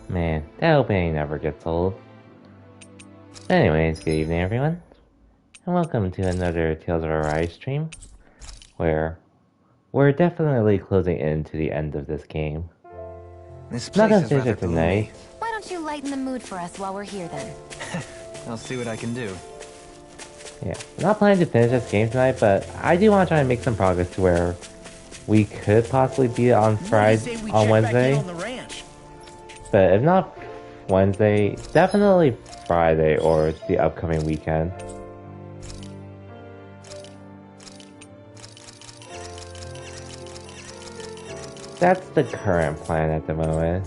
Man, that opening never gets old. Anyways, good evening everyone, and welcome to another Tales of Arise stream, where we're definitely closing in to the end of this game. This Not place gonna is finish rather it tonight. gloomy. Why don't you lighten the mood for us while we're here then? I'll see what I can do. Yeah, I'm not planning to finish this game tonight, but I do want to try and make some progress to where we could possibly beat it on Wednesday. But if not Wednesday, definitely Friday or the upcoming weekend. That's the current plan at the moment.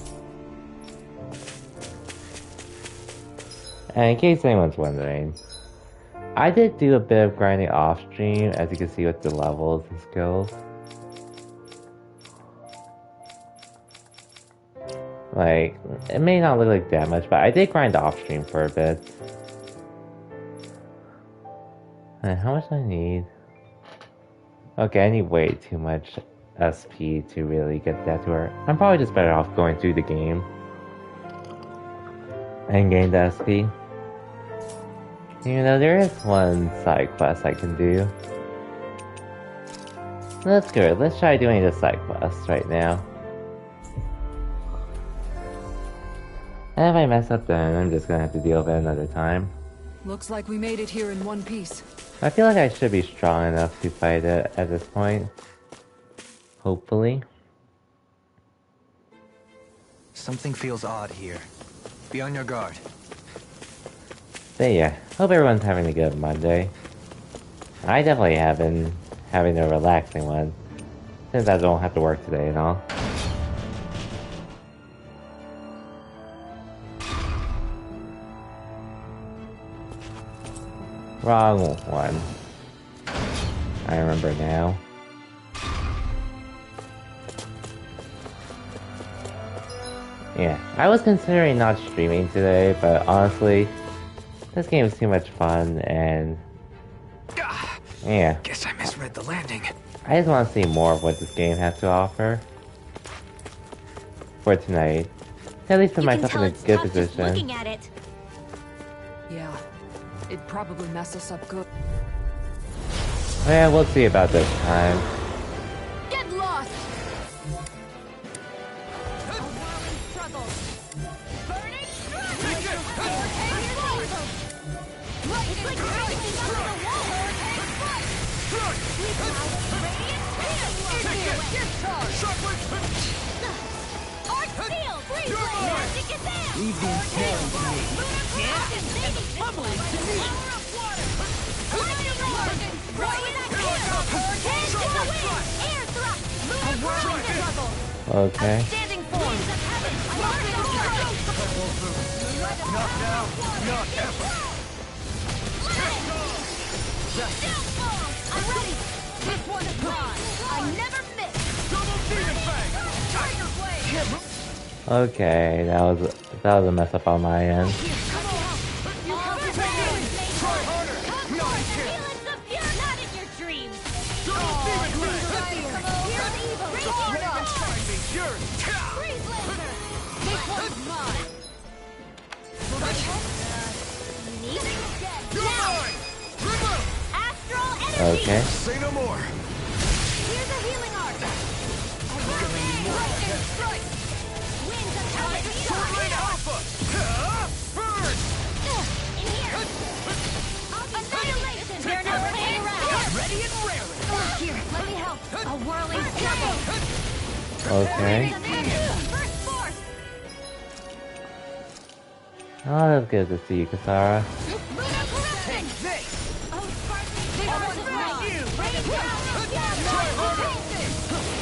And in case anyone's wondering, I did do a bit of grinding off stream, as you can see with the levels and skills. Like, it may not look like that much, but I did grind off stream for a bit. And how much do I need? Okay, I need way too much SP to really get that to her. I'm probably just better off going through the game and getting the SP. You know, there is one side quest I can do. That's good. Let's try doing the side quest right now. And if I mess up, then I'm just gonna have to deal with it another time. Looks like we made it here in one piece. I feel like I should be strong enough to fight it at this point. Hopefully. Something feels odd here. Be on your guard. But yeah, hope everyone's having a good Monday. I definitely have been having a relaxing one, since I don't have to work today and all. Wrong one. I remember now. Yeah, I was considering not streaming today, but honestly, this game is too much fun, and yeah. Guess I misread the landing. I just want to see more of what this game has to offer for tonight. At least put myself in a good position. Looking at it. Yeah, it'd probably mess us up good. Yeah, we'll see about this time. Get lost! Leave the ensnaring to me. Okay. Not now, not ever. I'm ready. This one is mine. I never miss. Double demon fang. Tiger blade. Okay, that was a mess up on my end. Okay. Say no more. Here's a healing art. Winds of Turret Alpha. Burn. in here. Annihilation. They're not playing around. Ready and raring. Here, let me help. A whirling circle. Okay. First force. Oh, that's good to see you, Kasara. Luna corruption. Oh, sparkling powers of you.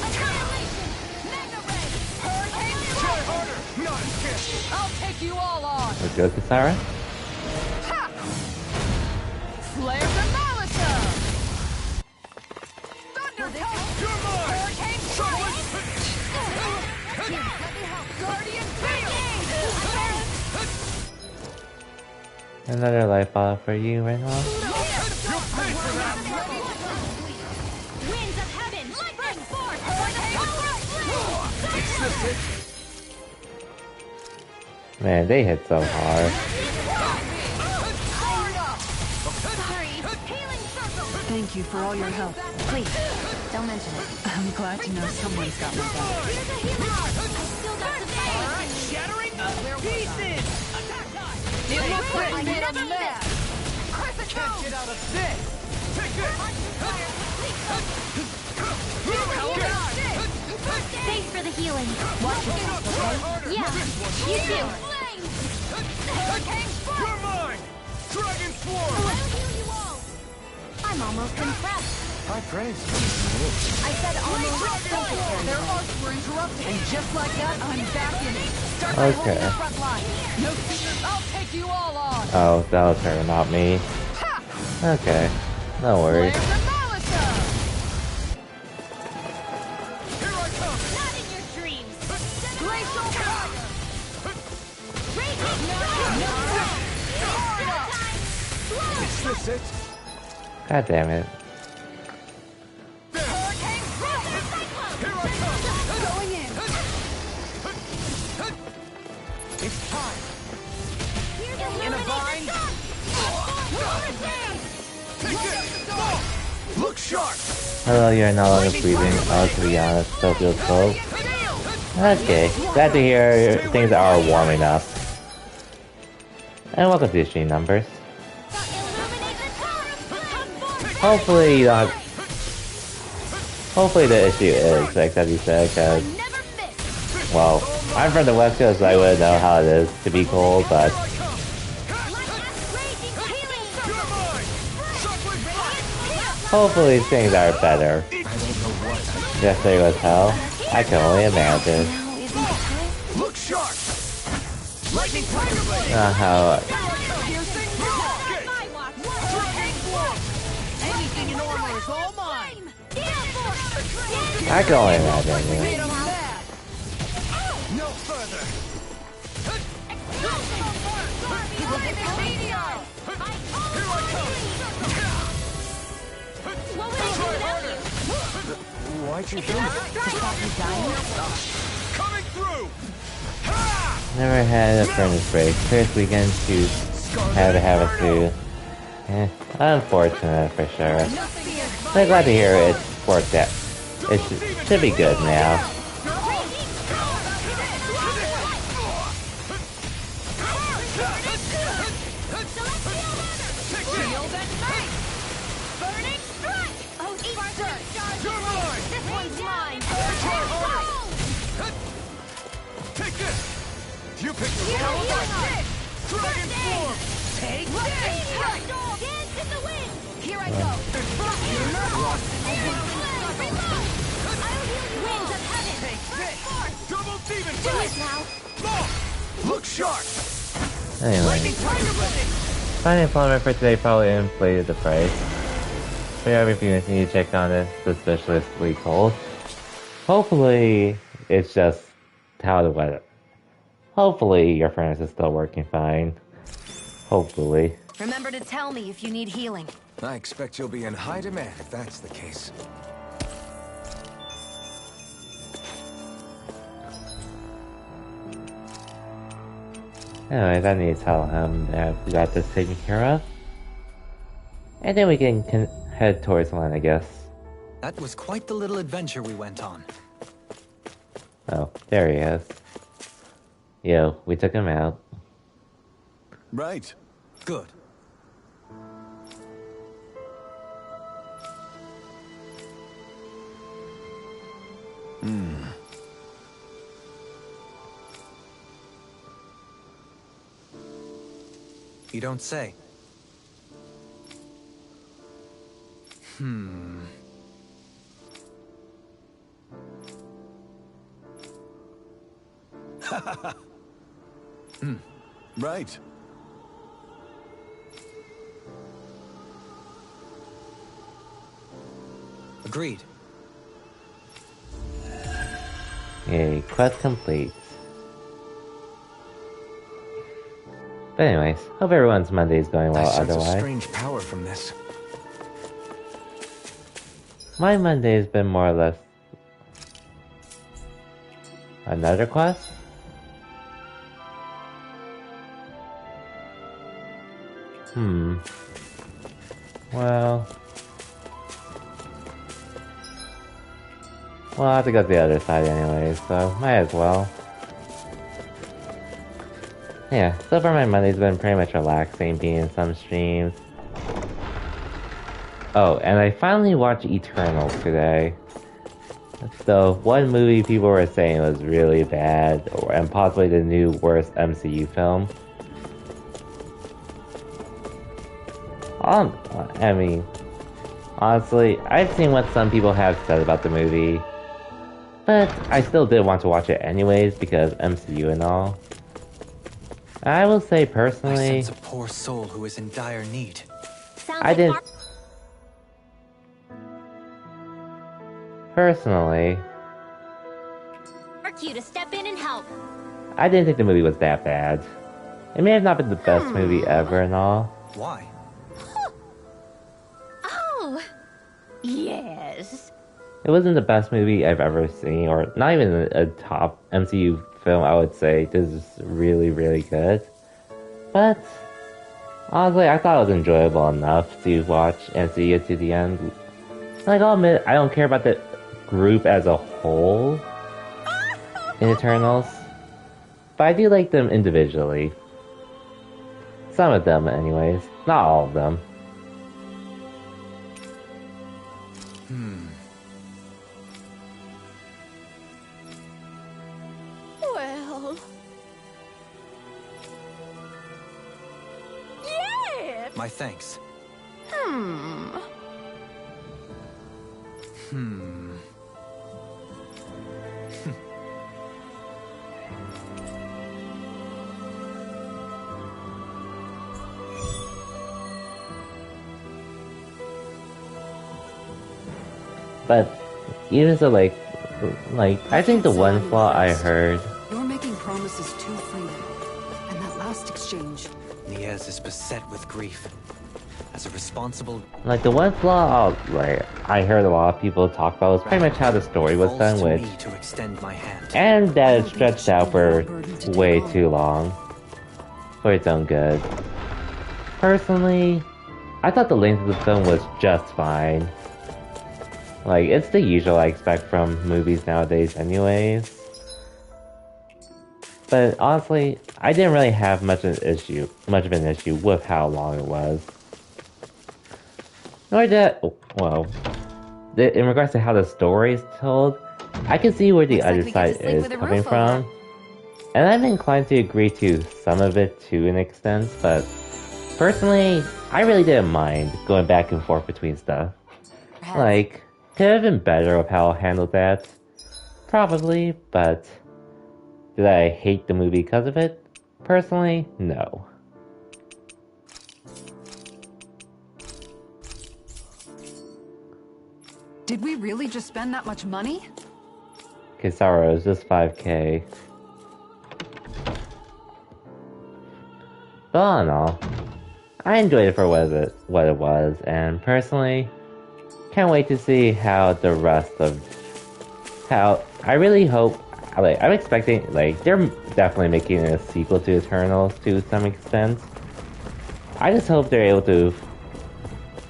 Annihilation. Mega ray. Try harder. Not a chance. I'll take you all on. Let's go, Kasara. Ha! Flare the Molotov! Thunderpelt! You're mine. Hurricane Strike! Here, let me help. Guardian Field! Another life bottle for you, Renwell. You'll pay for that. Winds of heaven. Lightning force. For the power of flame. Is this it? Man, they hit so hard. Sorry. Healing circle. Thank you for all your help. Please, don't mention it. I'm glad to know someone's got my back. Here's a healing heart. I still got the bag. Alright, shattering pieces! Attack time! It looks like I I made a never mess. Can't get out of this! Take this! Thanks for the healing. Watch yourself, okay? Yeah, you too. Hurricane You're strike. mine! Dragon Swarm! I'll heal you all. I'm almost impressed. High praise. I said almost. Their arcs were interrupted, and just like that, I'm back in it. Start by holding Okay. the front line. No secrets. I'll take you all on. Oh, that was her, not me. Okay. No worries. Where's the Molotov? Here I come! Not in your dreams. Glacial fire. Raging Is this it? God damn it. Hurricane strike. Here I come! Going in. It's time! In a vine. Take this! Look sharp! Hello, you're no longer breathing. Oh, to be honest, still feels cold. Okay, glad to hear things are warming up. And welcome to the stream numbers. Hopefully you don't have... Hopefully the issue is, like you said, because, well, I'm from the West Coast, so I wouldn't know how it is to be cold, but hopefully things are better. Yesterday was hell. I can only imagine. Look sharp! Lightning Tiger Blade! How... Anything in armor is all mine! I can only imagine, yeah. No further! Why'd you do that? Coming through! Never had a furnace break. First weekend to have a food. Unfortunate for sure. But glad to hear it worked out. It should be good now. Take this! You pick the wrong one! Dragon Swarm! Take this! Dance in the wind! Here I go! Winds of heaven! Take this! Double Demon Do it Blade! now! Look sharp! Anyway, Tiger Blade! final implement for today probably inflated the price. But yeah, if you need to check on it, suspiciously cold. Hopefully, it's just how the weather. Hopefully, your furnace is still working fine. Hopefully. Remember to tell me if you need healing. I expect you'll be in high demand if that's the case. Anyways, I need to tell him that we got this taken care of. And then we can head towards land, I guess. That was quite the little adventure we went on. Oh, there he is. Yo, we took him out. Right. Good. You don't say. Right. Agreed. Yay, quest complete. But anyways, hope everyone's Monday is going well I sense a otherwise. strange power from this. My Monday has been more or less another quest? Well... Well, I have to go to the other side anyway, so might as well. Yeah, so far my Monday's been pretty much relaxing, being in some streams. Oh, and I finally watched Eternals today. So, one movie people were saying was really bad, and possibly the new worst MCU film. I mean, honestly, I've seen what some people have said about the movie, but I still did want to watch it anyways because MCU and all. I will say personally, I sense a poor soul who is in dire need. I didn't. Personally, You to step in and help. I didn't think the movie was that bad. It may have not been the best movie ever and all. Why? Oh, yes. It wasn't the best movie I've ever seen, or not even a top MCU film, I would say. This is really, really good. But, honestly, I thought it was enjoyable enough to watch and see it to the end. Like, I'll admit, I don't care about the group as a whole in Eternals, but I do like them individually. Some of them, anyways. Not all of them. Well. Yeah. My thanks. But even so, like I think the one flaw I heard. You're making promises to freedom. And that last exchange. Niaz is beset with grief. As a responsible... Like, the one flaw, I heard a lot of people talk about was pretty much how the story was done, which... to extend my hand. And that it stretched out for way too long. For its own good. Personally, I thought the length of the film was just fine. Like, it's the usual I expect from movies nowadays anyways. But honestly, I didn't really have much of an issue with how long it was. Nor did, in regards to how the story is told, I can see where the other side is coming from. And I'm inclined to agree to some of it to an extent, but personally, I really didn't mind going back and forth between stuff. Like, could have been better with how I handled that. Probably, but did I hate the movie because of it? Personally, no. Did we really just spend that much money? Kisara, it was just 5K. But all in all, I enjoyed it for what it was, and personally, can't wait to see how the rest of I really hope, I'm expecting, they're definitely making a sequel to Eternals to some extent. I just hope they're able to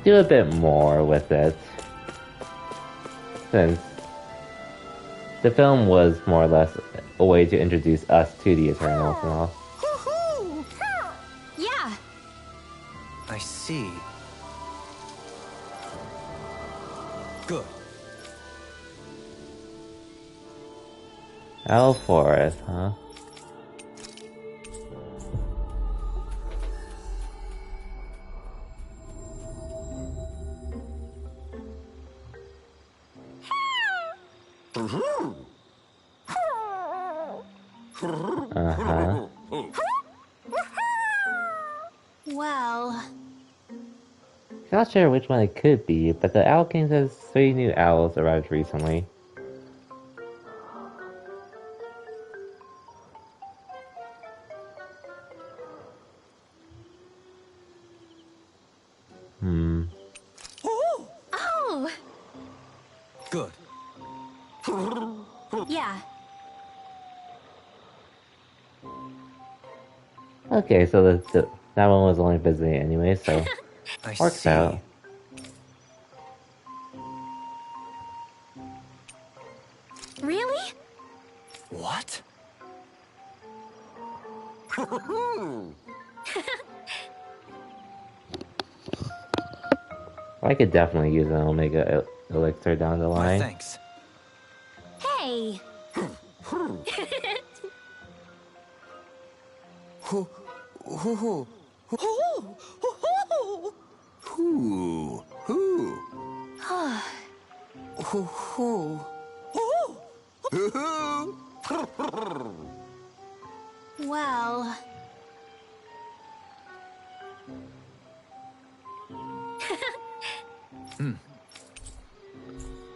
do a bit more with it. Since the film was more or less a way to introduce us to the Eternals and all. Yeah. I see. Good. Owl Forest, huh? Uh-huh. Well. Not sure which one it could be, but the Owl King says 3 new owls arrived recently. Oh. Good. Yeah. Okay, so that one was only visiting anyway, so I works see. out. Really? What? I could definitely use an Omega Elixir down the My line. thanks. Hey! Well...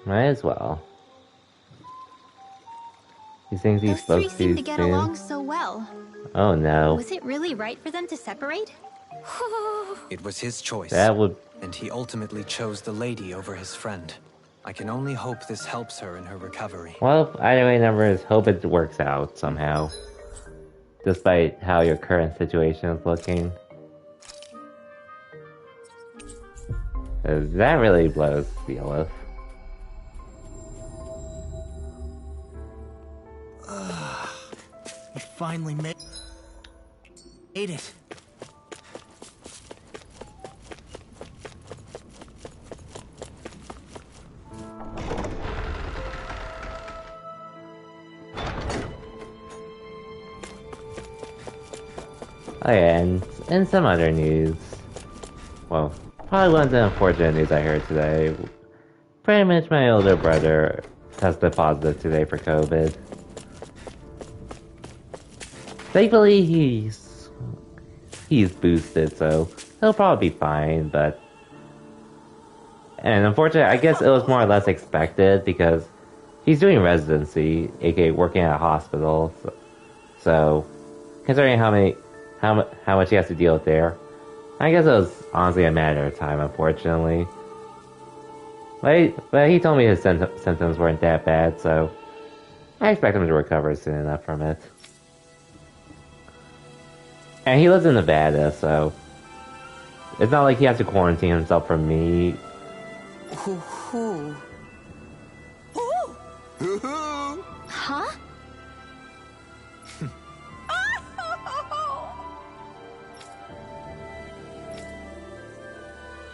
Might as well. He thinks he's Those three supposed seem to to get soon. along so well. Oh no. Was it really right for them to separate? It was his choice, That would... and he ultimately chose the lady over his friend. I can only hope this helps her in her recovery. Well, either way, numbers, hope it works out somehow. Despite how your current situation is looking. 'Cause that really blows Theolith. We finally made it. Oh yeah, and in some other news, well, probably one of the unfortunate news I heard today, pretty much my older brother tested positive today for COVID. Thankfully, he's boosted, so he'll probably be fine, but... And unfortunately, I guess it was more or less expected, because he's doing residency, aka working at a hospital, so considering how much he has to deal with there, I guess it was honestly a matter of time, unfortunately. But he told me his symptoms weren't that bad, so I expect him to recover soon enough from it. And he lives in Nevada, so it's not like he has to quarantine himself from me. Huh?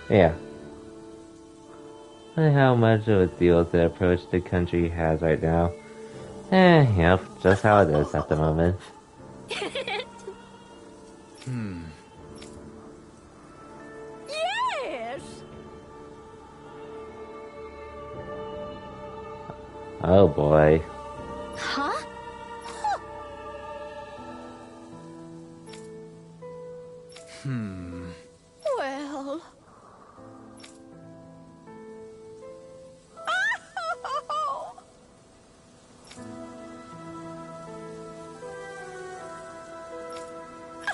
Yeah. And how much of a deal is the approach the country has right now? Yep, just how it is at the moment. Yes! Oh boy. Huh? Well...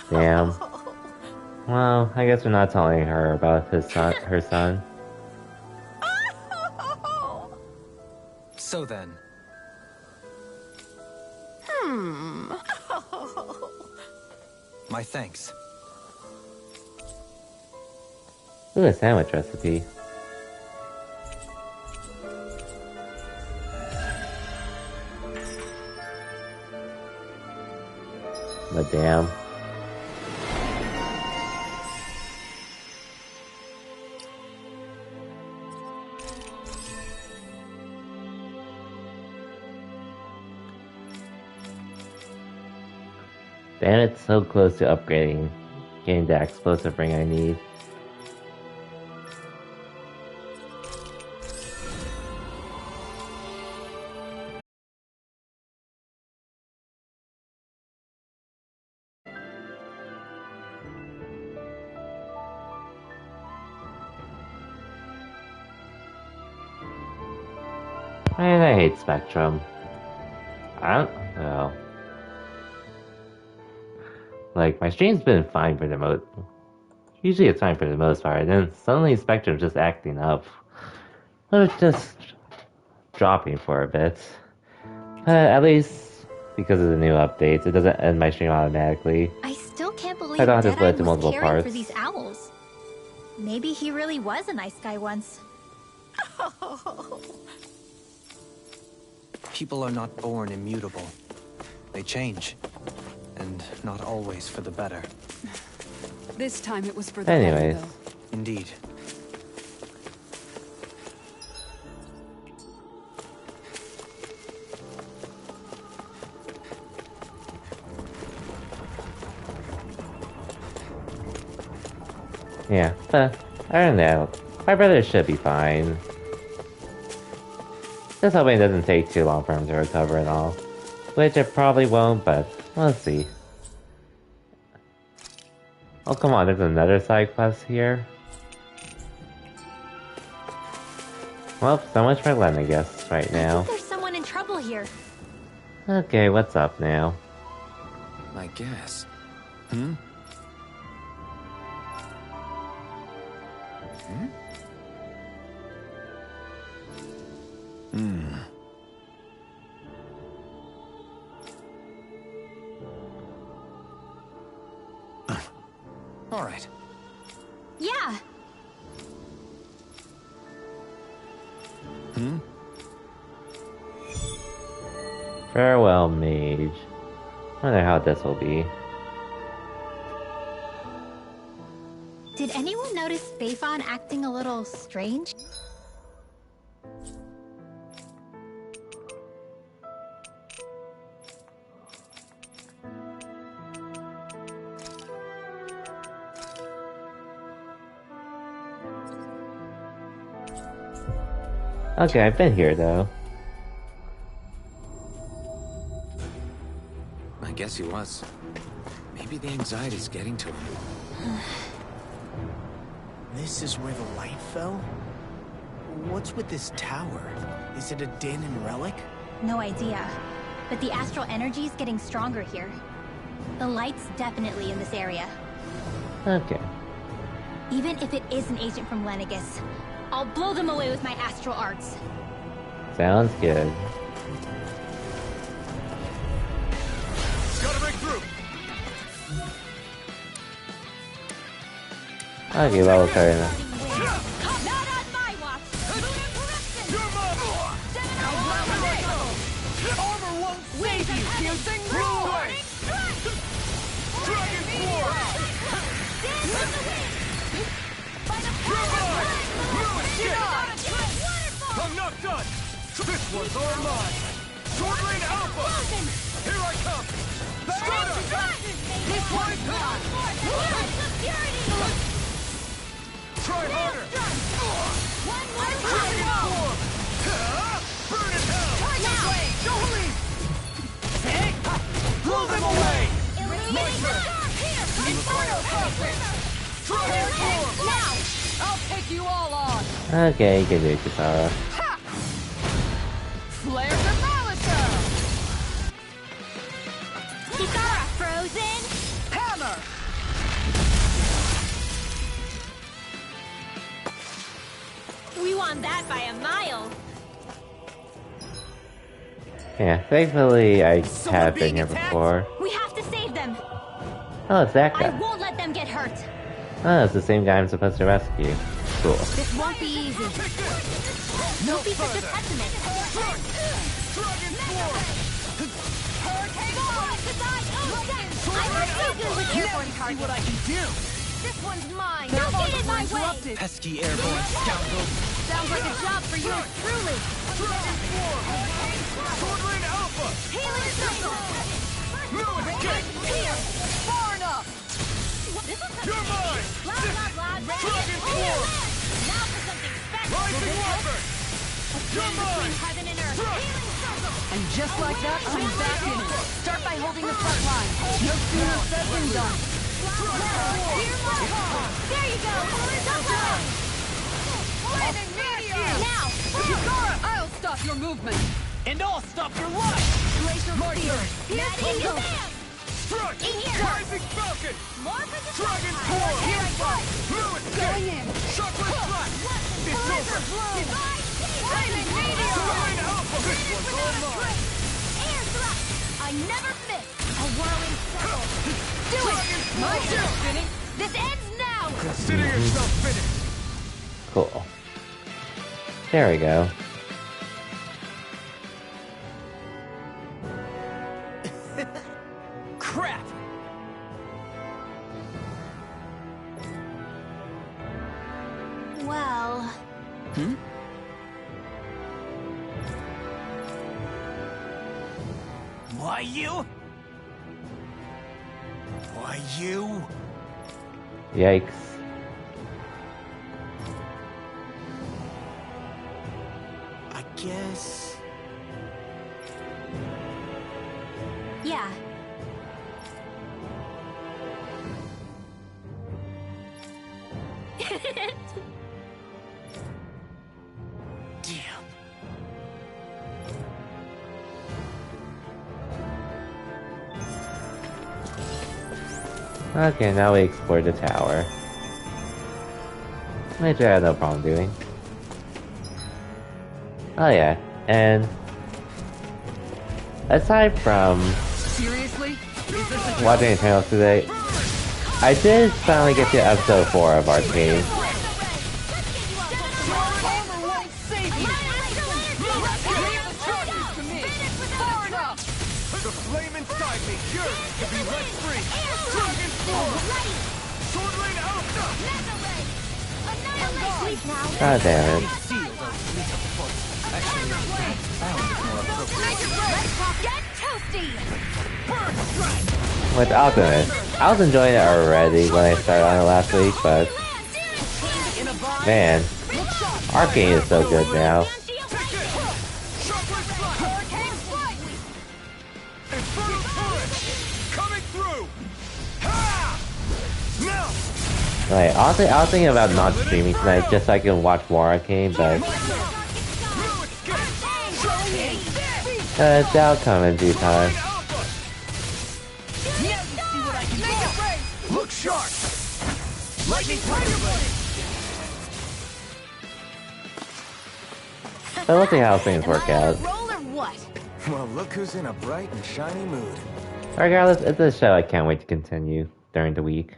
Damn. Well, I guess we're not telling her about her son. So then, my thanks. Ooh, a sandwich recipe. But damn. Damn, it's so close to upgrading. Getting the explosive ring I need. And I hate Spectrum. I don't know. Like, my stream's been fine for the most... Usually it's fine for the most part, and then suddenly Spectrum's just acting up. Well, it's just dropping for a bit. At least, because of the new updates, it doesn't end my stream automatically. I still can't believe I thought this Deadeye led to was multiple caring parts. for these owls. Maybe he really was a nice guy once. People are not born immutable. They change. And not always for the better. This time it was for the Anyways. better, though. Indeed. Yeah, but I don't know. My brother should be fine. Just hoping it doesn't take too long for him to recover and all. Which it probably won't, but we'll see. Oh, come on, there's another side quest here. Well, so much for Len, I guess, right I now. think there's someone in trouble here. Okay, what's up now? I guess. Hmm? All right. Yeah. Farewell, mage. Wonder how this will be. Did anyone notice Beifan acting a little strange? Okay, I've been here though. I guess he was. Maybe the anxiety's getting to him. This is where the light fell? What's with this tower? Is it a Din and relic? No idea. But the astral energy is getting stronger here. The light's definitely in this area. Okay. Even if it is an agent from Lenegis, I'll blow them away with my astral arts. Sounds good. Gotta break through. Okay, level carry now. Not on my watch! Lunar corruption! Your mom! Armor won't save you! Piercing Blue roar! light! Dragon form! Dance on the wind! By the Your mine! No escape! waterfall! I'm not done! This one's all mine! Sword Lane Alpha! Here I come! Sparta! This one's gone! Try harder! One more Dragon time! form! Burn in hell! Blow them away! Dragon form! Now! I'll take you all on! Okay, you can do it, Katara. Flare the Malisa! Kitara frozen! Hammer! We won that by a mile! Yeah, thankfully I have been here before. We have to save them! Oh, it's that I guy. won't let them get hurt! Oh, it's the same guy I'm supposed to rescue. Cool. This won't be easy. Don't be such a pessimist. Dragon form! I'm not so good with airborne See targets. what I can do! This one's mine. Don't get in my way. Interrupted. Pesky airborne scoundrel. Sounds like a job for you truly. Dragon form! Sword Lane Alpha! Healing circle. No escape! Here. Far enough! This one's You're mine! Dragon form! Now for something special. Rising Watcher! You're Between mine! heaven and earth. Healing circle. And just like that, I'm back in it. Start by holding the front line. No sooner said than done. Hear my call. There you go. Stop that. Lightning meteor! Now. Katara, I'll stop your movement. And I'll stop your life! Glacier Martyr! Here's the bam. Strike! In here. Rising Falcon! More for the Dragon form! Here I go! No Going escape! in! Shockwave Flash! It's over! Lightning meteor! Sword Lane Alpha! This one's all mine! Air thrust. I never miss. A whirling circle. Do it. Dragon This ends now! Consider yourself finished. Cool. There we go. Crap! Well... Why you? Why you? Yikes. I guess... Yeah. Damn. Okay, now we explore the tower. Which I had no problem doing. Oh yeah, and aside from Seriously? Is this a watching channels today, I did finally get to episode 4 of Arcane. armor won't save you! Leave the charges to me! Far enough! The flame inside me yearns to be let free. Dragon form. Sword Lane Alpha. God damn it. Sealed of Lisa Foot. Actually, that sound is more appropriate. Get toasty! Which I'll admit, I was enjoying it already when I started on it last week, but man, Arcane is so good now. Infernal turret coming through. Ha! Now. Like, honestly, I was thinking about not streaming tonight just so I can watch more Arcane, but that'll come in due time. Look sharp. Lightning Tiger Blade. So we'll see how things work out. Roll or what? Well, look who's in a bright and shiny mood. Regardless, it's a show I can't wait to continue during the week.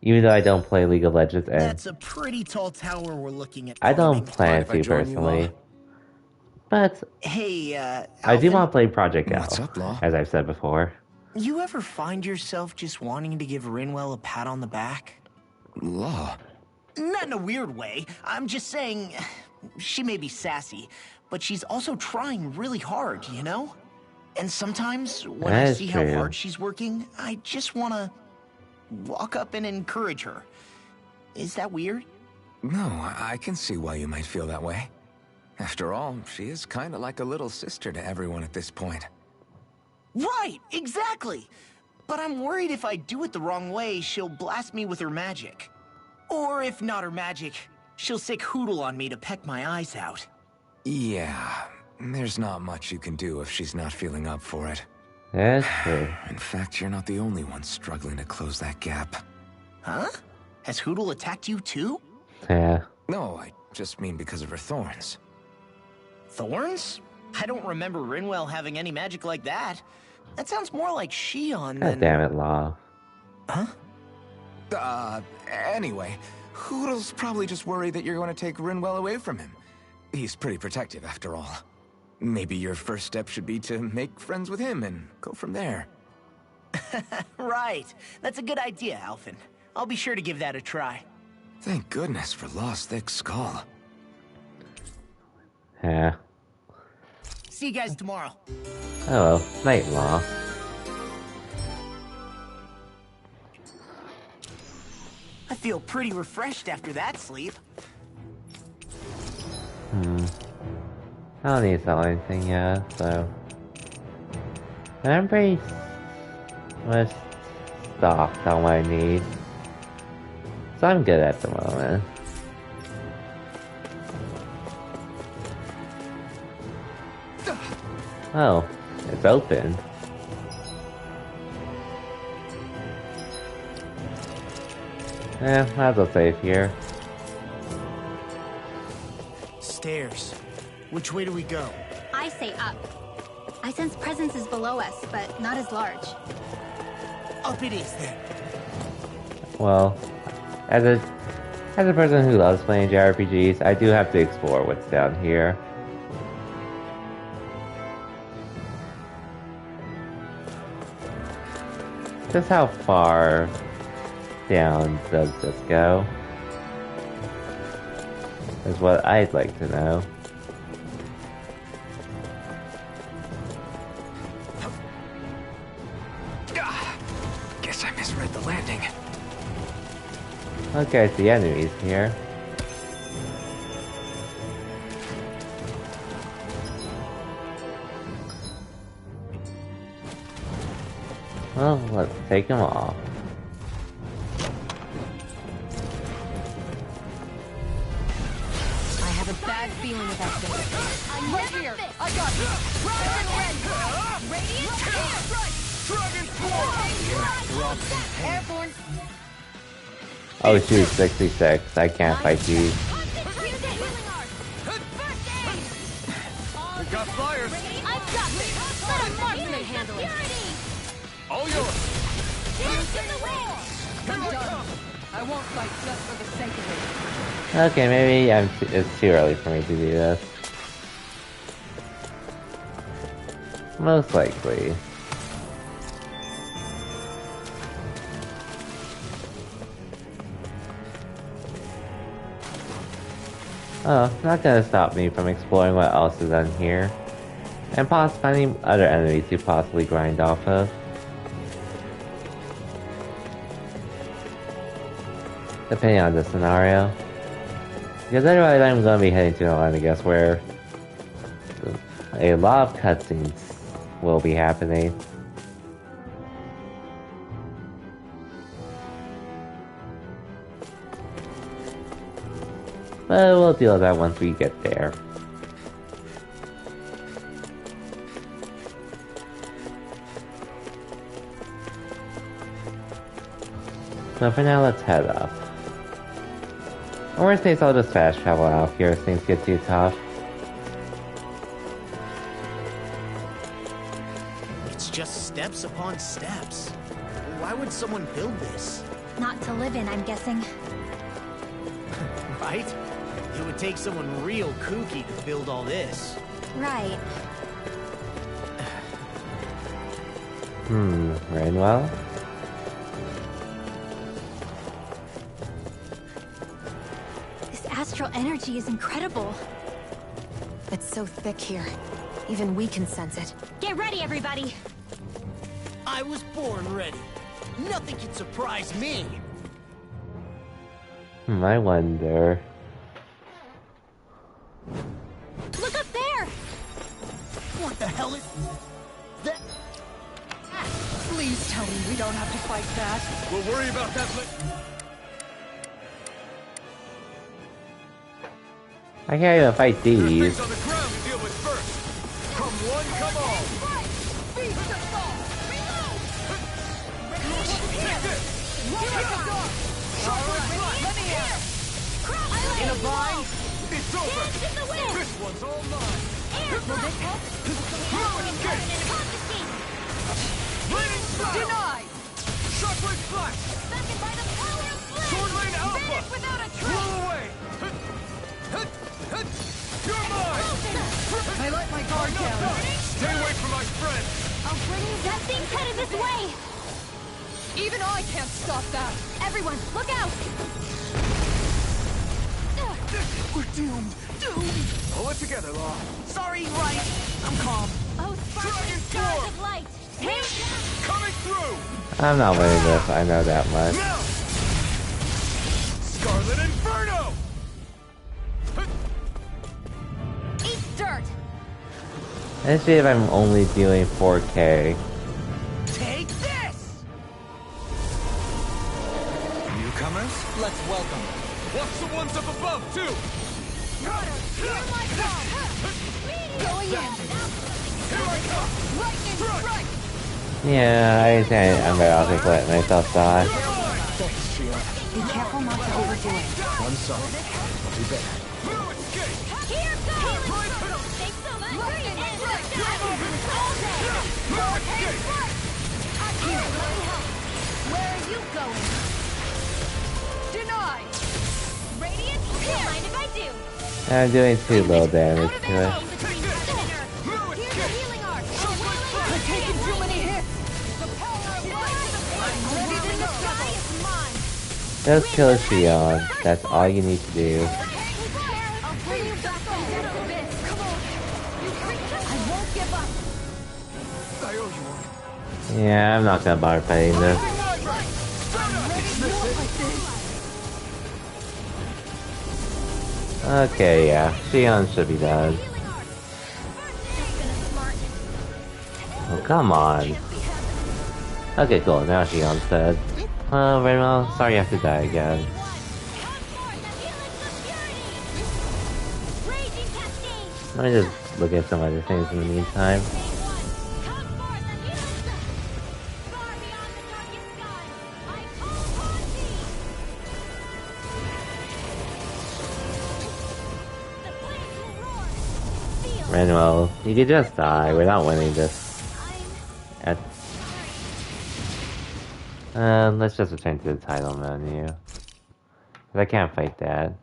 Even though I don't play League of Legends, and That's a pretty tall tower we're looking at. I don't plan Mind if I to join you, personally. Law? But Hey, I do Alvin, want to play Project L, What's up, Law? as I've said before. You ever find yourself just wanting to give Rinwell a pat on the back? Law. Not in a weird way. I'm just saying, she may be sassy, but she's also trying really hard, you know? And sometimes, when I That's see how true. hard she's working, I just want to walk up and encourage her. Is that weird? No, I can see why you might feel that way. After all, she is kind of like a little sister to everyone at this point. Right, exactly. But I'm worried if I do it the wrong way, she'll blast me with her magic. Or if not her magic, she'll sick Hootle on me to peck my eyes out. Yeah, there's not much you can do if she's not feeling up for it. That's true. In fact, you're not the only one struggling to close that gap. Huh? Has Hootle attacked you too? Yeah. No, I just mean because of her thorns. Thorns? I don't remember Rinwell having any magic like that. That sounds more like Shion God than... damn it, Law. Anyway, Hoodle's probably just worried that you're going to take Rinwell away from him. He's pretty protective after all. Maybe your first step should be to make friends with him and go from there. Right. That's a good idea, Alphen. I'll be sure to give that a try. Thank goodness for Law's thick skull. Yeah. See you guys tomorrow. Oh well. Night, Law. I feel pretty refreshed after that sleep. I don't need to sell anything yet, so... I'm pretty much stocked on what I need. So I'm good at the moment. Oh, it's open. Might as well save here. Stairs. Which way do we go? I say up. I sense presences below us, but not as large. Up it is then. Well, as a person who loves playing JRPGs, I do have to explore what's down here. Just how far down does this go? Is what I'd like to know. Guess I misread the landing. Okay, I see enemies here. Well, let's take them off. I have a bad feeling about this. I'm right here. I got you. Dragon Red. Radiant Dragon Airborne. Oh shoot, 66. I can't fight you. We got flyers. I've got this. Let a marksman handle it. All yours. I'm done. I won't fight just for the sake of it. Okay, maybe it's too early for me to do this. Most likely. Oh, not gonna stop me from exploring what else is on here. And finding other enemies to possibly grind off of. Depending on the scenario. Because otherwise I'm gonna be heading to an island, I guess, where a lot of cutscenes will be happening. But we'll deal with that once we get there. So for now, let's head up. Or worst case, I'll just fast travel out here if things get too tough. It's just steps upon steps. Why would someone build this? Not to live in, I'm guessing. Right? It would take someone real kooky to build all this. Right. Rainwell? This astral energy is incredible. It's so thick here. Even we can sense it. Get ready, everybody! I was born ready. Nothing can surprise me. I wonder. Look up there! What the hell is that? Please tell me we don't have to fight that. We'll worry about that later. I can't even fight these. Things on the ground to deal with first. Come one, come all. Take this. In a bind? It's over. This one's all mine. Will this help? Raining Flash. Denied! Shockwave Flash. Sword Lane Alpha. Blow away. You're mine. I let my guard down. Stay away from my friend. I'll bring you that thing's headed this way! Even I can't stop that. Everyone, look out! We're doomed. Doomed. Pull it together, Law. Sorry, right. I'm calm. Oh, sparkling stars of light! Coming through. I'm not winning this, I know that much. Now. Scarlet Inferno. Eat dirt! Let's see if I'm only doing 4K. Take this! Newcomers? Let's welcome. Watch the ones up above, too. Going in! Here I come. Lightning strike! Yeah, I'm better off just letting myself die. Thanks, Sheila. Be careful not to overdo it. I'm sorry. I'll do better. No escape. Here goes! Take the lightning and the Where are you going? Deny! Radiant, Don't mind if I do. I'm doing too little damage to it. here's the healing arc. I've taken too many hits. The power of life. Ready to the sky is mine. Just kill Shion. That's all you need to do. I'll bring you back from dead abyss. Come on. I won't give up. I owe you one. Yeah, I'm not gonna bother fighting this. Okay, yeah. Shion should be done. Oh, come on. Okay, cool. Now Shion's dead. Oh, very well. Sorry you have to die again. Let me just look at some other things in the meantime. Manuel, you could just die. We're not winning this. Let's just return to the title menu. 'Cause I can't fight that.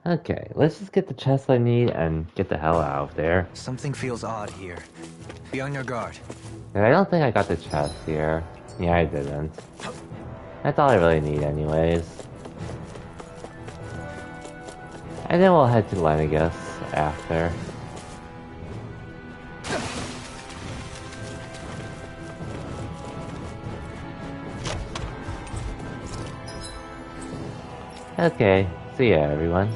Okay, let's just get the chest I need and get the hell out of there. Something feels odd here. Be on your guard. And I don't think I got the chest here. Yeah, I didn't. That's all I really need anyways. And then we'll head to Lenegus after. Okay, see ya everyone.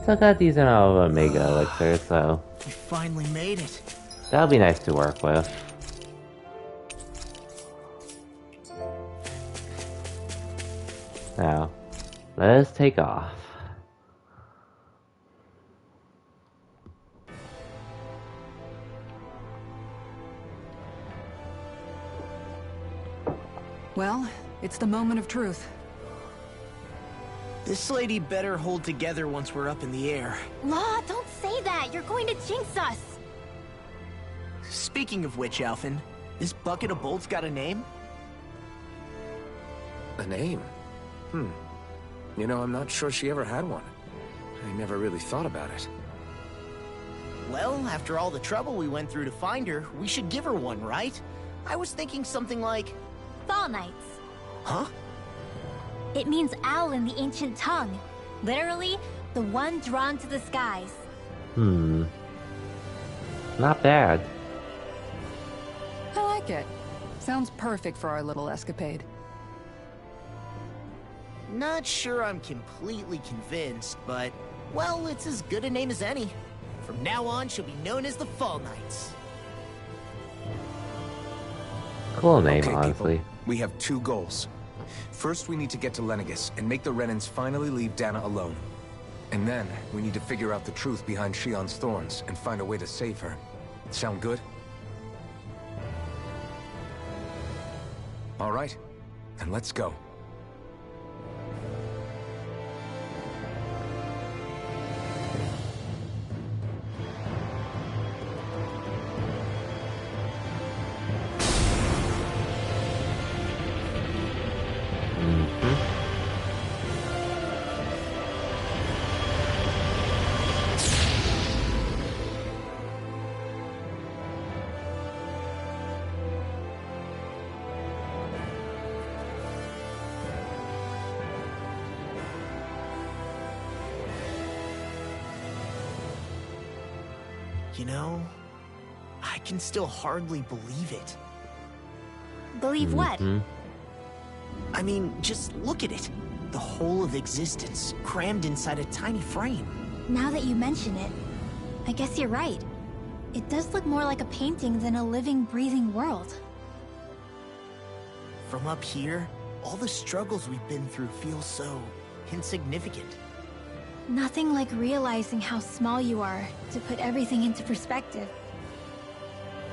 Still got a decent amount of Omega Elixir, so You finally made it. that'll be nice to work with. Now, let us take off. Well, it's the moment of truth. This lady better hold together once we're up in the air. Law, don't say that. You're going to jinx us. Speaking of which, Alphen, this bucket of bolts got a name? A name? You know, I'm not sure she ever had one. I never really thought about it. Well, after all the trouble we went through to find her, we should give her one, right? I was thinking something like... Fall Knights. Huh? It means owl in the ancient tongue. Literally, the one drawn to the skies. Not bad. I like it. Sounds perfect for our little escapade. Not sure I'm completely convinced, but... Well, it's as good a name as any. From now on, she'll be known as the Fall Knights. Cool name, Okay, honestly. people, we have two goals. First, we need to get to Lenegus and make the Renans finally leave Dana alone. And then, we need to figure out the truth behind Shion's thorns and find a way to save her. Sound good? All right, then let's go. You know, I can still hardly believe it. Believe what? I mean, just look at it. The whole of existence, crammed inside a tiny frame. Now that you mention it, I guess you're right. It does look more like a painting than a living, breathing world. From up here, all the struggles we've been through feel so insignificant. Nothing like realizing how small you are to put everything into perspective.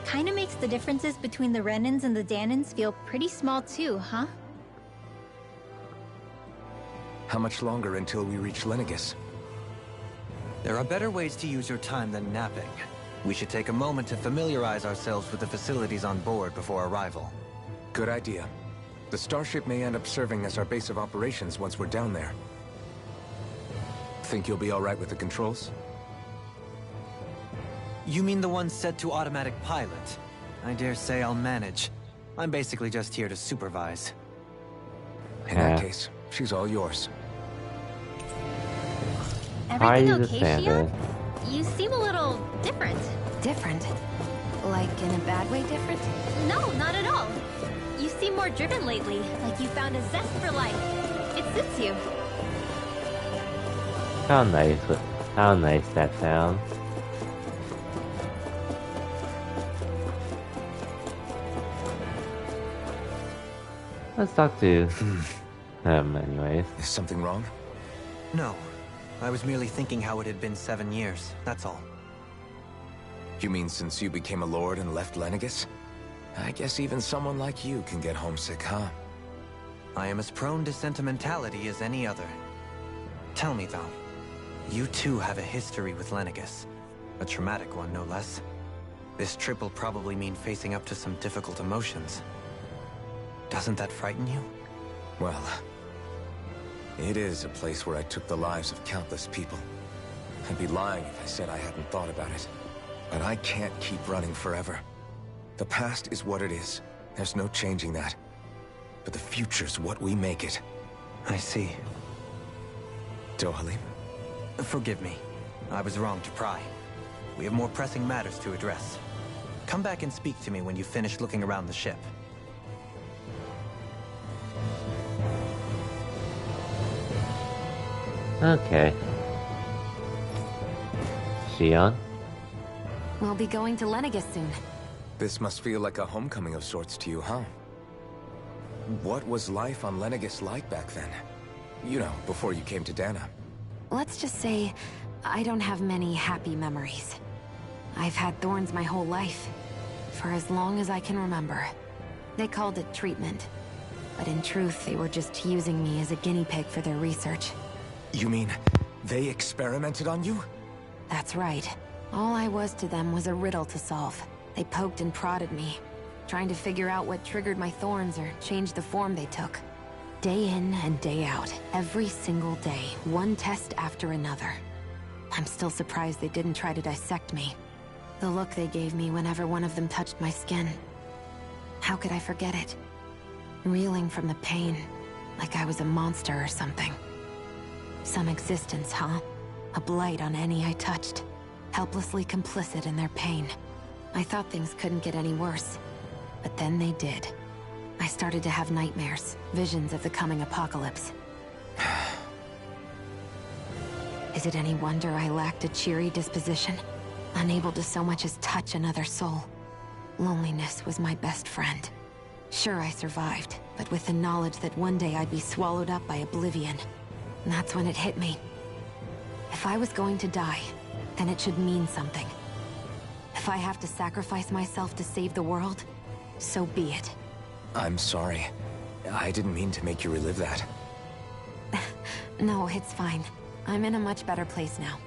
Kinda makes the differences between the Renans and the Dahnans feel pretty small too, huh? How much longer until we reach Lenegis? There are better ways to use your time than napping. We should take a moment to familiarize ourselves with the facilities on board before arrival. Good idea. The starship may end up serving as our base of operations once we're down there. Think you'll be all right with the controls? You mean the one set to automatic pilot? I dare say I'll manage. I'm basically just here to supervise. In that case, she's all yours. Everything Hi, okay, Santa. Shion? You seem a little different. Different? Like in a bad way different? No, not at all. You seem more driven lately, like you found a zest for life. It suits you. How nice that sounds. Let's talk to him anyways. Is something wrong? No. I was merely thinking how it had been 7 years, that's all. You mean since you became a lord and left Lenegis? I guess even someone like you can get homesick, huh? I am as prone to sentimentality as any other. Tell me though, you too have a history with Lenegis. A traumatic one, no less. This trip will probably mean facing up to some difficult emotions. Doesn't that frighten you? Well, it is a place where I took the lives of countless people. I'd be lying if I said I hadn't thought about it. But I can't keep running forever. The past is what it is. There's no changing that. But the future's what we make it. I see. Dohalim? Forgive me. I was wrong to pry. We have more pressing matters to address. Come back and speak to me when you finish looking around the ship. Okay. Shion? We'll be going to Lenegis soon. This must feel like a homecoming of sorts to you, huh? What was life on Lenegis like back then? You know, before you came to Dahna. Let's just say, I don't have many happy memories. I've had thorns my whole life, for as long as I can remember. They called it treatment, but in truth, they were just using me as a guinea pig for their research. You mean, they experimented on you? That's right. All I was to them was a riddle to solve. They poked and prodded me, trying to figure out what triggered my thorns or changed the form they took. Day in and day out, every single day, one test after another. I'm still surprised they didn't try to dissect me. The look they gave me whenever one of them touched my skin. How could I forget it? Reeling from the pain, like I was a monster or something. Some existence, huh? A blight on any I touched. Helplessly complicit in their pain. I thought things couldn't get any worse. But then they did. I started to have nightmares, visions of the coming apocalypse. Is it any wonder I lacked a cheery disposition? Unable to so much as touch another soul. Loneliness was my best friend. Sure, I survived, but with the knowledge that one day I'd be swallowed up by oblivion. And that's when it hit me. If I was going to die, then it should mean something. If I have to sacrifice myself to save the world, so be it. I'm sorry. I didn't mean to make you relive that. No, it's fine. I'm in a much better place now.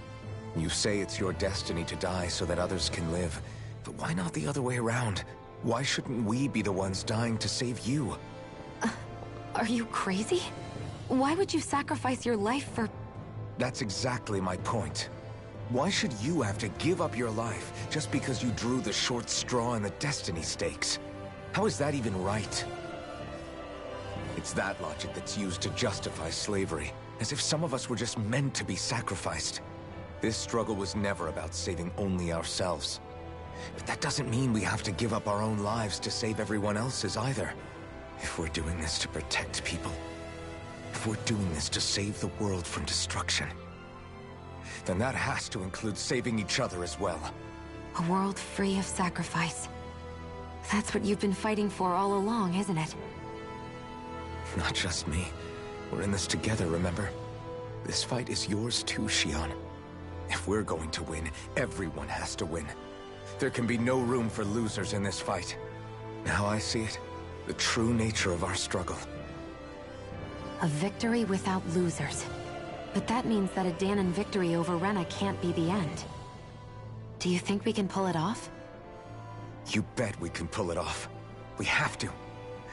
You say it's your destiny to die so that others can live. But why not the other way around? Why shouldn't we be the ones dying to save you? Are you crazy? Why would you sacrifice your life for... That's exactly my point. Why should you have to give up your life just because you drew the short straw in the destiny stakes? How is that even right? It's that logic that's used to justify slavery, as if some of us were just meant to be sacrificed. This struggle was never about saving only ourselves. But that doesn't mean we have to give up our own lives to save everyone else's either. If we're doing this to protect people, if we're doing this to save the world from destruction, then that has to include saving each other as well. A world free of sacrifice. That's what you've been fighting for all along, isn't it? Not just me. We're in this together, remember? This fight is yours too, Xion. If we're going to win, everyone has to win. There can be no room for losers in this fight. Now I see it. The true nature of our struggle. A victory without losers. But that means that a Dahnan victory over Rena can't be the end. Do you think we can pull it off? You bet we can pull it off. We have to.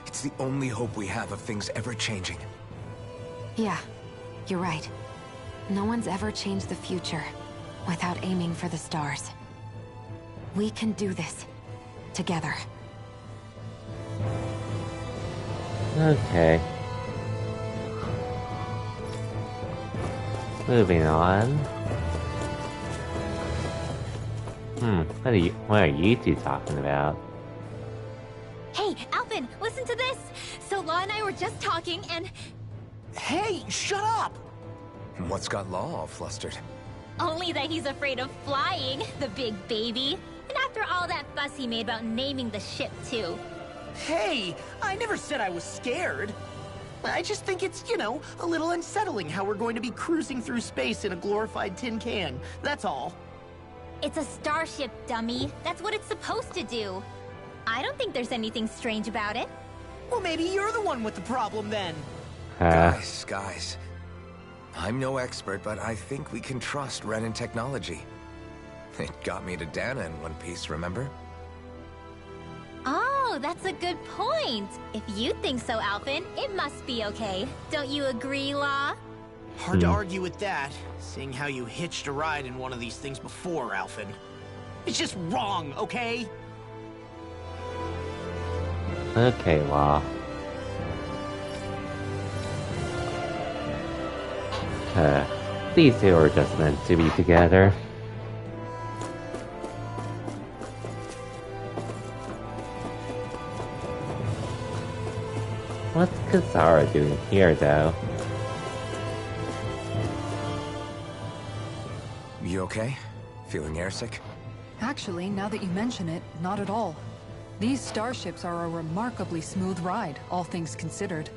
It's the only hope we have of things ever changing. Yeah, you're right. No one's ever changed the future without aiming for the stars. We can do this. Together. Okay. Moving on. What are you two talking about? Hey, Alphen, listen to this! So Law and I were just talking and... Hey, shut up! What's got Law all flustered? Only that he's afraid of flying, the big baby. And after all that fuss he made about naming the ship, too. Hey, I never said I was scared. I just think it's, you know, a little unsettling how we're going to be cruising through space in a glorified tin can. That's all. It's a starship, dummy. That's what it's supposed to do. I don't think there's anything strange about it. Well, maybe you're the one with the problem then. Guys. I'm no expert, but I think we can trust Renan technology. It got me to Dahna in one piece, remember? Oh, that's a good point. If you think so, Alphen, it must be okay. Don't you agree, Law? Hard to argue with that, seeing how you hitched a ride in one of these things before, Alphen. It's just wrong, okay? Okay, Law. These two are just meant to be together. What's Kisara doing here, though? You okay? Feeling airsick? Actually, now that you mention it, not at all. These starships are a remarkably smooth ride, all things considered.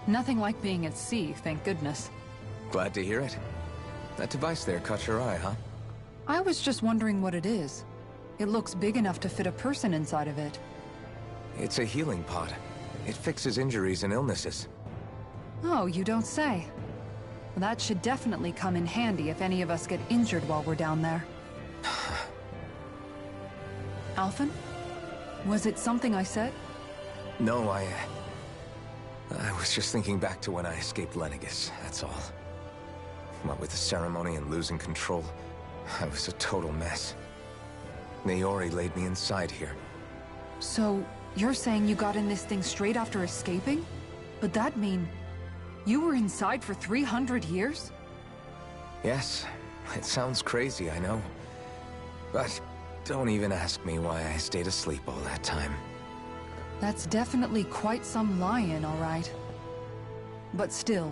Nothing like being at sea, thank goodness. Glad to hear it. That device there caught your eye, huh? I was just wondering what it is. It looks big enough to fit a person inside of it. It's a healing pod. It fixes injuries and illnesses. Oh, you don't say. That should definitely come in handy if any of us get injured while we're down there. Alphen? Was it something I said? No, I was just thinking back to when I escaped Lenegis, that's all. What with the ceremony and losing control, I was a total mess. Naori laid me inside here. So, you're saying you got in this thing straight after escaping? But that mean... you were inside for 300 years? Yes, it sounds crazy, I know. But don't even ask me why I stayed asleep all that time. That's definitely quite some lie-in, all right. But still,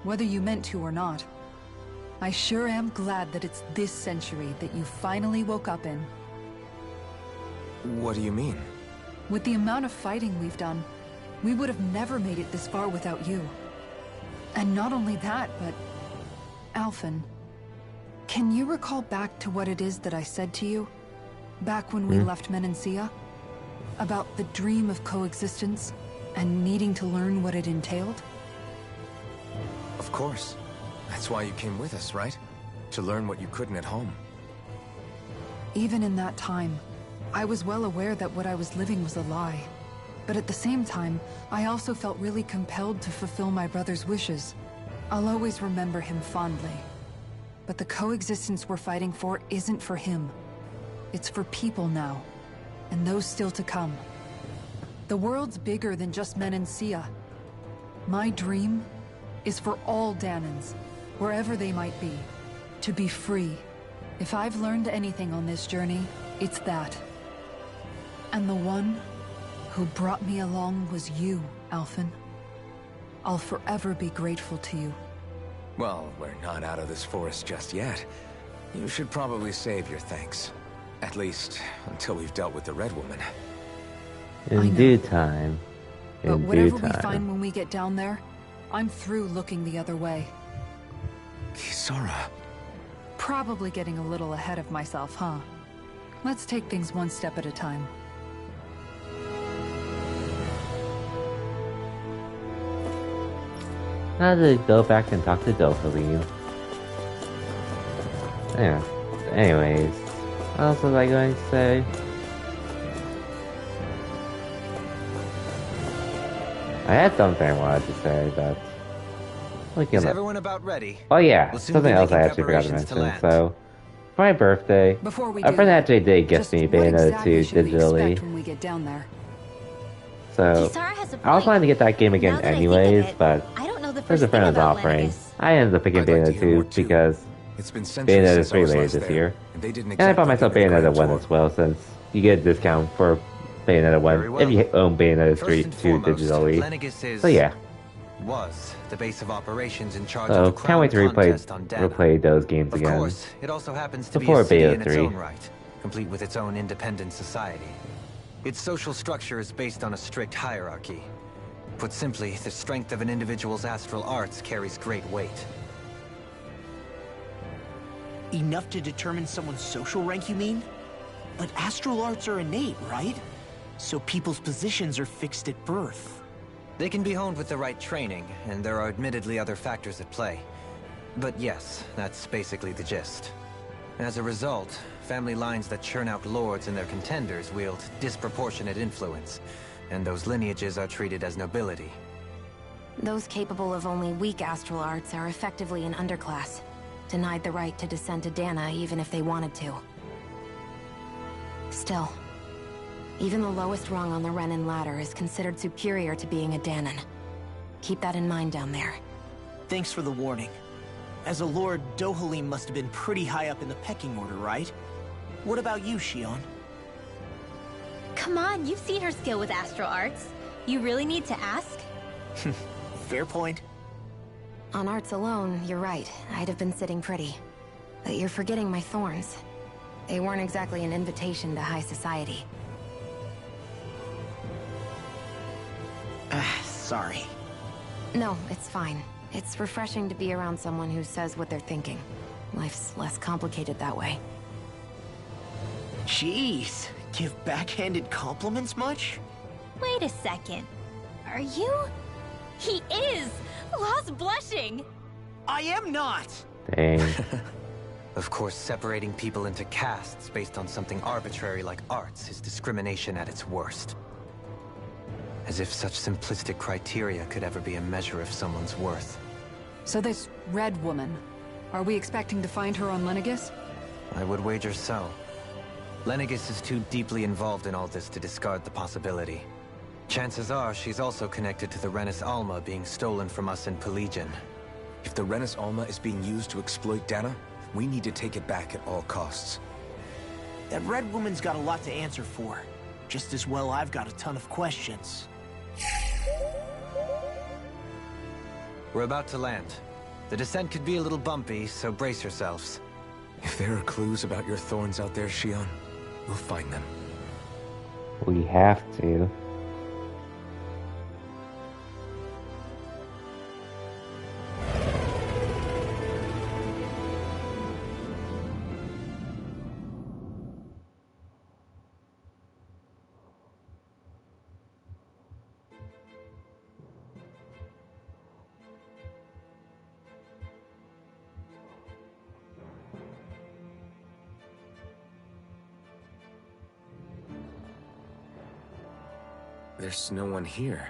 whether you meant to or not, I sure am glad that it's this century that you finally woke up in. What do you mean? With the amount of fighting we've done, we would have never made it this far without you. And not only that, but... Alphen, can you recall back to what it is that I said to you? Back when we left Menancia? About the dream of coexistence, and needing to learn what it entailed? Of course. That's why you came with us, right? To learn what you couldn't at home. Even in that time, I was well aware that what I was living was a lie. But at the same time, I also felt really compelled to fulfill my brother's wishes. I'll always remember him fondly. But the coexistence we're fighting for isn't for him. It's for people now. And those still to come. The world's bigger than just Menancia. My dream is for all Dahnans, wherever they might be, to be free. If I've learned anything on this journey, it's that. And the one who brought me along was you, Alphen. I'll forever be grateful to you. Well, we're not out of this forest just yet. You should probably save your thanks. At least, until we've dealt with the Red Woman. In due time. But whatever we find when we get down there, I'm through looking the other way. Kisara. Probably getting a little ahead of myself, huh? Let's take things one step at a time. I had to go back and talk to Dohalim. Yeah. Anyways, what else was I going to say? I had something I wanted to say, but we can. Is everyone about ready? Oh yeah, We'll soon something be else I making actually forgot to preparations to mention. land. So, for my birthday, Before we a do friend that, actually did gift just me what Bayonetta exactly 2 should we digitally. expect when we get down there? So, Kisara has a I was point. planning to get that game again Now that I think of anyways, it, but I don't know the there's first a friend thing was about offering. Lenegis. I ended up picking I'd like to Bayonetta hear more 2 too. because It's been centuries Bayonetta since I 3 was later last this there, year. and they didn't And I bought exactly myself give me the Bayonetta grand 1 tour. as well, since you get a discount for Bayonetta 1 Very well. if you own Bayonetta First 3 and 2 foremost, digitally. Lenegis is, So yeah, was the base of operations in charge so of the can't crown wait to contest on Dana. replay those games Of again. course, it also happens to Before be a city Bayonetta in its 3. own right, complete with its own independent society. Its social structure is based on a strict hierarchy. Put simply, the strength of an individual's astral arts carries great weight. Enough to determine someone's social rank, you mean? But astral arts are innate, right? So people's positions are fixed at birth. They can be honed with the right training, and there are admittedly other factors at play. But yes, that's basically the gist. As a result, family lines that churn out lords and their contenders wield disproportionate influence, and those lineages are treated as nobility. Those capable of only weak astral arts are effectively an underclass, denied the right to descend to Dana even if they wanted to. Still, even the lowest rung on the Renin ladder is considered superior to being a Danan. Keep that in mind down there. Thanks for the warning. As a lord, Dohalim must have been pretty high up in the pecking order, right? What about you, Shion? Come on, you've seen her skill with astral arts. You really need to ask? Fair point. On arts alone, you're right. I'd have been sitting pretty. But you're forgetting my thorns. They weren't exactly an invitation to high society. Sorry. No, it's fine. It's refreshing to be around someone who says what they're thinking. Life's less complicated that way. Jeez, give backhanded compliments much? Wait a second. Are you? He is! Lost blushing! I am not! Dang. Of course, separating people into castes based on something arbitrary like arts is discrimination at its worst. As if such simplistic criteria could ever be a measure of someone's worth. So this Red Woman, are we expecting to find her on Lenegis? I would wager so. Lenegis is too deeply involved in all this to discard the possibility. Chances are she's also connected to the Renis Alma being stolen from us in Pelegion. If the Renis Alma is being used to exploit Dana, we need to take it back at all costs. That Red Woman's got a lot to answer for. Just as well I've got a ton of questions. We're about to land. The descent could be a little bumpy, so brace yourselves. If there are clues about your thorns out there, Shion, we'll find them. We have to. There's no one here.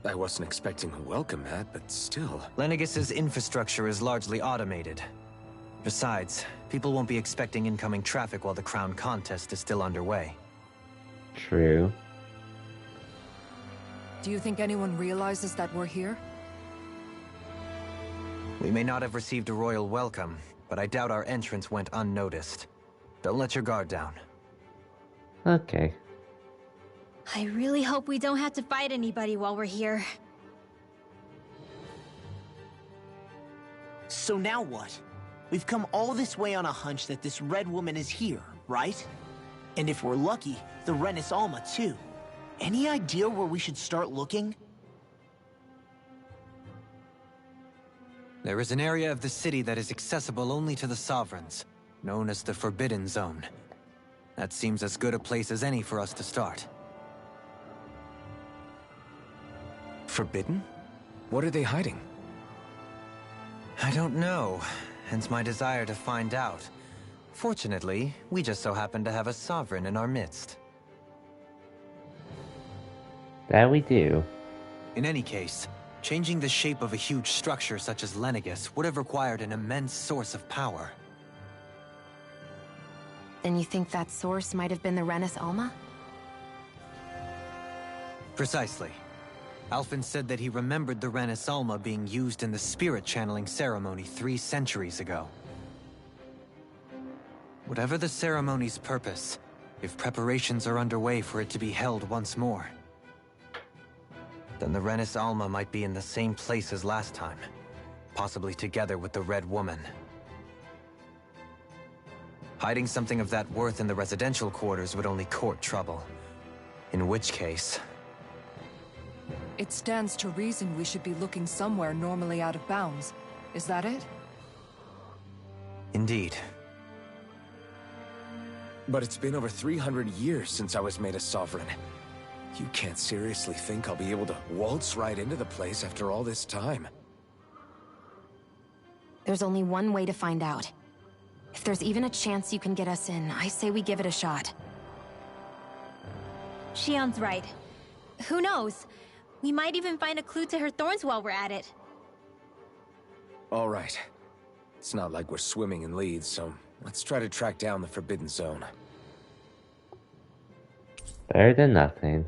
I wasn't expecting a welcome mat, but still. Lenegis's infrastructure is largely automated. Besides, people won't be expecting incoming traffic while the crown contest is still underway. True. Do you think anyone realizes that we're here? We may not have received a royal welcome, but I doubt our entrance went unnoticed. Don't let your guard down. Okay. I really hope we don't have to fight anybody while we're here. So now what? We've come all this way on a hunch that this Red Woman is here, right? And if we're lucky, the Renis Alma too. Any idea where we should start looking? There is an area of the city that is accessible only to the Sovereigns, known as the Forbidden Zone. That seems as good a place as any for us to start. Forbidden? What are they hiding? I don't know, hence my desire to find out. Fortunately, we just so happen to have a Sovereign in our midst. That we do. In any case, changing the shape of a huge structure such as Lenegis would have required an immense source of power. Then you think that source might have been the Renis Alma? Precisely. Alphen said that he remembered the Renis Alma being used in the spirit channeling ceremony 3 centuries ago. Whatever the ceremony's purpose, if preparations are underway for it to be held once more, then the Renis Alma might be in the same place as last time, possibly together with the Red Woman. Hiding something of that worth in the residential quarters would only court trouble. In which case... It stands to reason we should be looking somewhere normally out of bounds. Is that it? Indeed. But it's been over 300 years since I was made a Sovereign. You can't seriously think I'll be able to waltz right into the place after all this time. There's only one way to find out. If there's even a chance you can get us in, I say we give it a shot. Shionne's right. Who knows? We might even find a clue to her thorns while we're at it. All right. It's not like we're swimming in leads, so let's try to track down the Forbidden Zone. Better than nothing.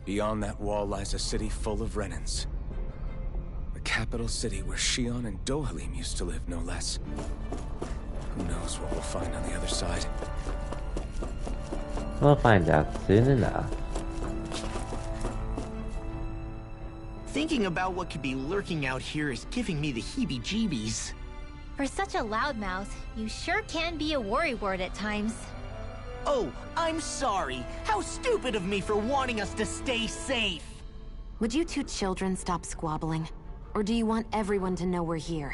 Beyond that wall lies a city full of Renins. The capital city where Shionne and Dohalim used to live, no less. Who knows what we'll find on the other side? We'll find out soon enough. Thinking about what could be lurking out here is giving me the heebie-jeebies. For such a loudmouth, you sure can be a worrywart at times. Oh, I'm sorry. How stupid of me for wanting us to stay safe. Would you two children stop squabbling? Or do you want everyone to know we're here?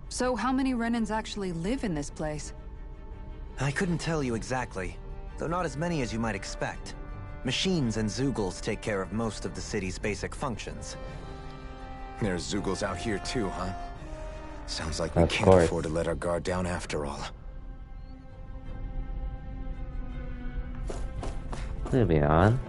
So how many Renins actually live in this place? I couldn't tell you exactly, though not as many as you might expect. Machines and Zeugles take care of most of the city's basic functions. There's Zeugles out here too, huh? Sounds like we Of can't course. afford to let our guard down after all. Moving on.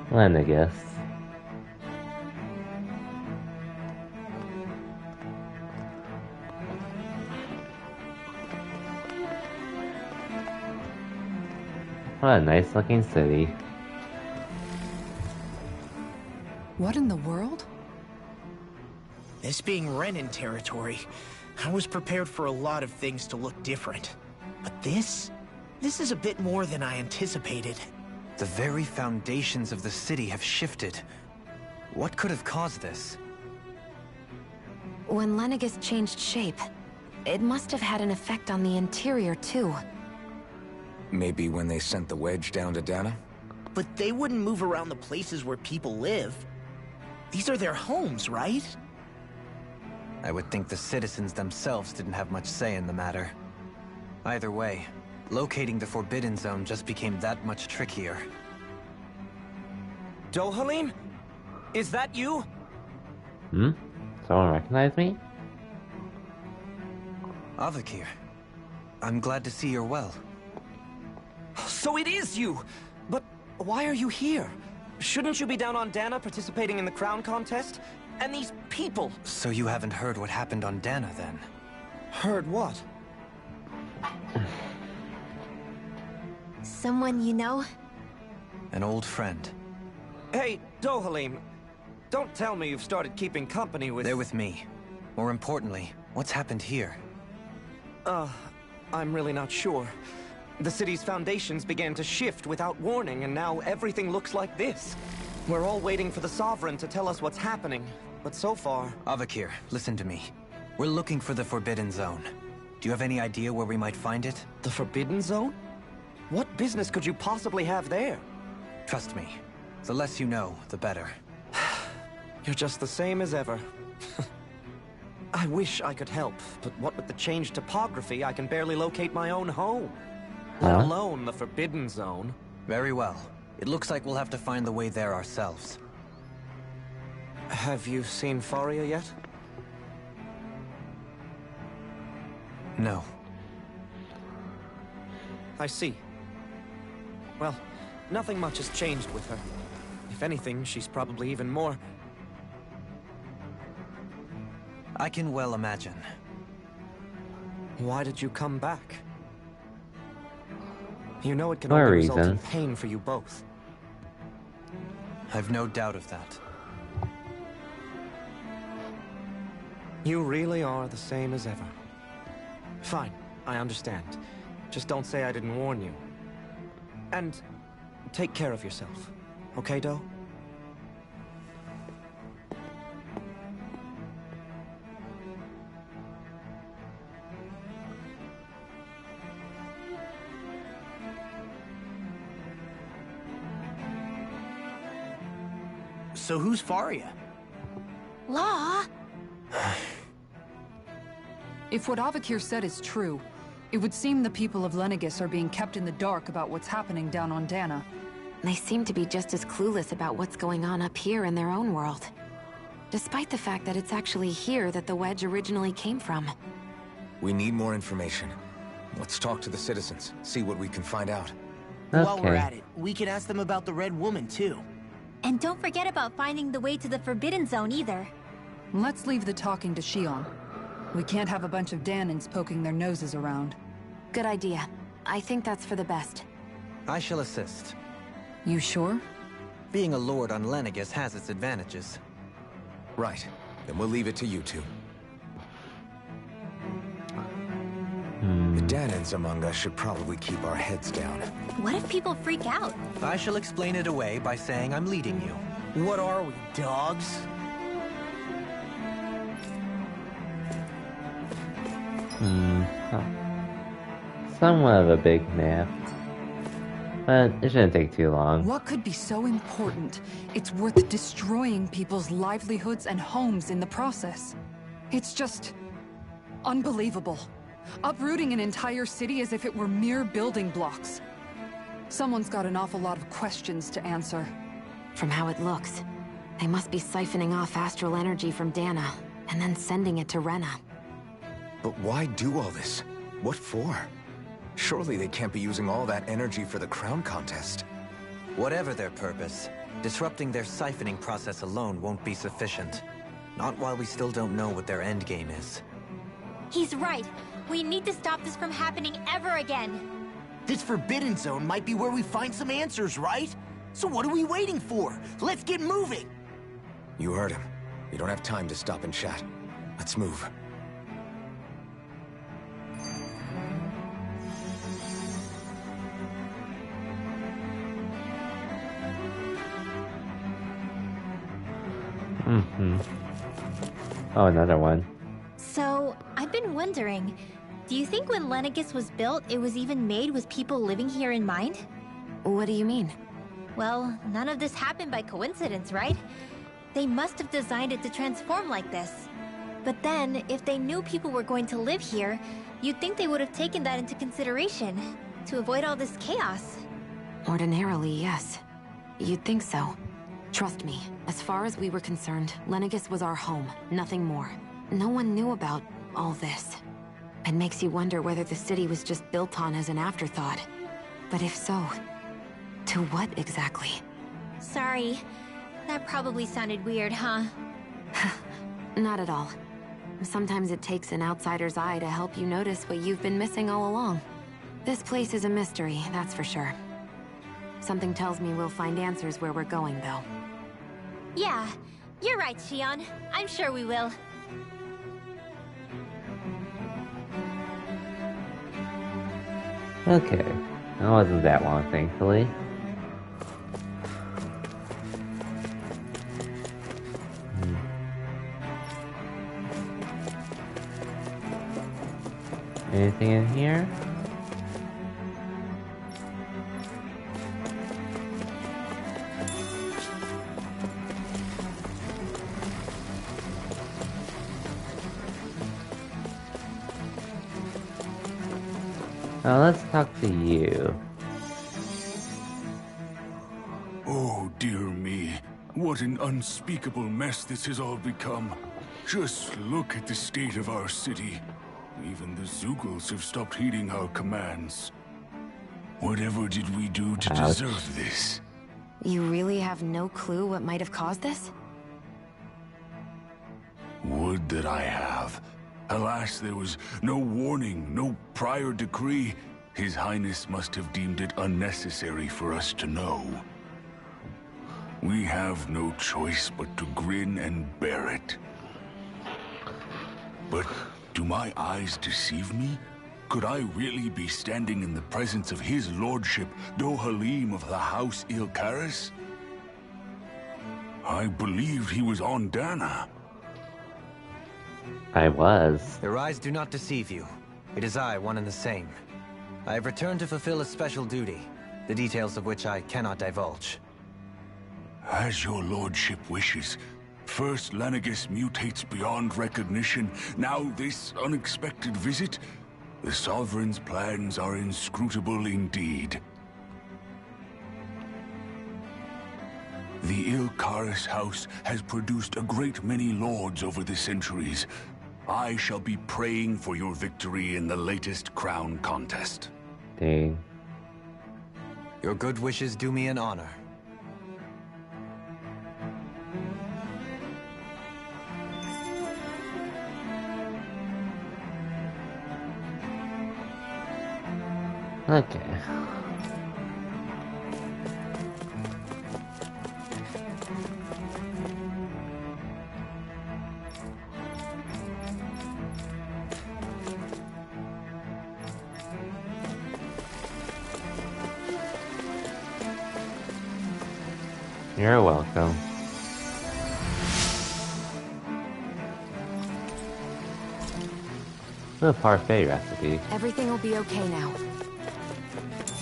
Lenegis. What a nice looking city. What in the world? This being Renin territory, I was prepared for a lot of things to look different. But this is a bit more than I anticipated. The very foundations of the city have shifted. What could have caused this? When Lenegis changed shape, it must have had an effect on the interior too. Maybe when they sent the wedge down to Dana? But they wouldn't move around the places where people live. These are their homes, right? I would think the citizens themselves didn't have much say in the matter. Either way, locating the Forbidden Zone just became that much trickier. Dohalim? Is that you? Hmm? Someone recognize me? Avakir, I'm glad to see you're well. So it is you! But why are you here? Shouldn't you be down on Dana participating in the crown contest? And these people! So you haven't heard what happened on Dana, then? Heard what? Someone you know? An old friend. Hey, Dohalim, don't tell me you've started keeping company with... They're with me. More importantly, what's happened here? I'm really not sure. The city's foundations began to shift without warning, and now everything looks like this. We're all waiting for the Sovereign to tell us what's happening, but so far... Avakir, listen to me. We're looking for the Forbidden Zone. Do you have any idea where we might find it? The Forbidden Zone? What business could you possibly have there? Trust me. The less you know, the better. You're just the same as ever. I wish I could help, but what with the changed topography, I can barely locate my own home. Let alone the Forbidden Zone. Very well. It looks like we'll have to find the way there ourselves. Have you seen Faria yet? No. I see. Well, nothing much has changed with her. If anything, she's probably even more... I can well imagine. Why did you come back? You know it can only result in pain for you both. I've no doubt of that. You really are the same as ever. Fine, I understand. Just don't say I didn't warn you. And take care of yourself. Okay, Do? So who's Faria? Law? If what Avakir said is true, it would seem the people of Lenegis are being kept in the dark about what's happening down on Dana. They seem to be just as clueless about what's going on up here in their own world. Despite the fact that it's actually here that the Wedge originally came from. We need more information. Let's talk to the citizens, see what we can find out. While we're at it, we can ask them about the Red Woman, too. And don't forget about finding the way to the Forbidden Zone either. Let's leave the talking to Shion. We can't have a bunch of Danins poking their noses around. Good idea. I think that's for the best. I shall assist. You sure? Being a lord on Lenegis has its advantages. Right. Then we'll leave it to you two. The Danins among us should probably keep our heads down. What if people freak out? I shall explain it away by saying I'm leading you. What are we, dogs? Somewhat of a big map. But it shouldn't take too long. What could be so important? It's worth destroying people's livelihoods and homes in the process. It's just... unbelievable. Uprooting an entire city as if it were mere building blocks. Someone's got an awful lot of questions to answer. From how it looks, they must be siphoning off astral energy from Dana, and then sending it to Rena. But why do all this? What for? Surely they can't be using all that energy for the crown contest. Whatever their purpose, disrupting their siphoning process alone won't be sufficient. Not while we still don't know what their endgame is. He's right. We need to stop this from happening ever again. This Forbidden Zone might be where we find some answers, right? So what are we waiting for? Let's get moving! You heard him. We don't have time to stop and chat. Let's move. Oh, another one. So, I've been wondering, do you think when Lenegis was built, it was even made with people living here in mind? What do you mean? Well, none of this happened by coincidence, right? They must have designed it to transform like this. But then, if they knew people were going to live here, you'd think they would have taken that into consideration, to avoid all this chaos. Ordinarily, yes. You'd think so. Trust me, as far as we were concerned, Lenegis was our home, nothing more. No one knew about all this. It makes you wonder whether the city was just built on as an afterthought. But if so, to what exactly? Sorry. That probably sounded weird, huh? Not at all. Sometimes it takes an outsider's eye to help you notice what you've been missing all along. This place is a mystery, that's for sure. Something tells me we'll find answers where we're going, though. Yeah, you're right, Xion. I'm sure we will. Okay. That wasn't that long, thankfully. Anything in here? Now let's talk to you. Oh, dear me. What an unspeakable mess this has all become. Just look at the state of our city. Even the Zeugles have stopped heeding our commands. Whatever did we do to deserve this? You really have no clue what might have caused this? Would that I have. Alas, there was no warning, no prior decree. His Highness must have deemed it unnecessary for us to know. We have no choice but to grin and bear it. But do my eyes deceive me? Could I really be standing in the presence of his lordship, Dohalim of the House Ylcaris? I believed he was on Dana. I was. Your eyes do not deceive you. It is I, one and the same. I have returned to fulfill a special duty, the details of which I cannot divulge. As your lordship wishes. First Lenegis mutates beyond recognition, now this unexpected visit? The Sovereign's plans are inscrutable indeed. The Ylcaris House has produced a great many lords over the centuries. I shall be praying for your victory in the latest crown contest. Dang. Your good wishes do me an honor. Okay. You're welcome. The parfait recipe. Everything will be okay now.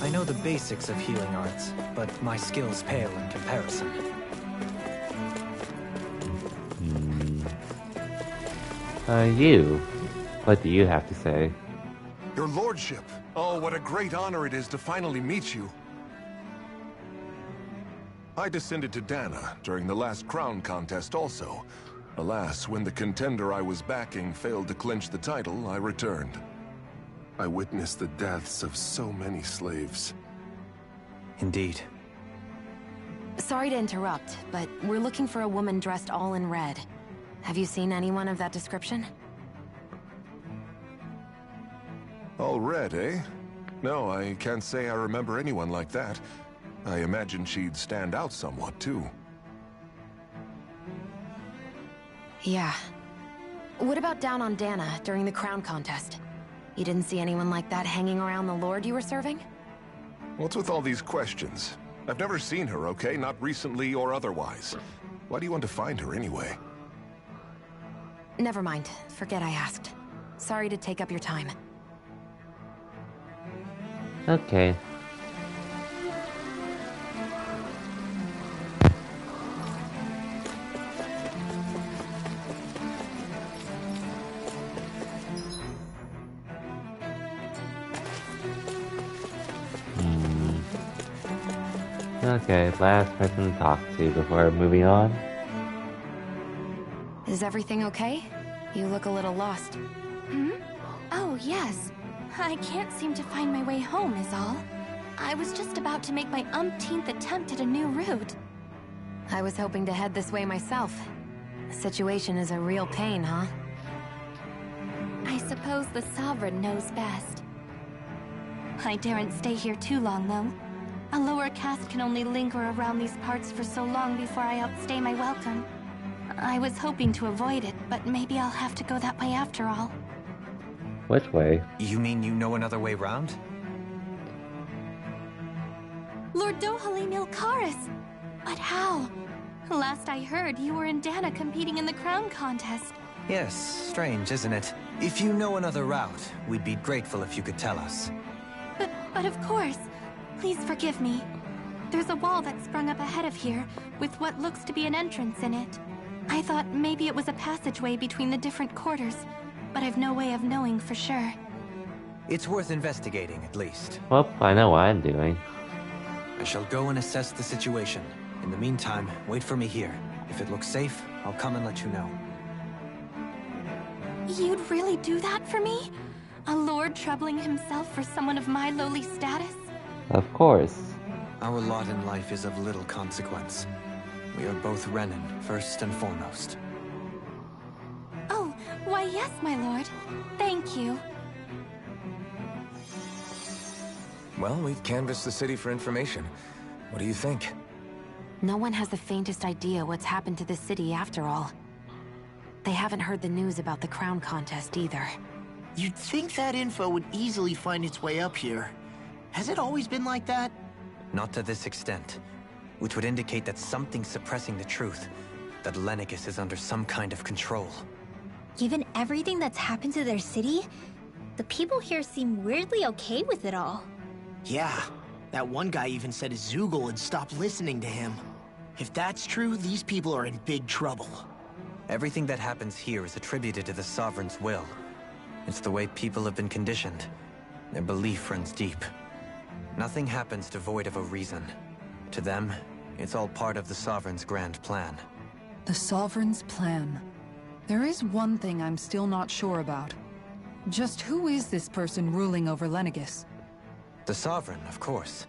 I know the basics of healing arts, but my skills pale in comparison. You. What do you have to say? Your lordship. Oh, what a great honor it is to finally meet you. I descended to Dana during the last crown contest also. Alas, when the contender I was backing failed to clinch the title, I returned. I witnessed the deaths of so many slaves. Indeed. Sorry to interrupt, but we're looking for a woman dressed all in red. Have you seen anyone of that description? All red, eh? No, I can't say I remember anyone like that. I imagine she'd stand out somewhat, too. Yeah. What about down on Dana during the crown contest? You didn't see anyone like that hanging around the lord you were serving? What's with all these questions? I've never seen her, okay? Not recently or otherwise. Why do you want to find her anyway? Never mind. Forget I asked. Sorry to take up your time. Okay. Okay, last person to talk to before moving on. Is everything okay? You look a little lost. Hmm? Oh, yes. I can't seem to find my way home is all. I was just about to make my umpteenth attempt at a new route. I was hoping to head this way myself. The situation is a real pain, huh? I suppose the Sovereign knows best. I daren't stay here too long, though. A lower caste can only linger around these parts for so long before I outstay my welcome. I was hoping to avoid it, but maybe I'll have to go that way after all. Which way? You mean you know another way round? Lord Dohalim Ilkaris! But how? Last I heard, you were in Dana competing in the crown contest. Yes, strange, isn't it? If you know another route, we'd be grateful if you could tell us. But of course. Please forgive me. There's a wall that sprung up ahead of here, with what looks to be an entrance in it. I thought maybe it was a passageway between the different quarters, but I've no way of knowing for sure. It's worth investigating, at least. Well, I know what I'm doing. I shall go and assess the situation. In the meantime, wait for me here. If it looks safe, I'll come and let you know. You'd really do that for me? A lord troubling himself for someone of my lowly status? Of course. Our lot in life is of little consequence. We are both Renan, first and foremost. Oh, why yes, my lord. Thank you. Well, we've canvassed the city for information. What do you think? No one has the faintest idea what's happened to the city after all. They haven't heard the news about the crown contest either. You'd think that info would easily find its way up here. Has it always been like that? Not to this extent, which would indicate that something's suppressing the truth, that Lenegis is under some kind of control. Given everything that's happened to their city, the people here seem weirdly okay with it all. Yeah, that one guy even said his Zoogle had stopped listening to him. If that's true, these people are in big trouble. Everything that happens here is attributed to the Sovereign's will. It's the way people have been conditioned. Their belief runs deep. Nothing happens devoid of a reason. To them, it's all part of the Sovereign's grand plan. The Sovereign's plan. There is one thing I'm still not sure about. Just who is this person ruling over Lenegis? The Sovereign, of course.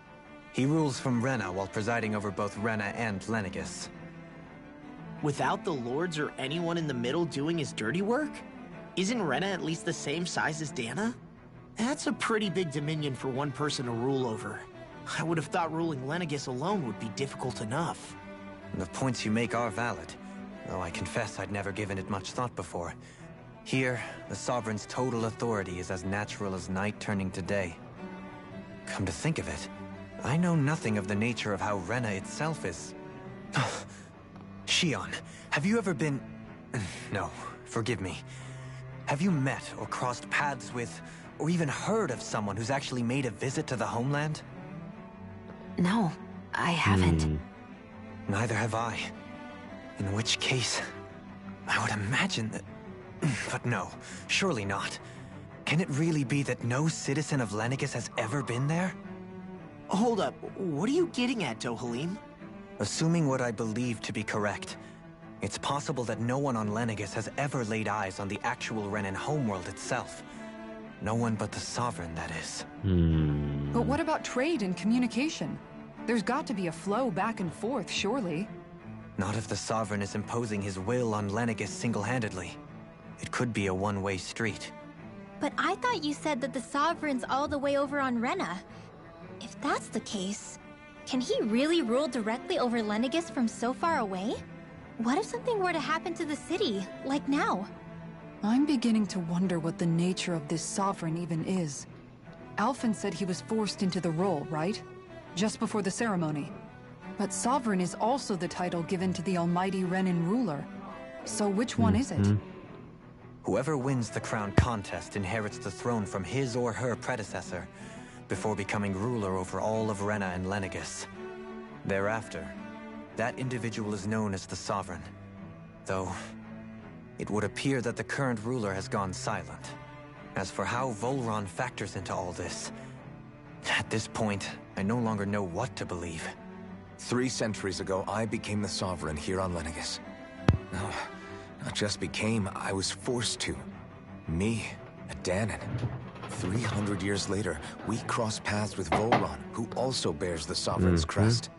He rules from Rena while presiding over both Rena and Lenegis. Without the lords or anyone in the middle doing his dirty work? Isn't Rena at least the same size as Dana? That's a pretty big dominion for one person to rule over. I would have thought ruling Lenegis alone would be difficult enough. The points you make are valid, though I confess I'd never given it much thought before. Here, the Sovereign's total authority is as natural as night turning to day. Come to think of it, I know nothing of the nature of how Rena itself is. Shion, have you ever been... No, forgive me. Have you met or crossed paths with, or even heard of someone who's actually made a visit to the homeland? No, I haven't. Neither have I. In which case, I would imagine that... But no, surely not. Can it really be that no citizen of Lenegis has ever been there? Hold up, what are you getting at, Dohalim? Assuming what I believe to be correct, it's possible that no one on Lenegis has ever laid eyes on the actual Renan homeworld itself. No one but the Sovereign, that is. But what about trade and communication? There's got to be a flow back and forth, surely. Not if the Sovereign is imposing his will on Lenegis single-handedly. It could be a one-way street. But I thought you said that the Sovereign's all the way over on Rena. If that's the case, can he really rule directly over Lenegis from so far away? What if something were to happen to the city, like now? I'm beginning to wonder what the nature of this Sovereign even is. Alphen said he was forced into the role, right? Just before the ceremony. But Sovereign is also the title given to the almighty Renan ruler. So which one is it? Whoever wins the crown contest inherits the throne from his or her predecessor, before becoming ruler over all of Rena and Lenegis. Thereafter, that individual is known as the Sovereign. Though, it would appear that the current ruler has gone silent. As for how Volron factors into all this, at this point, I no longer know what to believe. 3 centuries ago, I became the Sovereign here on Lenegis. No, not just became, I was forced to. Me, a Dahnan. 300 years later, we cross paths with Volron, who also bears the Sovereign's crest.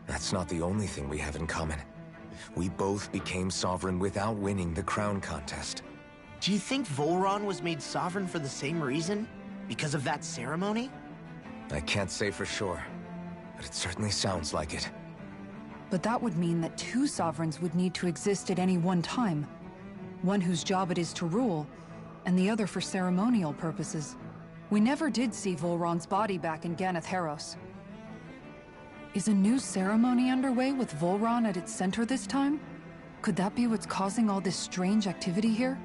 That's not the only thing we have in common. We both became Sovereign without winning the crown contest. Do you think Volron was made Sovereign for the same reason? Because of that ceremony? I can't say for sure. but it certainly sounds like it. But that would mean that two sovereigns would need to exist at any one time. One whose job it is to rule, and the other for ceremonial purposes. We never did see Volron's body back in Ganath Haros. Is a new ceremony underway with Volron at its center this time? Could that be what's causing all this strange activity here?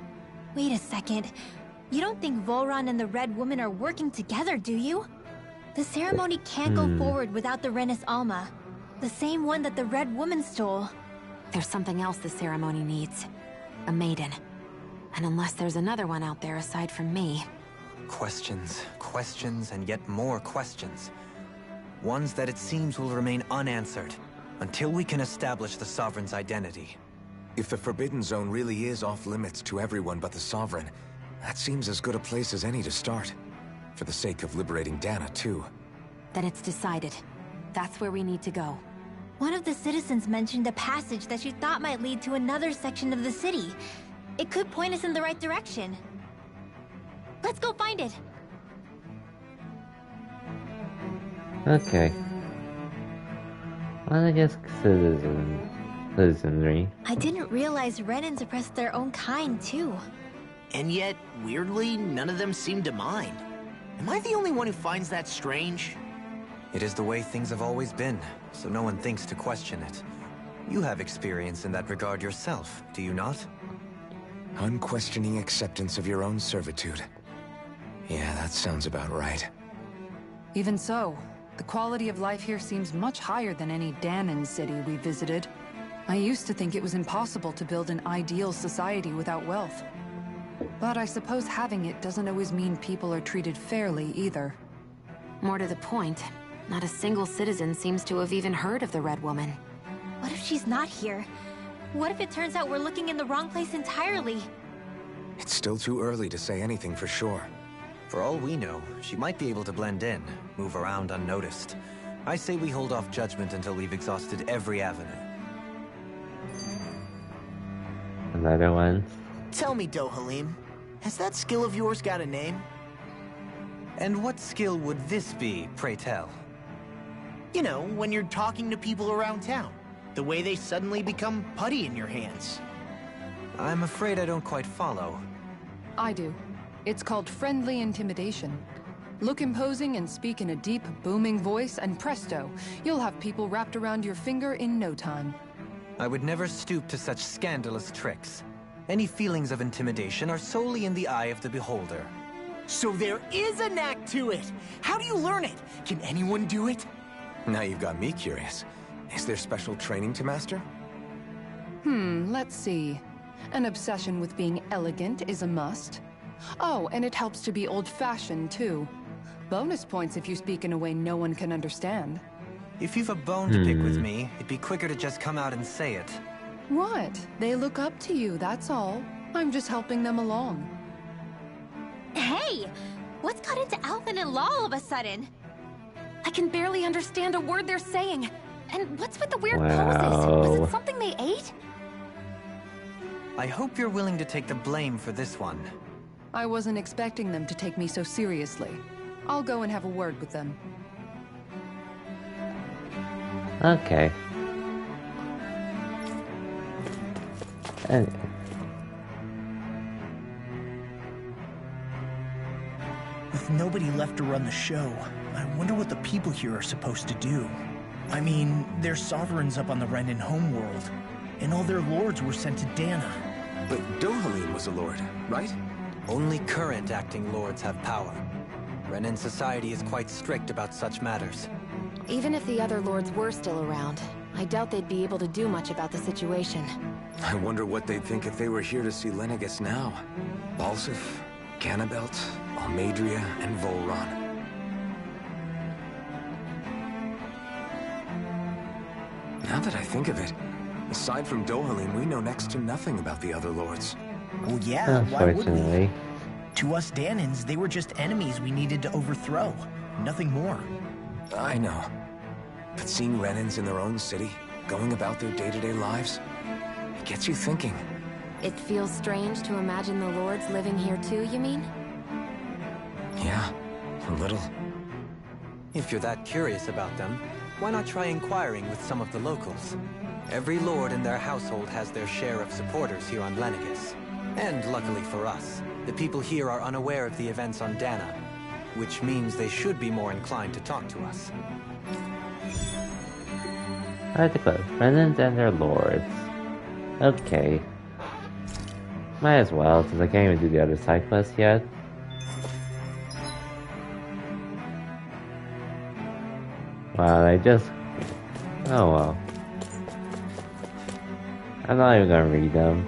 Wait a second. You don't think Volron and the Red Woman are working together, do you? The ceremony can't go forward without the Renis Alma. The same one that the Red Woman stole. There's something else the ceremony needs. A maiden. And unless there's another one out there aside from me... Questions, questions, and yet more questions. Ones that it seems will remain unanswered, until we can establish the Sovereign's identity. If the Forbidden Zone really is off-limits to everyone but the Sovereign, that seems as good a place as any to start. For the sake of liberating Dana, too. Then it's decided. That's where we need to go. One of the citizens mentioned a passage that she thought might lead to another section of the city. It could point us in the right direction. Let's go find it! Okay. Well, I guess citizenry. I didn't realize Renans oppressed their own kind, too. And yet, weirdly, none of them seem to mind. Am I the only one who finds that strange? It is the way things have always been, so no one thinks to question it. You have experience in that regard yourself, do you not? Unquestioning acceptance of your own servitude. Yeah, that sounds about right. Even so, the quality of life here seems much higher than any Dahnan city we visited. I used to think it was impossible to build an ideal society without wealth. But I suppose having it doesn't always mean people are treated fairly either. More to the point, not a single citizen seems to have even heard of the Red Woman. What if she's not here? What if it turns out we're looking in the wrong place entirely? It's still too early to say anything for sure. For all we know, she might be able to blend in, move around unnoticed. I say we hold off judgment until we've exhausted every avenue. Another one. Tell me, Dohalim, has that skill of yours got a name? And what skill would this be, pray tell? You know, when you're talking to people around town. The way they suddenly become putty in your hands. I'm afraid I don't quite follow. I do. It's called friendly intimidation. Look imposing and speak in a deep, booming voice, and presto, you'll have people wrapped around your finger in no time. I would never stoop to such scandalous tricks. Any feelings of intimidation are solely in the eye of the beholder. So there is a knack to it! How do you learn it? Can anyone do it? Now you've got me curious. Is there special training to master? Let's see. An obsession with being elegant is a must. Oh, and it helps to be old-fashioned, too. Bonus points if you speak in a way no one can understand. If you've a bone to pick with me, it'd be quicker to just come out and say it. What? They look up to you, that's all. I'm just helping them along. Hey! What's got into Alphen and Law all of a sudden? I can barely understand a word they're saying. And what's with the weird Wow. poses? Was it something they ate? I hope you're willing to take the blame for this one. I wasn't expecting them to take me so seriously. I'll go and have a word with them. Okay. Anyway. With nobody left to run the show, I wonder what the people here are supposed to do. I mean, their sovereigns up on the Renan homeworld, and all their lords were sent to Dana. But Dohalim was a lord, right? Only current acting lords have power. Renan society is quite strict about such matters. Even if the other lords were still around, I doubt they'd be able to do much about the situation. I wonder what they'd think if they were here to see Lenegis now. Balsif, Ganabelt, Almadria, and Volron. Now that I think of it, aside from Dohalim, we know next to nothing about the other lords. Well, yeah, why would we? Unfortunately. To us Danans, they were just enemies we needed to overthrow. Nothing more. I know. But seeing Renans in their own city, going about their day-to-day lives, it gets you thinking. It feels strange to imagine the lords living here too, you mean? Yeah, a little. If you're that curious about them, Why not try inquiring with some of the locals? Every lord in their household has their share of supporters here on Lenegis. And luckily for us, the people here are unaware of the events on Dana, which means they should be more inclined to talk to us. Alright, the club. Residents and their lords. Okay. Might as well, since I can't even do the other side quests yet. Wow, I just... Oh well. I'm not even gonna read them.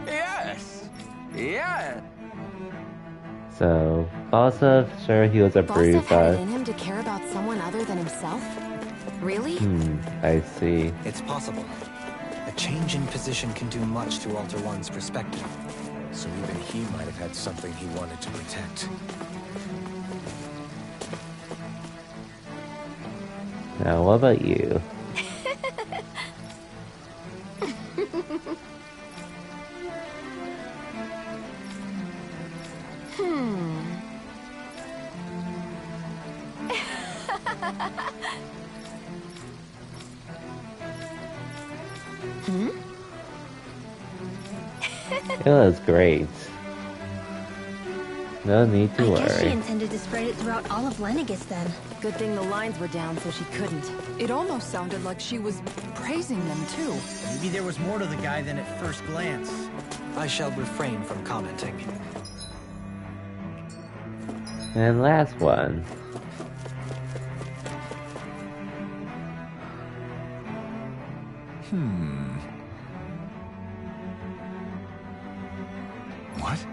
Yes! Yeah! So, Balsov, sure he was a brute, Balsov had but... it in him to care about someone other than himself? Really? I see. It's possible. A change in position can do much to alter one's perspective. So even he might have had something he wanted to protect. Now, what about you? It was great. No need to I guess she worry. intended to spread it throughout all of Lenegis then. Good thing the lines were down so she couldn't. It almost sounded like she was praising them too. Maybe there was more to the guy than at first glance. I shall refrain from commenting. And last one. What?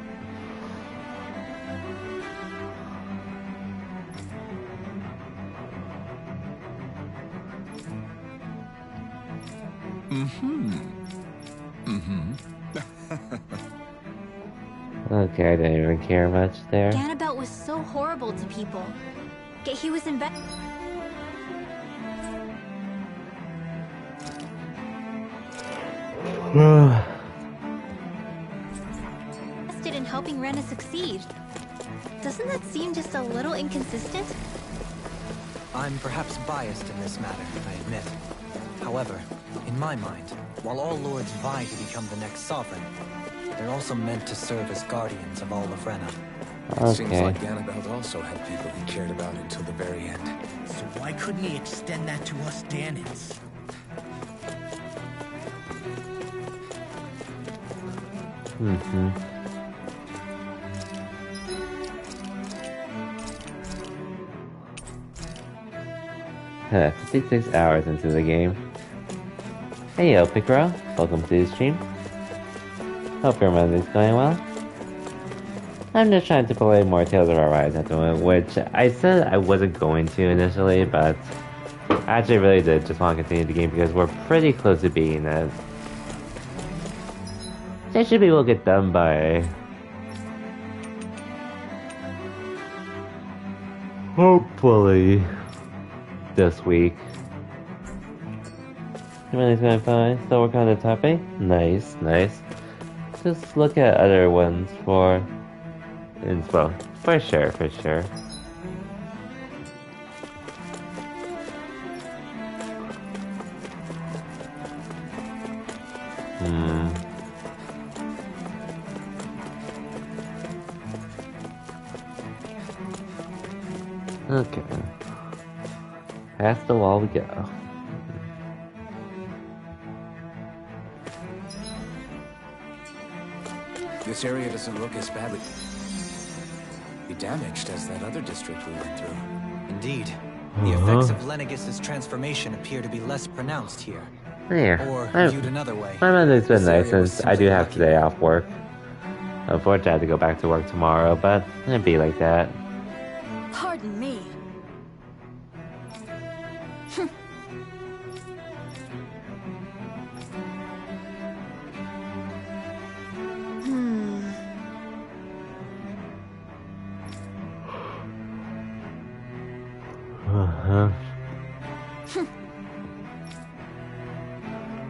Okay, I didn't even care much there. Ganabelt was so horrible to people. Yet he was invested in helping Rena succeed. Doesn't that seem just a little inconsistent? I'm perhaps biased in this matter, I admit. However, in my mind, while all lords vie to become the next sovereign, they're also meant to serve as guardians of all of Rena. It seems Okay. like Ganabelt also had people he cared about until the very end. So why couldn't he extend that to us Danans? Huh, 56 hours into the game. Hey yo, Picro. Welcome to the stream. Hope your Monday's going well. I'm just trying to play more Tales of Arise at the moment, which I said I wasn't going to initially, but I actually really did just want to continue the game because we're pretty close to beating it. They should be able to get done by... hopefully this week. Everything's going fine. Still working on the topic. Nice, nice. Just look at other ones for inspo. For sure, for sure. Okay. Past the wall we go. This area doesn't look as badly damaged as that other district we went through. Indeed. The effects of Lenegis' transformation appear to be less pronounced here. There. Or, viewed another way, My Monday's been this nice area was since I do simply have lucky. today off work. Unfortunately, I have to go back to work tomorrow, but it'd be like that. Pardon me.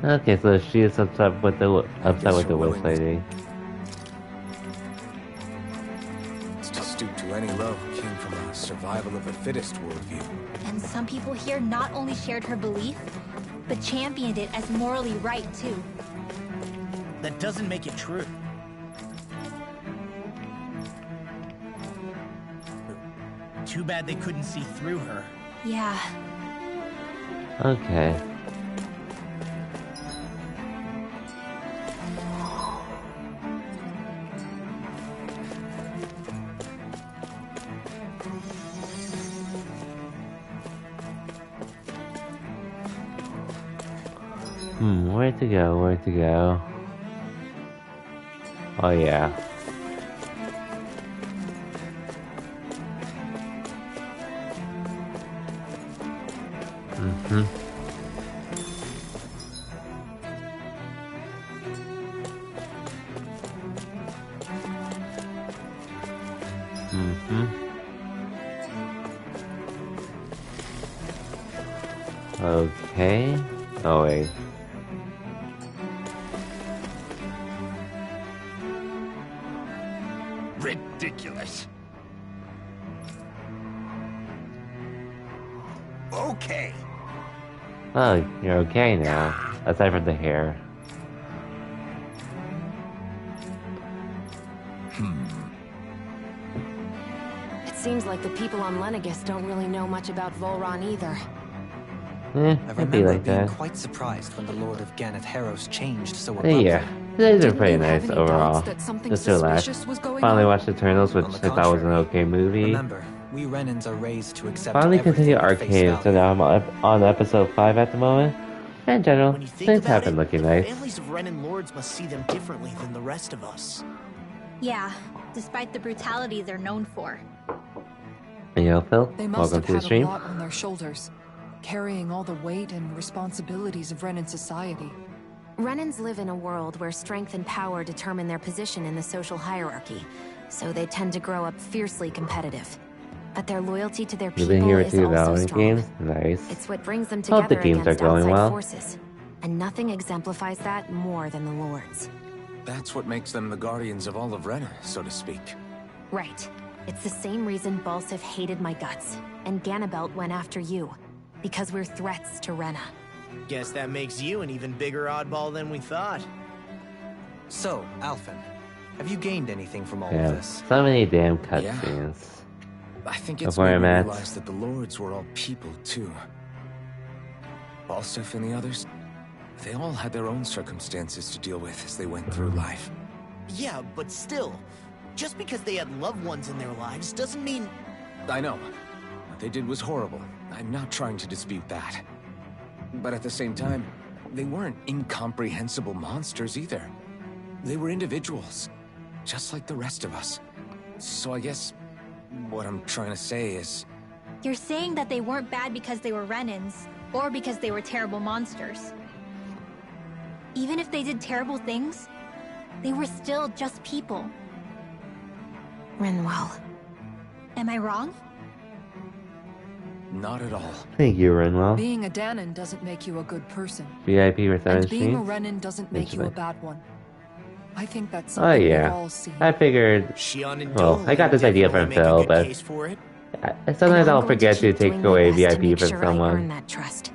Okay, so she is upset with the witch lady. To stoop to any low came from a survival of the fittest worldview. And some people here not only shared her belief, but championed it as morally right, too. That doesn't make it true. Too bad they couldn't see through her. Yeah. Okay. Where to go? Where to go? Oh yeah. Mm-hmm. Mm-hmm. Okay. Oh wait. Ridiculous. Okay. Oh, you're okay now. Aside from the hair. It seems like the people on Lenegis don't really know much about Volron either. I It'd be remember like being that. quite surprised when the Lord of Ganath Harros changed so Yeah, abruptly. these are Didn't pretty you have nice any overall. doubts that something Just relax. suspicious was going Finally on? watched Eternals, which On the I thought was an contrary. okay movie. Remember, we Renans are raised to accept Finally everything continue at face Arcane, so value. now I'm on episode 5 at the moment. In general, When you think things about have been it, looking the nice. families of Renan lords must see them differently than the rest of us. Yeah, despite the brutality they're known for. And yo, Phil, They must welcome have to the had a stream. lot on their shoulders, carrying all the weight and responsibilities of Renan society. Renans live in a world where strength and power determine their position in the social hierarchy, so they tend to grow up fiercely competitive. But their loyalty to their You've people been here with is the also Valorant strong. games? Nice. It's what brings them Hope the together games are against going outside well. forces. And nothing exemplifies that more than the Lords. That's what makes them the guardians of all of Rena, so to speak. Right. It's the same reason Balsif hated my guts, and Ganabelt went after you. Because we're threats to Rena. Guess that makes you an even bigger oddball than we thought. So, Alphen, have you gained anything from all of Yeah, this? so many damn Yeah. cutscenes. I think it's Before made I'm me at- realize that the Lords were all people, too. Balsif and the others, they all had their own circumstances to deal with as they went through life. Yeah, but still, just because they had loved ones in their lives doesn't mean... I know. What they did was horrible. I'm not trying to dispute that. But at the same time, they weren't incomprehensible monsters either. They were individuals, just like the rest of us. So I guess what I'm trying to say is... You're saying that they weren't bad because they were Renans, or because they were terrible monsters. Even if they did terrible things, they were still just people. Rinwell. Am I wrong? Not at all. Thank you, Renwell. Being a Danon doesn't make you a good person. VIP for 7 And being a streams. Renan doesn't make you a Interesting. bad one. I think that's Oh something we've yeah, all seen. I figured. Shion and Well, I got this idea from definitely make a Phil, good but case for it. sometimes And I'll I'm going forget to keep take doing my away best to VIP make from sure I earn someone. that trust.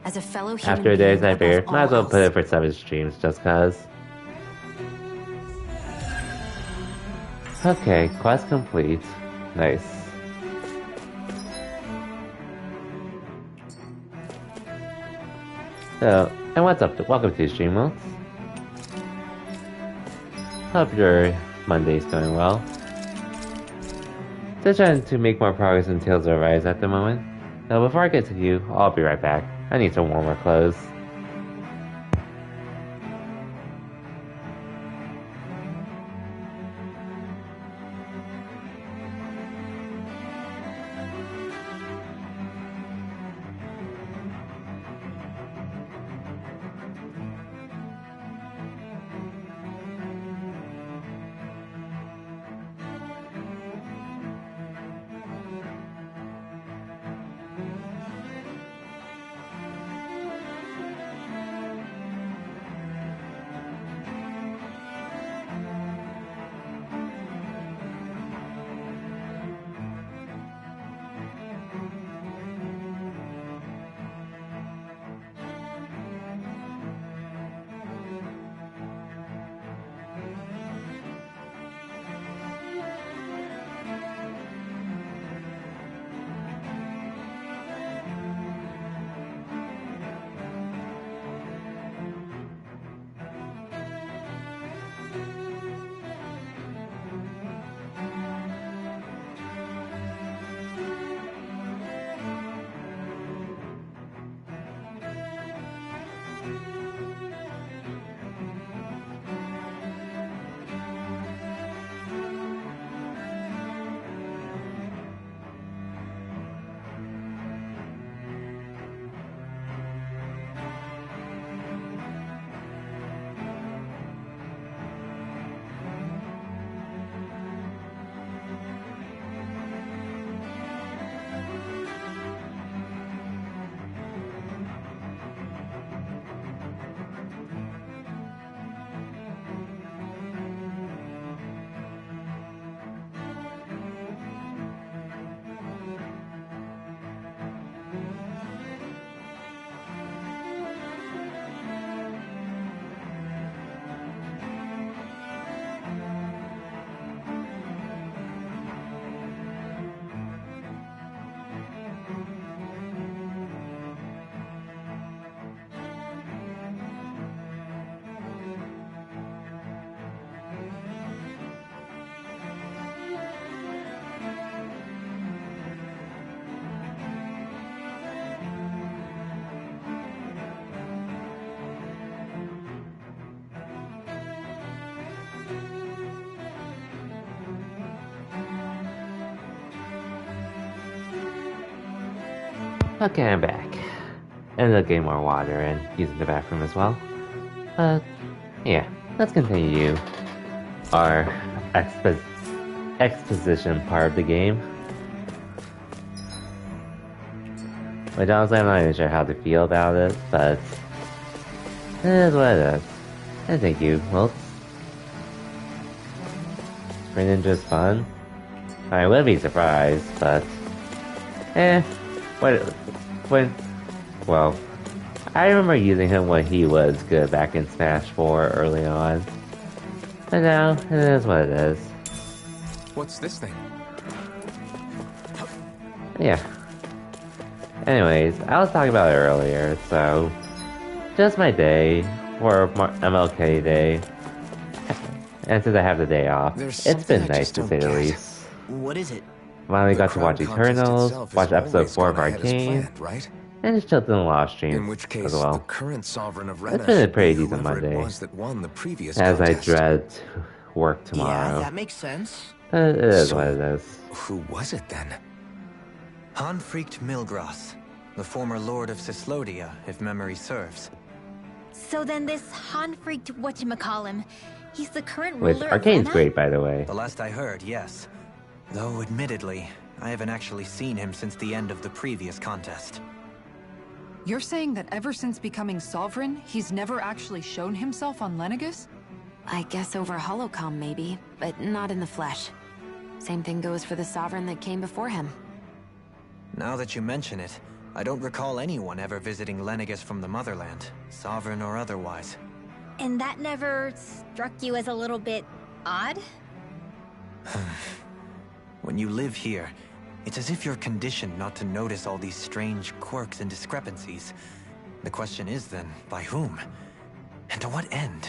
As a fellow human After days, being I figured above might as well all put it else. for 7 streams just cause. Okay, quest complete. Nice. So, and what's up? Welcome to Stream Modes. Hope your Monday's going well. Still trying to make more progress in Tales of Arise at the moment. Now, before I get to you, I'll be right back. I need some warmer clothes. Okay, I'm back. Ended up getting more water and using the bathroom as well. Yeah, let's continue our exposition part of the game. Which honestly, I'm not even sure how to feel about it, but it is what it is. And thank you, Wiltz. Spring Ninja's fun. I wouldn't be surprised, but well, I remember using him when he was good back in Smash 4 early on. But now, it is what it is. What's this thing? Yeah. Anyways, I was talking about it earlier, so just my day, or MLK Day, and since I have the day off, it's been nice to say the least. What is it? Finally got to watch Eternals, watch episode 4 of Arcane, right? and just chilled in a lot of streams In which case, as well. the current sovereign of It's been a pretty decent whoever it Monday, was that won the previous as I contest. dread work tomorrow. Yeah, that makes sense. But it is So, what it is. Who was it then? Hanfried Milgras, the former Lord of Cyslodia, if memory serves. So then this Hanfried whatchamacallem, he's the current Which ruler Arcane's of Rena? great, by the way. The last I heard, yes. Though, admittedly, I haven't actually seen him since the end of the previous contest. You're saying that ever since becoming Sovereign, he's never actually shown himself on Lenegus? I guess over Holocom maybe, but not in the flesh. Same thing goes for the Sovereign that came before him. Now that you mention it, I don't recall anyone ever visiting Lenegus from the motherland, sovereign or otherwise. And that never struck you as a little bit odd? When you live here, it's as if you're conditioned not to notice all these strange quirks and discrepancies. The question is then, by whom? And to what end?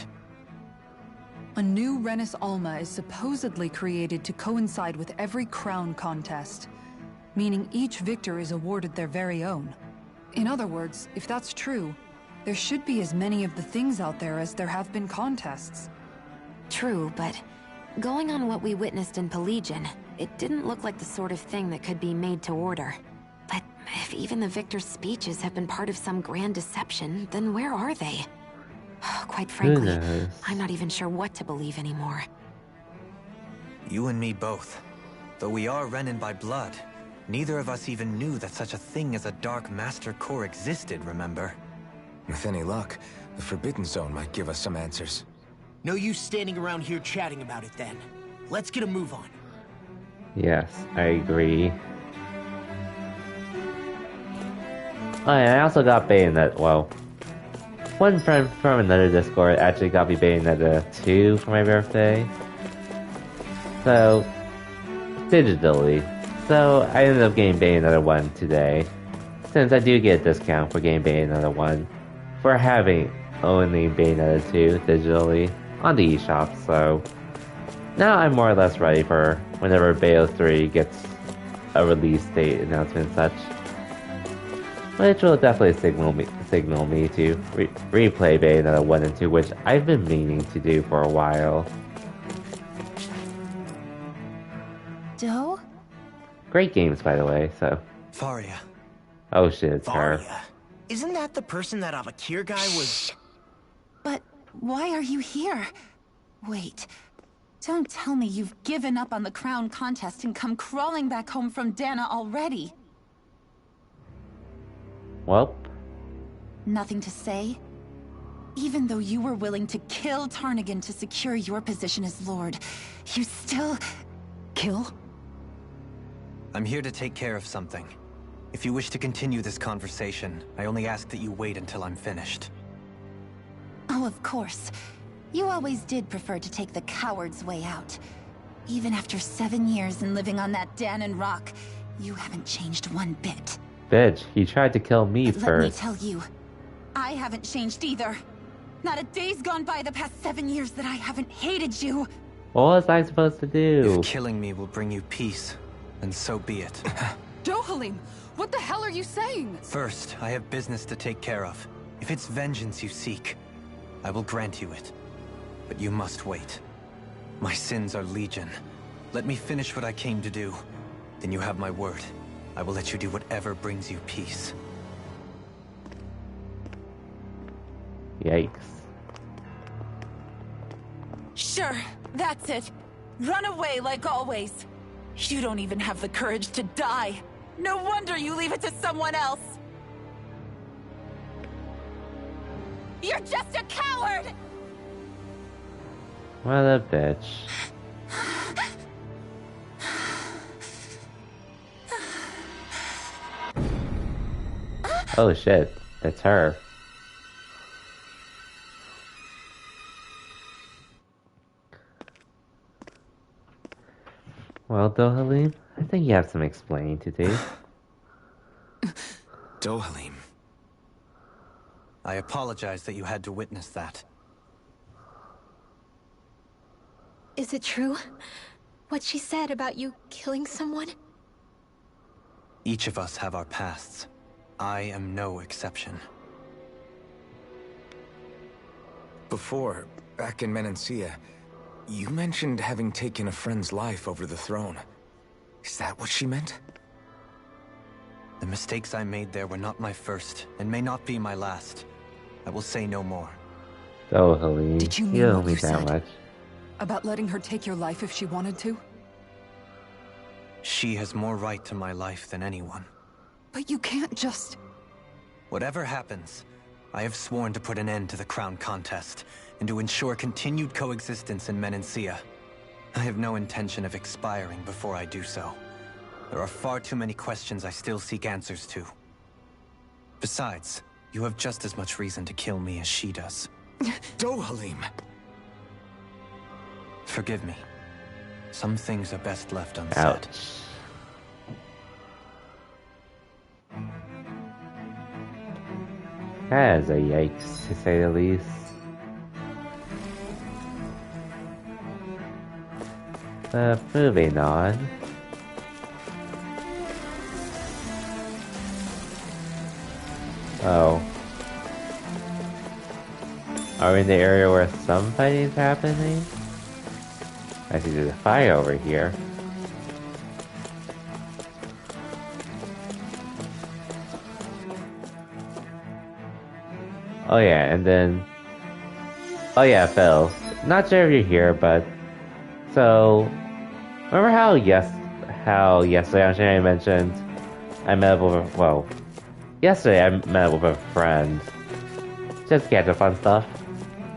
A new Renis Alma is supposedly created to coincide with every crown contest, meaning each victor is awarded their very own. In other words, if that's true, there should be as many of the things out there as there have been contests. True, but going on what we witnessed in Pelegion, it didn't look like the sort of thing that could be made to order. But if even the victor's speeches have been part of some grand deception, then where are they? Quite frankly, knows? I'm not even sure what to believe anymore. You and me both. Though we are Renin by blood, neither of us even knew that such a thing as a Dark Master Core existed, remember? With any luck, the Forbidden Zone might give us some answers. No use standing around here chatting about it then. Let's get a move on. Yes, I agree. Oh, and I also got Bayonetta, well, one friend from another Discord actually got me Bayonetta 2 for my birthday. So, digitally. So, I ended up getting Bayonetta 1 today, since I do get a discount for getting Bayonetta 1 for owning Bayonetta 2 digitally on the eShop, so now I'm more or less ready for whenever Bayo 3 gets a release date announcement and such. Which will definitely signal me to replay Bayonetta 1 and 2, which I've been meaning to do for a while. Doe? Great games, by the way, so. Faria. Oh shit, it's her. Faria. Isn't that the person that Avakir guy was... But why are you here? Wait. Don't tell me you've given up on the crown contest and come crawling back home from Dana already. Well. Nothing to say? Even though you were willing to kill Tarnigan to secure your position as Lord, you still... kill? I'm here to take care of something. If you wish to continue this conversation, I only ask that you wait until I'm finished. Oh, of course. You always did prefer to take the coward's way out. Even after 7 years and living on that Danon rock, you haven't changed one bit. Bitch, he tried to kill me But first. let me tell you, I haven't changed either. Not a day's gone by the past 7 years that I haven't hated you. What was I supposed to do? If killing me will bring you peace, then so be it. Dohalim, what the hell are you saying? First, I have business to take care of. If it's vengeance you seek, I will grant you it. But you must wait. My sins are legion. Let me finish what I came to do. Then you have my word. I will let you do whatever brings you peace. Yikes. Sure, that's it. Run away like always. You don't even have the courage to die. No wonder you leave it to someone else. You're just a coward! What a bitch. Oh shit, it's her. Well, Dohalim, I think you have some explaining to do. Dohalim. I apologize that you had to witness that. Is it true? What she said about you killing someone? Each of us have our pasts. I am no exception. Before, back in Menancia, you mentioned having taken a friend's life over the throne. Is that what she meant? The mistakes I made there were not my first, and may not be my last. I will say no more. Dohalim, Did you you mean don't what need you that said? much. About letting her take your life if she wanted to? She has more right to my life than anyone. But you can't just... Whatever happens, I have sworn to put an end to the crown contest, and to ensure continued coexistence in Menancia. I have no intention of expiring before I do so. There are far too many questions I still seek answers to. Besides, you have just as much reason to kill me as she does. Dohalim! Forgive me. Some things are best left unsaid. Ouch. That is a yikes, to say the least. Moving on. Oh. Are we in the area where some fighting is happening? I see there's a fire over here. Oh yeah, and then... Oh yeah, Phil. Not sure if you're here, but... So... Remember how yesterday on Shannon mentioned I met up with yesterday I met up with a friend. Just catch up on stuff.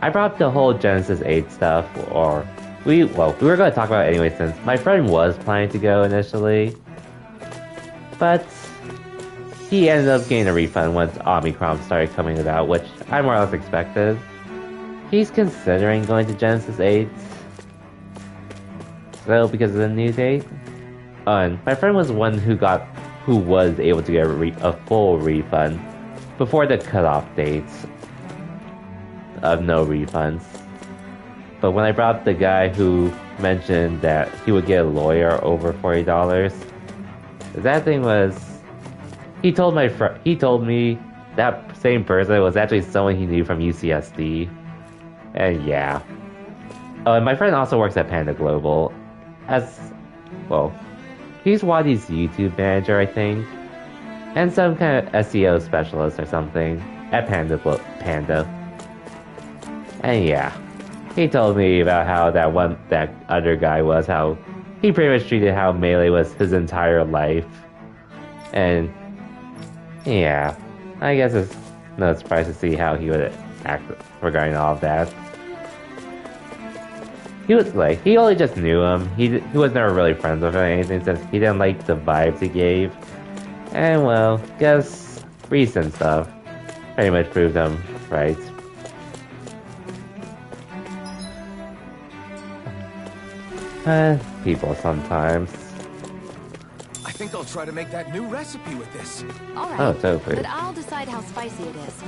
I brought up the whole Genesis 8 stuff, or... we were going to talk about it anyway since my friend was planning to go initially. But... he ended up getting a refund once Omicron started coming about, which I more or less expected. He's considering going to Genesis 8. So, because of the new date. And my friend was one who was able to get a full refund before the cutoff dates of no refunds. But when I brought up the guy who mentioned that he would get a lawyer over $40, that thing was... He told me that same person was actually someone he knew from UCSD. And yeah. And my friend also works at Panda Global. He's Wadi's YouTube manager, I think. And some kind of SEO specialist or something at Panda. And yeah. He told me about how that other guy was, how he pretty much treated how Melee was his entire life. And yeah, I guess it's no surprise to see how he would act regarding all of that. He only just knew him. He was never really friends with him or anything since he didn't like the vibes he gave. And well, guess recent stuff pretty much proved him right. People sometimes. I think I'll try to make that new recipe with this. Alright, Oh, totally. but I'll decide how spicy it is.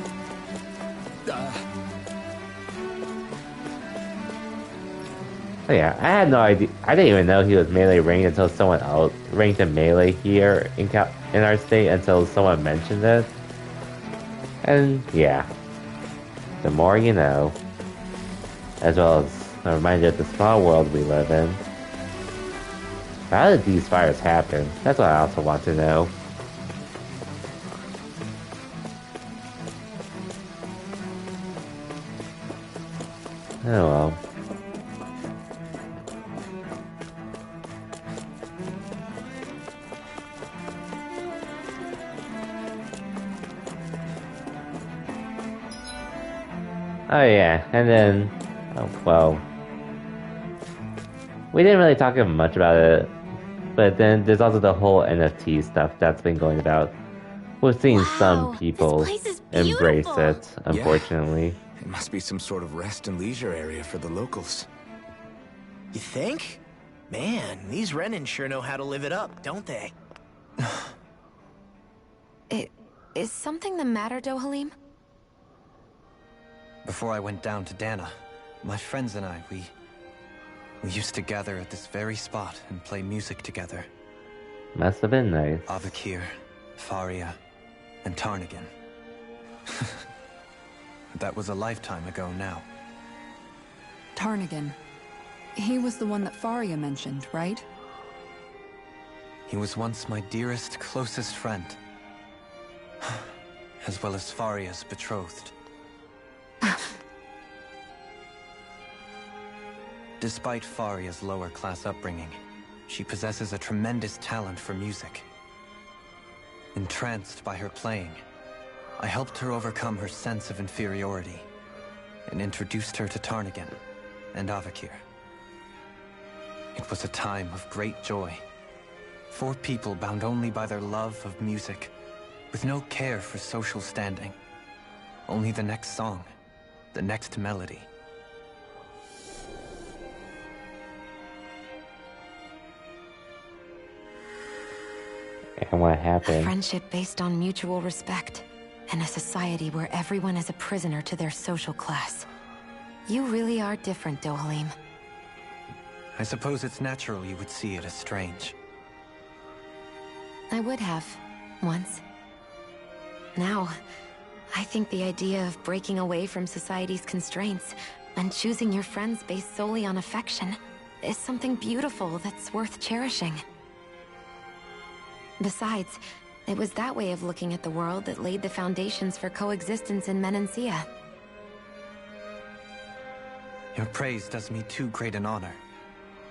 Oh yeah, I had no idea. I didn't even know he was Melee ranked until someone else ranked him Melee here in our state until someone mentioned it. And yeah, the more you know. As well as a reminder of the small world we live in. How did these fires happen? That's what I also want to know. Oh well. Oh yeah, and then, oh well, we didn't really talk much about it, but then there's also the whole NFT stuff that's been going about. We're seeing some people embrace it, unfortunately. Yeah. It must be some sort of rest and leisure area for the locals. You think? Man, these Renin sure know how to live it up, don't they? Is something the matter, Dohalim? Before I went down to Dana, my friends and I, we used to gather at this very spot and play music together. Must have been nice. Avakir, Faria, and Tarnagin. That was a lifetime ago now. Tarnagin. He was the one that Faria mentioned, right? He was once my dearest, closest friend. As well as Faria's betrothed. Despite Faria's lower-class upbringing, she possesses a tremendous talent for music. Entranced by her playing, I helped her overcome her sense of inferiority and introduced her to Tarnagin and Avakir. It was a time of great joy. 4 people bound only by their love of music, with no care for social standing. Only the next song, the next melody. And what happened? A friendship based on mutual respect, and a society where everyone is a prisoner to their social class. You really are different, Dohalim. I suppose it's natural you would see it as strange. I would have, once. Now, I think the idea of breaking away from society's constraints and choosing your friends based solely on affection is something beautiful that's worth cherishing. Besides, it was that way of looking at the world that laid the foundations for coexistence in Menancia. Your praise does me too great an honor.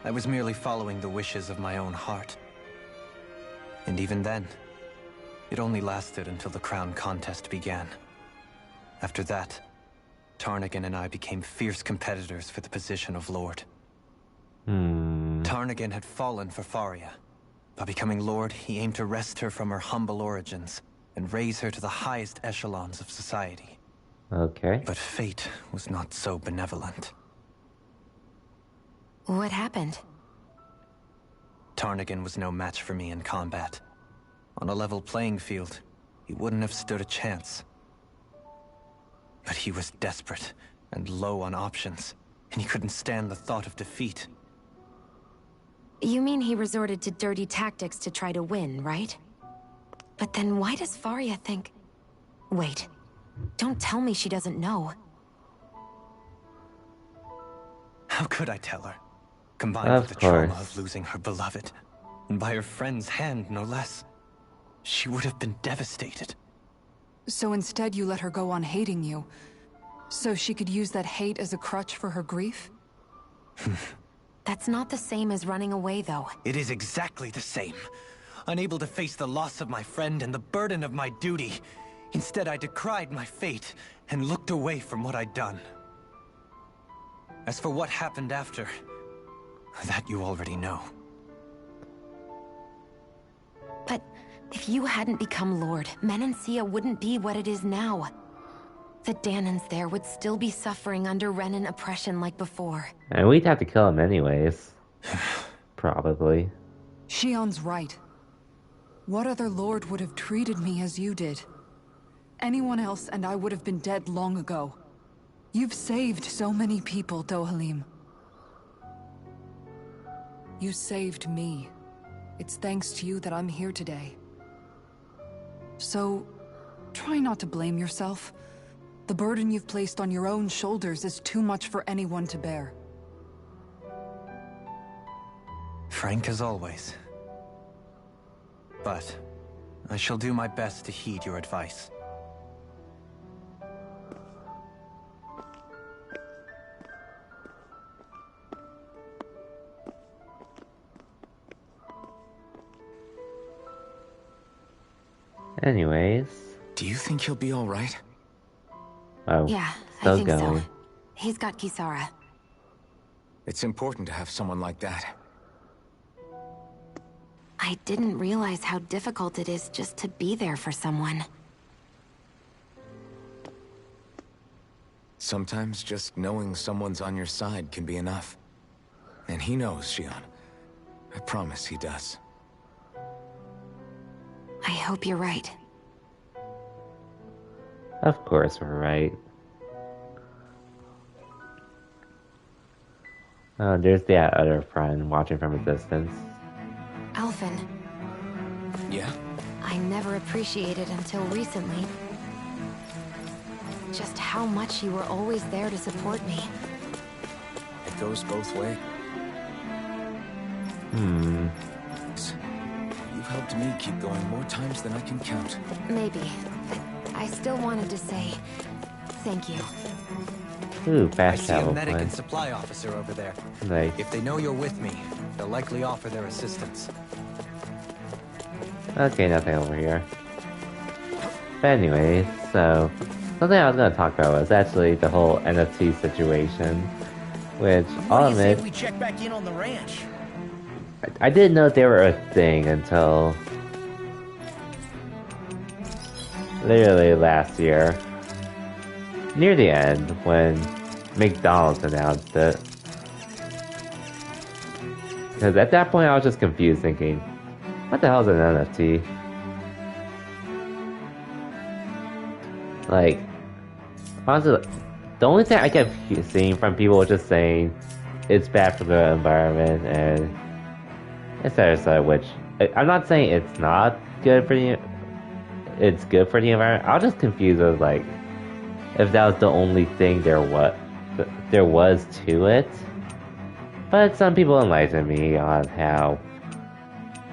I was merely following the wishes of my own heart. And even then, it only lasted until the crown contest began. After that, Tarnagin and I became fierce competitors for the position of Lord. Tarnagin had fallen for Faria. By becoming Lord, he aimed to wrest her from her humble origins and raise her to the highest echelons of society. Okay. But fate was not so benevolent. What happened? Tarnagin was no match for me in combat. On a level playing field, he wouldn't have stood a chance. But he was desperate and low on options, and he couldn't stand the thought of defeat. You mean he resorted to dirty tactics to try to win, right? But then why does Faria think... Wait, don't tell me she doesn't know. How could I tell her? Combined with the trauma of losing her beloved, and by her friend's hand, no less. She would have been devastated. So instead you let her go on hating you, so she could use that hate as a crutch for her grief? That's not the same as running away, though. It is exactly the same. Unable to face the loss of my friend and the burden of my duty. Instead, I decried my fate and looked away from what I'd done. As for what happened after, that you already know. But if you hadn't become Lord, Menancia wouldn't be what it is now. The Dahnans there would still be suffering under Renin oppression like before. And we'd have to kill him anyways. Probably. Shionne's right. What other lord would have treated me as you did? Anyone else and I would have been dead long ago. You've saved so many people, Dohalim. You saved me. It's thanks to you that I'm here today. So, try not to blame yourself. The burden you've placed on your own shoulders is too much for anyone to bear. Frank as always. But I shall do my best to heed your advice. Anyways. Do you think he'll be alright? Oh, yeah, still I think going. so. He's got Kisara. It's important to have someone like that. I didn't realize how difficult it is just to be there for someone. Sometimes just knowing someone's on your side can be enough. And he knows, Shion. I promise he does. I hope you're right. Of course we're right. Oh, there's that other friend watching from a distance. Alphen. Yeah? I never appreciated until recently just how much you were always there to support me. It goes both ways. You've helped me keep going more times than I can count. Maybe, but I still wanted to say thank you. Ooh, I fast see a travel medic plan. and supply officer over there. Nice. If they know you're with me, they'll likely offer their assistance. Okay, nothing over here. But anyways, so something I was gonna talk about was actually the whole NFT situation, which I'll admit, we check back in on the ranch? I didn't know they were a thing until literally last year, near the end when McDonald's announced it. Because at that point I was just confused, thinking, what the hell is an NFT? Like, honestly, the only thing I kept seeing from people was just saying it's bad for the environment and etc. Which I'm not saying it's not good for the. It's good for the environment. I was just confused as like if that was the only thing there was to it. But some people enlightened me on how.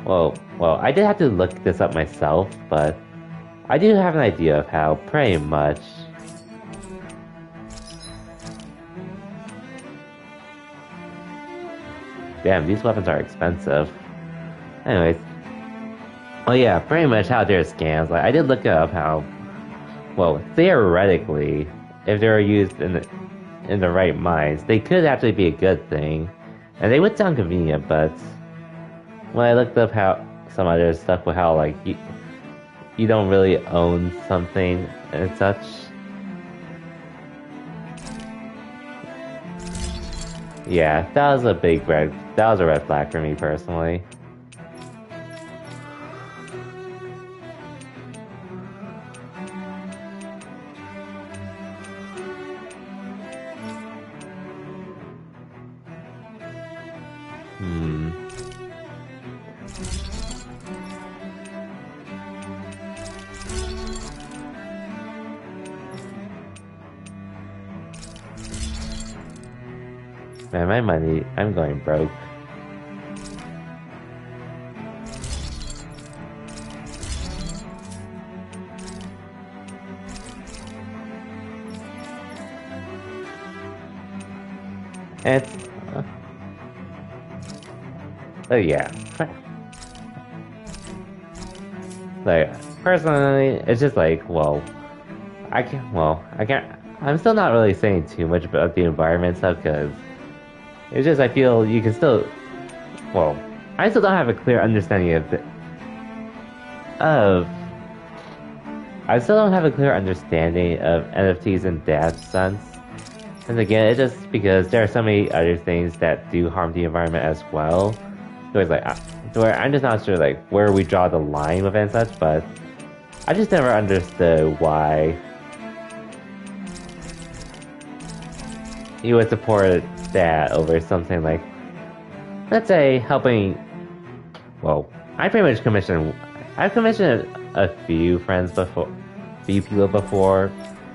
Well, I did have to look this up myself, but I do have an idea of how pretty much. Damn, these weapons are expensive. Anyways. Oh yeah, pretty much how they're scams. Like, I did look up how, well, theoretically, if they were used in the right minds, they could actually be a good thing. And they would sound convenient, but when I looked up how some other stuff with how, like, you don't really own something and such. Yeah, that was a red flag for me personally. Man, my money, I'm going broke. It's... oh yeah. Like, personally, it's just like, well, I can't, I'm still not really saying too much about the environment stuff, because it's just, I feel you can still, well, I still don't have a clear understanding I still don't have a clear understanding of NFTs in that sense. And again, it's just because there are so many other things that do harm the environment as well. So it's like, where I'm just not sure like where we draw the line with it and such, but I just never understood why you would support that over something like, let's say, helping. Well, I've commissioned a few friends before, few people before,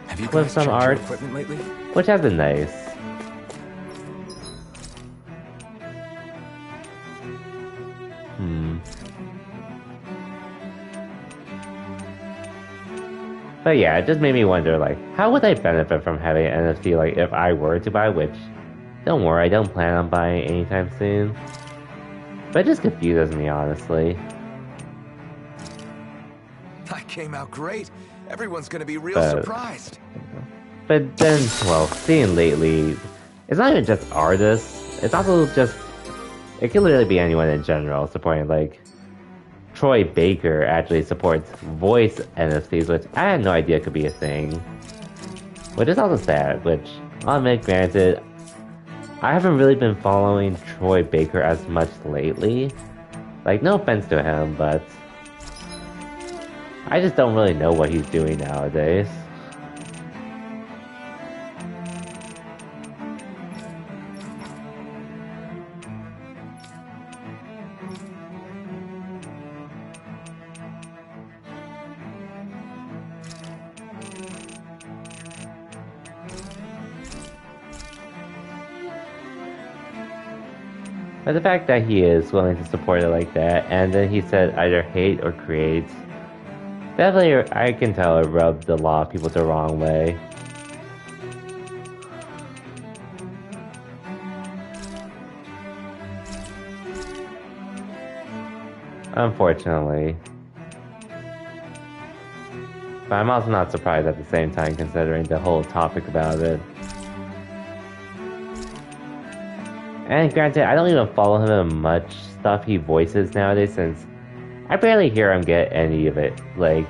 Have you with guys some checked your art, equipment lately? which has been nice. But yeah, it just made me wonder, like, how would I benefit from having an NFT, like, if I were to buy, which, don't worry, I don't plan on buying anytime soon. But it just confuses me, honestly. That came out great. Everyone's gonna be real surprised. But then, well, seeing lately, it's not even just artists, it's also just, it can literally be anyone in general supporting, like, Troy Baker actually supports voice NFTs, which I had no idea could be a thing. Which is also sad, which, I'll admit, granted, I haven't really been following Troy Baker as much lately. Like, no offense to him, but I just don't really know what he's doing nowadays. But the fact that he is willing to support it like that, and then he said either hate or create, definitely I can tell it rubbed a lot of people the wrong way. Unfortunately. But I'm also not surprised at the same time, considering the whole topic about it. And granted, I don't even follow him in much stuff he voices nowadays, since I barely hear him get any of it. Like,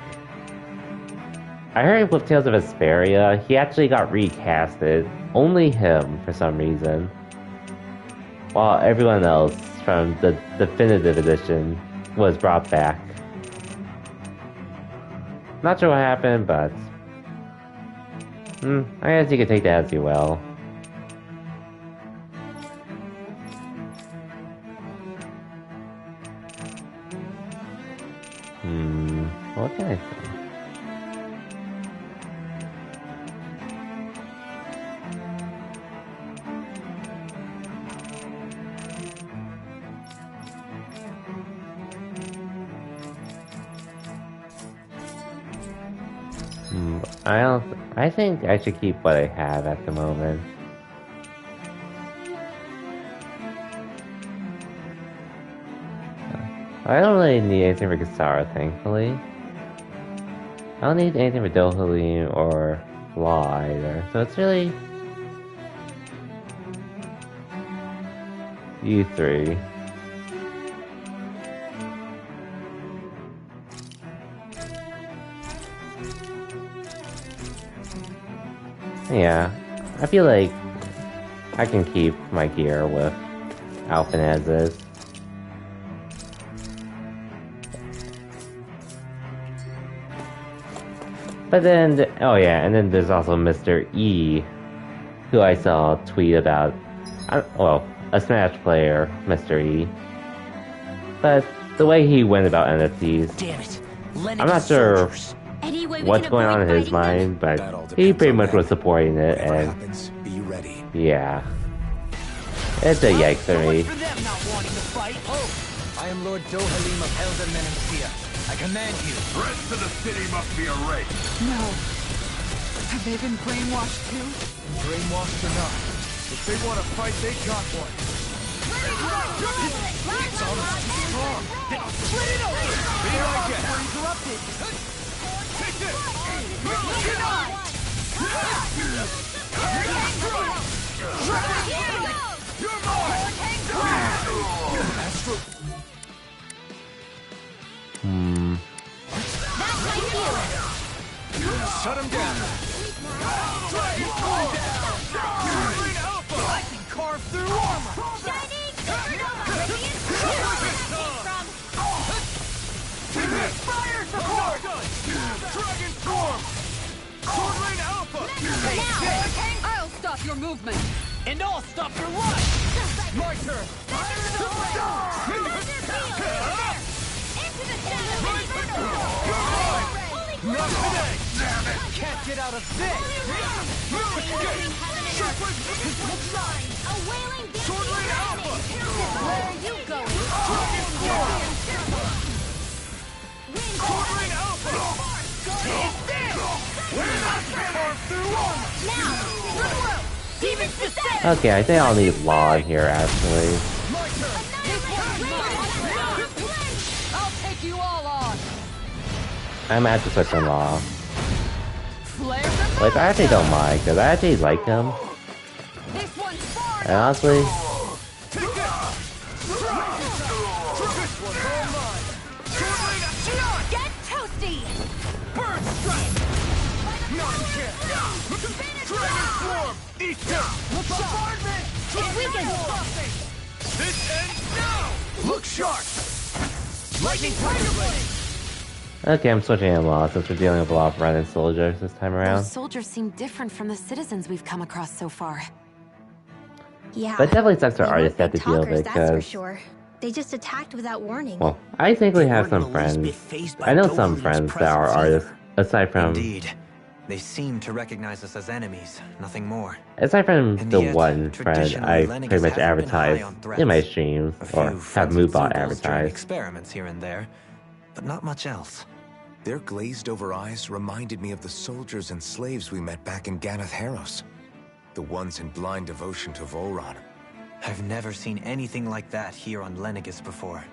I heard with Tales of Vesperia, he actually got recasted. Only him, for some reason. While everyone else from the Definitive Edition was brought back. Not sure what happened, but I guess you can take that as you will. What can I say? I think I should keep what I have at the moment. I don't really need anything for Kisara, thankfully. I don't need anything for Dohalim or Law either, so it's really you three. Yeah, I feel like I can keep my gear with Alphen as is. But then, oh yeah, and then there's also Mr. E, who I saw tweet about, well, a Smash player, Mr. E. But the way he went about NFTs, Damn it. I'm not sure what's going on in his mind, but he pretty much was supporting it, and be ready. Yeah, it's a yikes for me. I am Lord Dohalim of Elden Menancia. I command you. The rest of the city must be erased. No. Have they been brainwashed too? Brainwashed or not, if they want to fight, they got one. It's almost too strong. Split it open! Be like it! We're interrupted! Take this! Get on! You're mine! Astro... Shut him down! Dragon Alpha! I can carve through armor! Fire support! Dragon Storm! Sword Rain Alpha! I'll stop your movement! And I'll stop your life! My turn! Not today! Damn it! Can't get out of this! Sword Rain Alpha! Where are you going? Sword Rain Alpha! Take this! Okay, I think I'll need Law in here, actually. I'll take you all on. I might have to switch on Law. Which I actually don't mind, because I actually like him. And honestly... Get toasty! Burn strike! Dragon form! Bombardment! It's weakened! This ends now! Look sharp! Lightning Tiger Blade! Okay, I'm switching in Law since we're dealing with a lot of Renin soldiers this time around. Those soldiers seem different from the citizens we've come across so far. Yeah. But definitely sucks our artists have to Big deal with talkers, it, that's for because... sure. They just attacked without warning. Well, I thankfully have some friends. I know some friends that are artists, aside from... Indeed. They seem to recognize us as enemies, nothing more. Aside from And the yet, one friend traditionally, I Lennigus pretty much hasn't been high advertise on threats. in my streams, A or few have friends with Moobot Zoogles during advertise. experiments here and there, but not much else. Their glazed-over eyes reminded me of the soldiers and slaves we met back in Ganath Haros. The ones in blind devotion to Volron. I've never seen anything like that here on Lennigus before.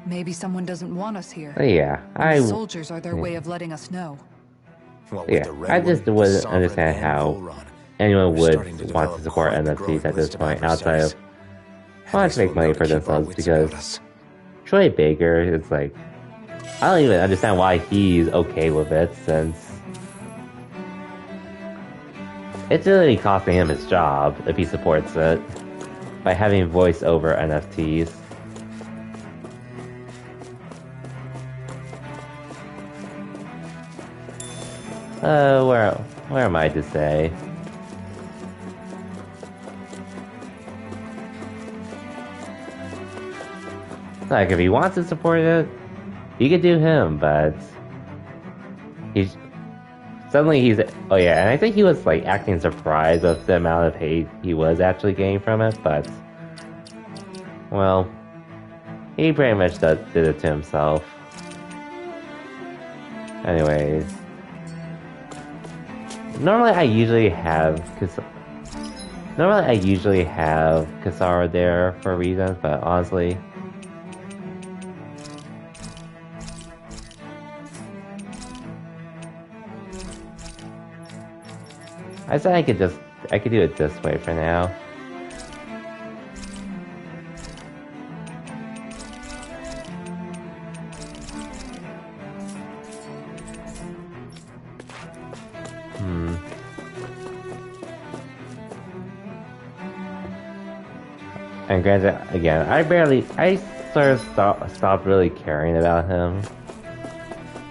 Maybe someone doesn't want us here. Yeah, And the soldiers are their way of letting us know. Yeah, I just wouldn't understand how anyone would want to support NFTs at this point, outside of wanting to make money for themselves, because Troy Baker is like, I don't even understand why he's okay with it, since it's really costing him his job if he supports it by having voice over NFTs. Where am I to say? Like, if he wants to support it, he could do him, but he's oh yeah, and I think he was like acting surprised with the amount of hate he was actually getting from it, but well, he pretty much did it to himself. Anyways, normally I usually have Kisara there for reasons, but honestly, I said I could do it this way for now. And granted, again, I sort of stopped really caring about him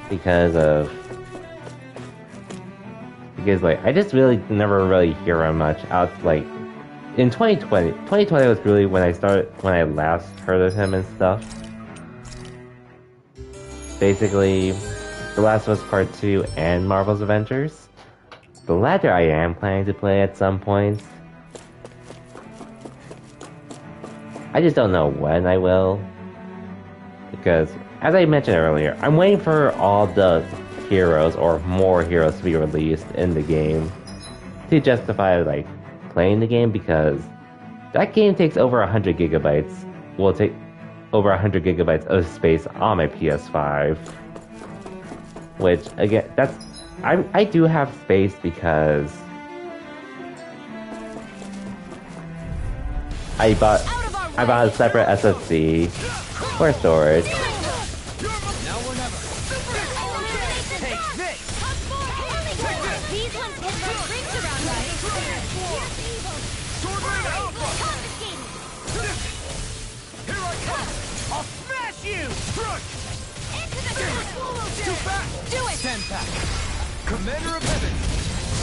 because like I just really never really hear him much out. Like in 2020 was really when I last heard of him and stuff. Basically, The Last of Us Part 2 and Marvel's Avengers. The latter I am planning to play at some point. I just don't know when I will. Because, as I mentioned earlier, I'm waiting for all the heroes or more heroes to be released in the game to justify like playing the game, because that game takes over 100 gigabytes. Will take over 100 gigabytes of space on my PS5. Which again, I do have space because I bought a separate SSD for storage. Commander of Heaven,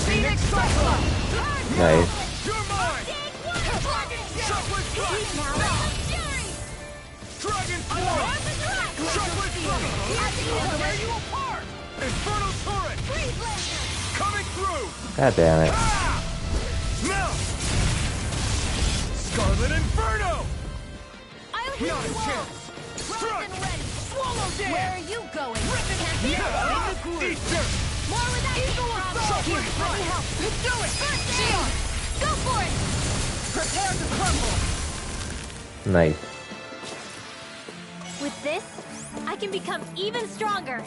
Phoenix Cyclops! Nice. You're mine! Chocolate Strike! Dragon Form! Chocolate Strike! I'll tear you apart! Infernal Turret! Coming through! God damn it. Now! Scarlet Inferno! Not a chance! Strike! Swallow Dance! Where are you going? Easter! More with that Eagle Assault! Here, let me help! Do it! Shion! Nice. With this, I can become even stronger.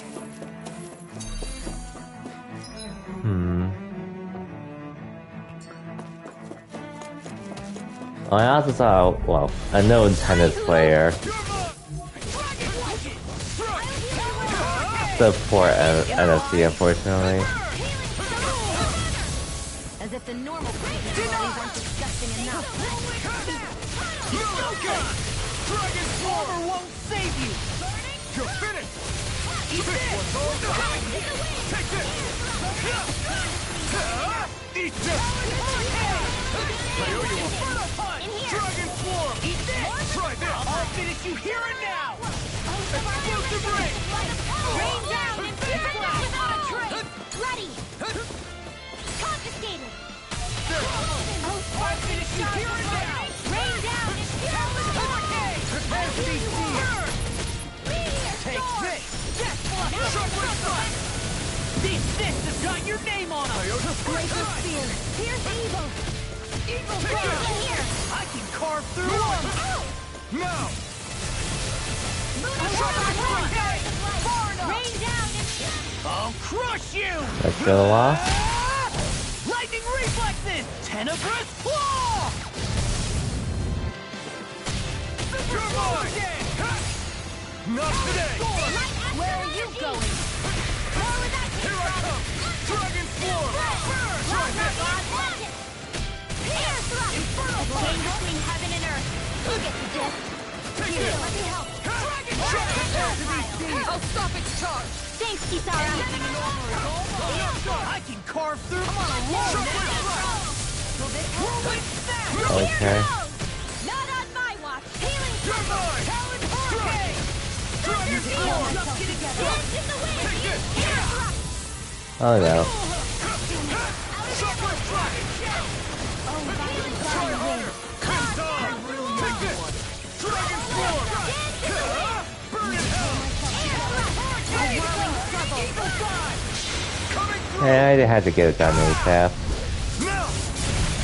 I also saw, well, a known tennis player support NFC, unfortunately. As if the normal personalities aren't disgusting enough. Dragon Former won't save you! You're finished! Eat this! Take this! Eat this! I owe you a Dragon Form! Eat this! Try this! I'll finish you here and now! Explosive ring! Rain down and fear not without a trace! Ready! Confiscated! I'll finish you here and now! Rain down and fear not without a trace! Prepare to be seared! Take this! Sharply strike! These fists have got your name on them! Gracious spear! Here's evil! Evil Take Fire! it here! I can carve through them! Now! Rain down and I'll crush you! Let's go off. Lightning reflexes! Tenebrous claw! You're mine! Not today! where are you going? More with that Here I come! Dragon Form! Try this! Chain between heaven and earth. Look at the gist. Here, let me help. Dragon Shot! I'll stop its charge. Thanks, Kisara. I can carve through on a roll now! Whirlwind snap! Okay. Not on my watch. Healing You're mine! Talon Hurricane! Dragon Form! in the wind. Take this! Oh no. Shockwave strike! Try harder! Pins on! Take this! Dragon Form! Burn in hell! Eagle Fire! Coming through! Hey, I had to get it done ASAP, Now!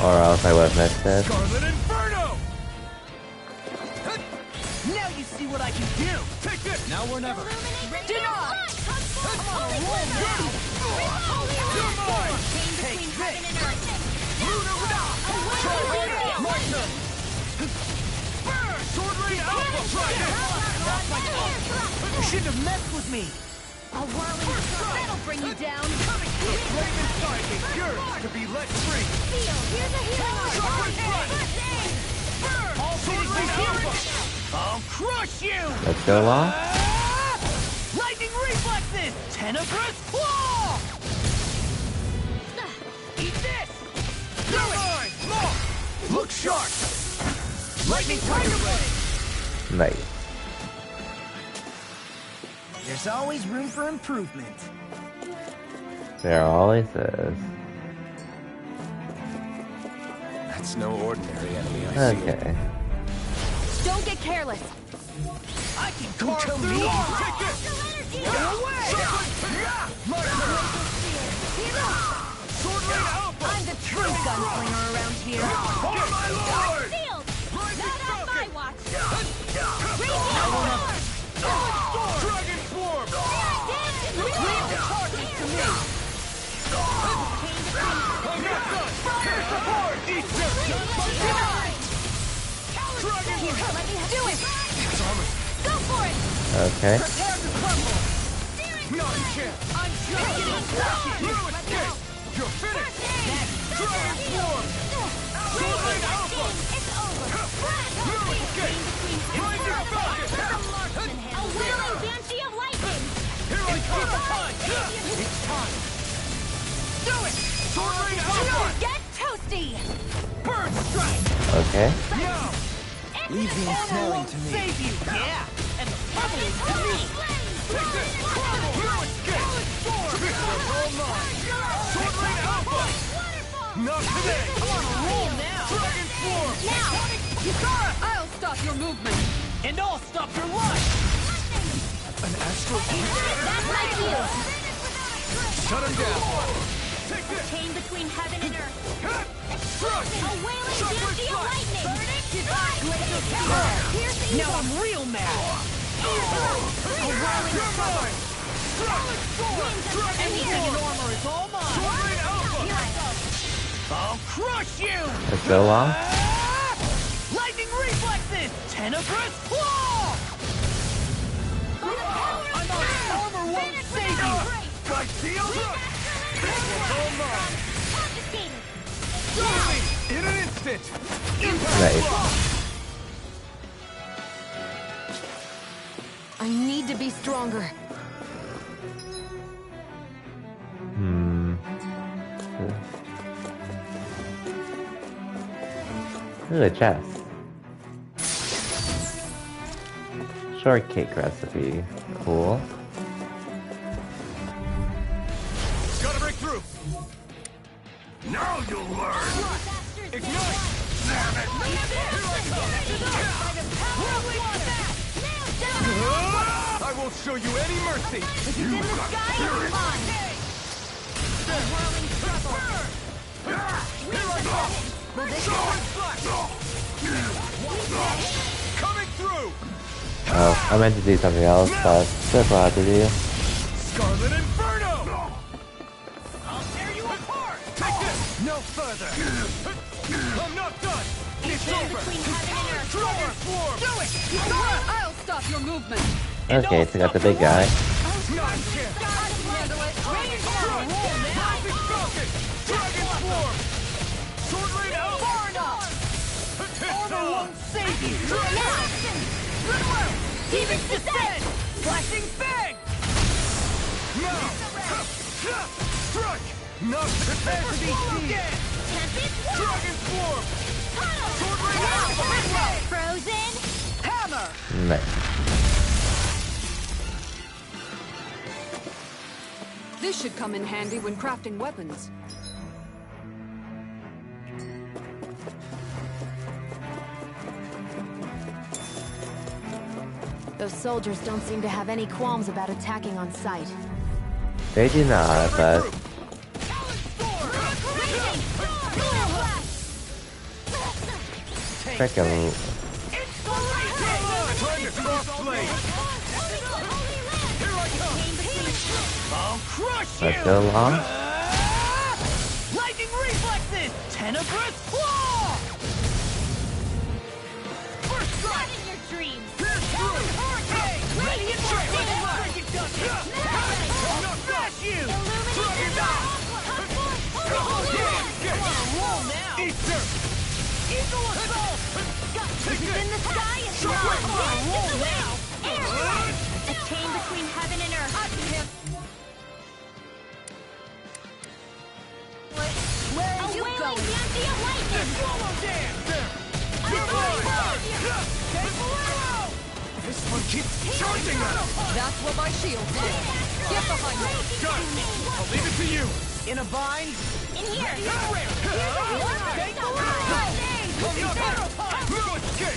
or else I would have missed it. Scarlet Inferno! Now you see what I can do! Take this! Now or never! Deny! I'm on a roll now. You're mine! Chain between heaven and earth. Lunar without! Try harder! My turn! Burn! Sword Rain Alpha! Try this! You shouldn't have messed with me! A whirling strike. That'll bring you down. Flame inside me! Yours to be let free! Feel. Here's a healing arm. Shockwave strike! Burn! All Sword Rain Alpha! I'll crush you! Let's go off. Lightning reflexes! Tenebrous claw! Eat this! You're mine! Moth! Look sharp! Lightning Tiger Blade! Nice. There's always room for improvement. There always is. That's no ordinary enemy, I see. Okay. Don't get careless. I can carve through walls! Take this! Go away! My turn! Sword Rain Alpha! I'm the true gunslinger around here. For my lord! Sealed. Rising Not on my Falcon! watch. Dragon Form! Leave the target to me! I'm not done! Here support! Eat this! Dragon Form! Let me do it. It's almost... Go for it. Okay. Prepare to crumble! Not a chance! I'm just getting started! You escape! You're finished! Dragon Form! Sword Rain Alpha! It's over. You escape! Find your Falcon! A whirling banshee of lightning. Here I come! It's time! Do it! Sword Rain Alpha! Get toasty. Bird strike! Okay. Now! Leave the ensnaring to me. Save you! Yeah! And the pebble is to me! Take this! Crumble! You escape! This is all mine! Sword Rain Alpha! Not today! I'm on a roll now! Dragon Form! Now. Kisara! I'll stop your movement. And I'll stop your life! An astral... That's my cue. Shut him down! Take this! chain between heaven and earth. A wailing beauty of lightning. Now I'm real mad. A whirling sword. Anything in armor is all mine. I'll crush you. It's so long. Lightning reflexes. Tenebrous claw. Armor won't save you. My shield. This one's all mine. In an instant. Nice. I need to be stronger. Ooh, a chest. Shortcake recipe. Cool. Gotta break through. Now you'll learn! Ignite! Damn it! I won't show you any mercy! Coming through! Oh, I meant to do something else, but that's what I have to do. Scarlet Inferno! I'll tear you apart! Take this! No further! I'm not done! It's over! Dragon Swarm! Do it! I'll stop your movement. Okay, so got the big guy. Dragon Swarm! Sword Rain out! Far enough! Armor won't save you! Goodwill! Demon's Descent! Flashing Fang! Now! Strike! Not prepared to be seen! Dragon Swarm! Sword Rain out! Frozen! Hammer! Nice. This should come in handy when crafting weapons. Those soldiers don't seem to have any qualms about attacking on sight. They do not, but freaking let's go long. Lightning reflexes! Tenebrous claw! First strike! In your dreams! Pierce through! Hurricane! Radiant Dragon! Smash you! Dragon Dot! Easter! Eagle Assault! In the sky is Shockwave! roll now! A chain between heaven and earth. Where are you going? Beauty of lightning! Swallow dance! This one keeps charging us! That's what my shield did. Get behind me. Got it! I'll leave it to you! In a bind? In here!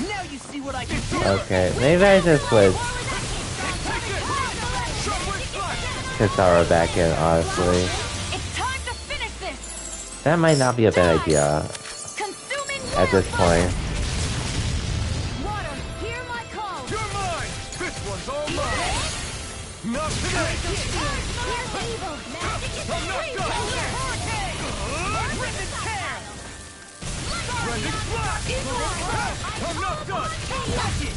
Now you see what I can do! Okay, maybe I just would Kisara back in, honestly. It's time to finish this! That might not be a bad idea at this point. Water, hear my call! You're mine! This one's all mine! Not today! Here's evil! Magic is I'm not free! done! Here! Rip and tear! Rending blast! I'm not done! Watch it!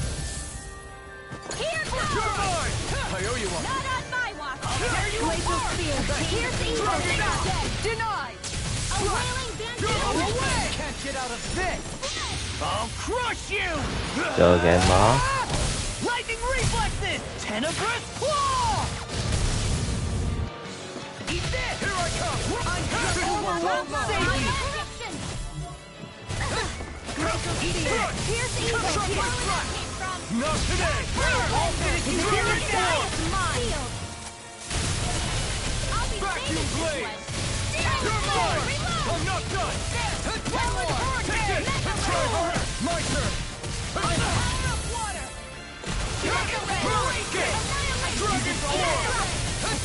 Here goes! You're mine! I owe you one! Not on my watch! I'll tear you Glacial apart! spear! Here's evil! Dragon out! Denied! A wailing bandit! Go away! Can't get out of this! I'll crush you! Go again, Mom. Lightning reflexes! Tenebrous claw! Eat this! Here I come! I'm won't save you! Eat this! Here's evil! Chuck my Here's strike! came from! Not today! I'll finish you here and now! Mine! I'll be Vacuum saving blade! this You're mine! I'm not done! One more! Take it! Try harder! My turn! Hurricane! Dragon Swarm!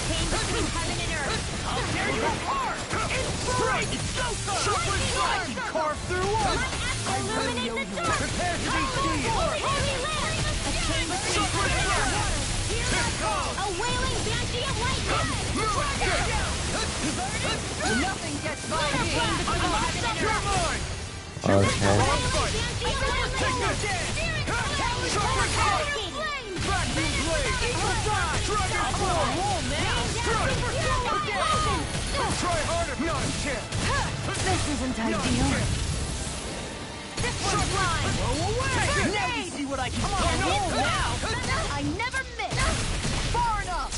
Came between heaven and earth! I'll tear you apart! It's Great! It's go time! Chocolate fly can carve through one! Illuminate the dark! Prepare to be sealed! Heavy land! A chain of Chocolate fly! Here comes! A wailing banshee of lightning! Nothing gets by me! You're mine! Okay. Take this! Chocolate fly! Vacuum blade! Eagle dive! Dragon form! Try harder! Not a chance! This isn't ideal. This one's mine! Blow away! Now you see what I can do! Now! I never miss! Far enough!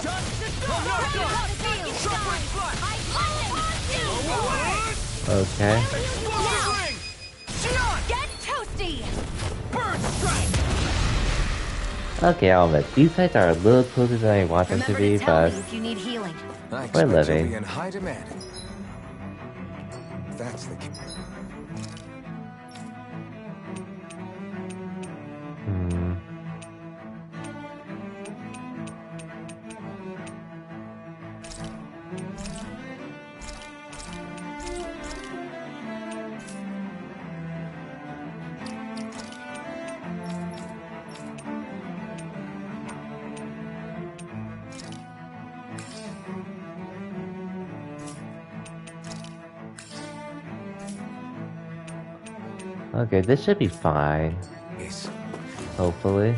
Done! I'm not done! Chocolate fly! Blow away! Okay. Explosive ring! Xion! Get toasty! Bird strike! Okay, I'll admit, these sites are a little closer than I want them to be, but if you need healing. I we're expect you'll living. be in high demand. That's the case. Okay, this should be fine. Yes. Hopefully.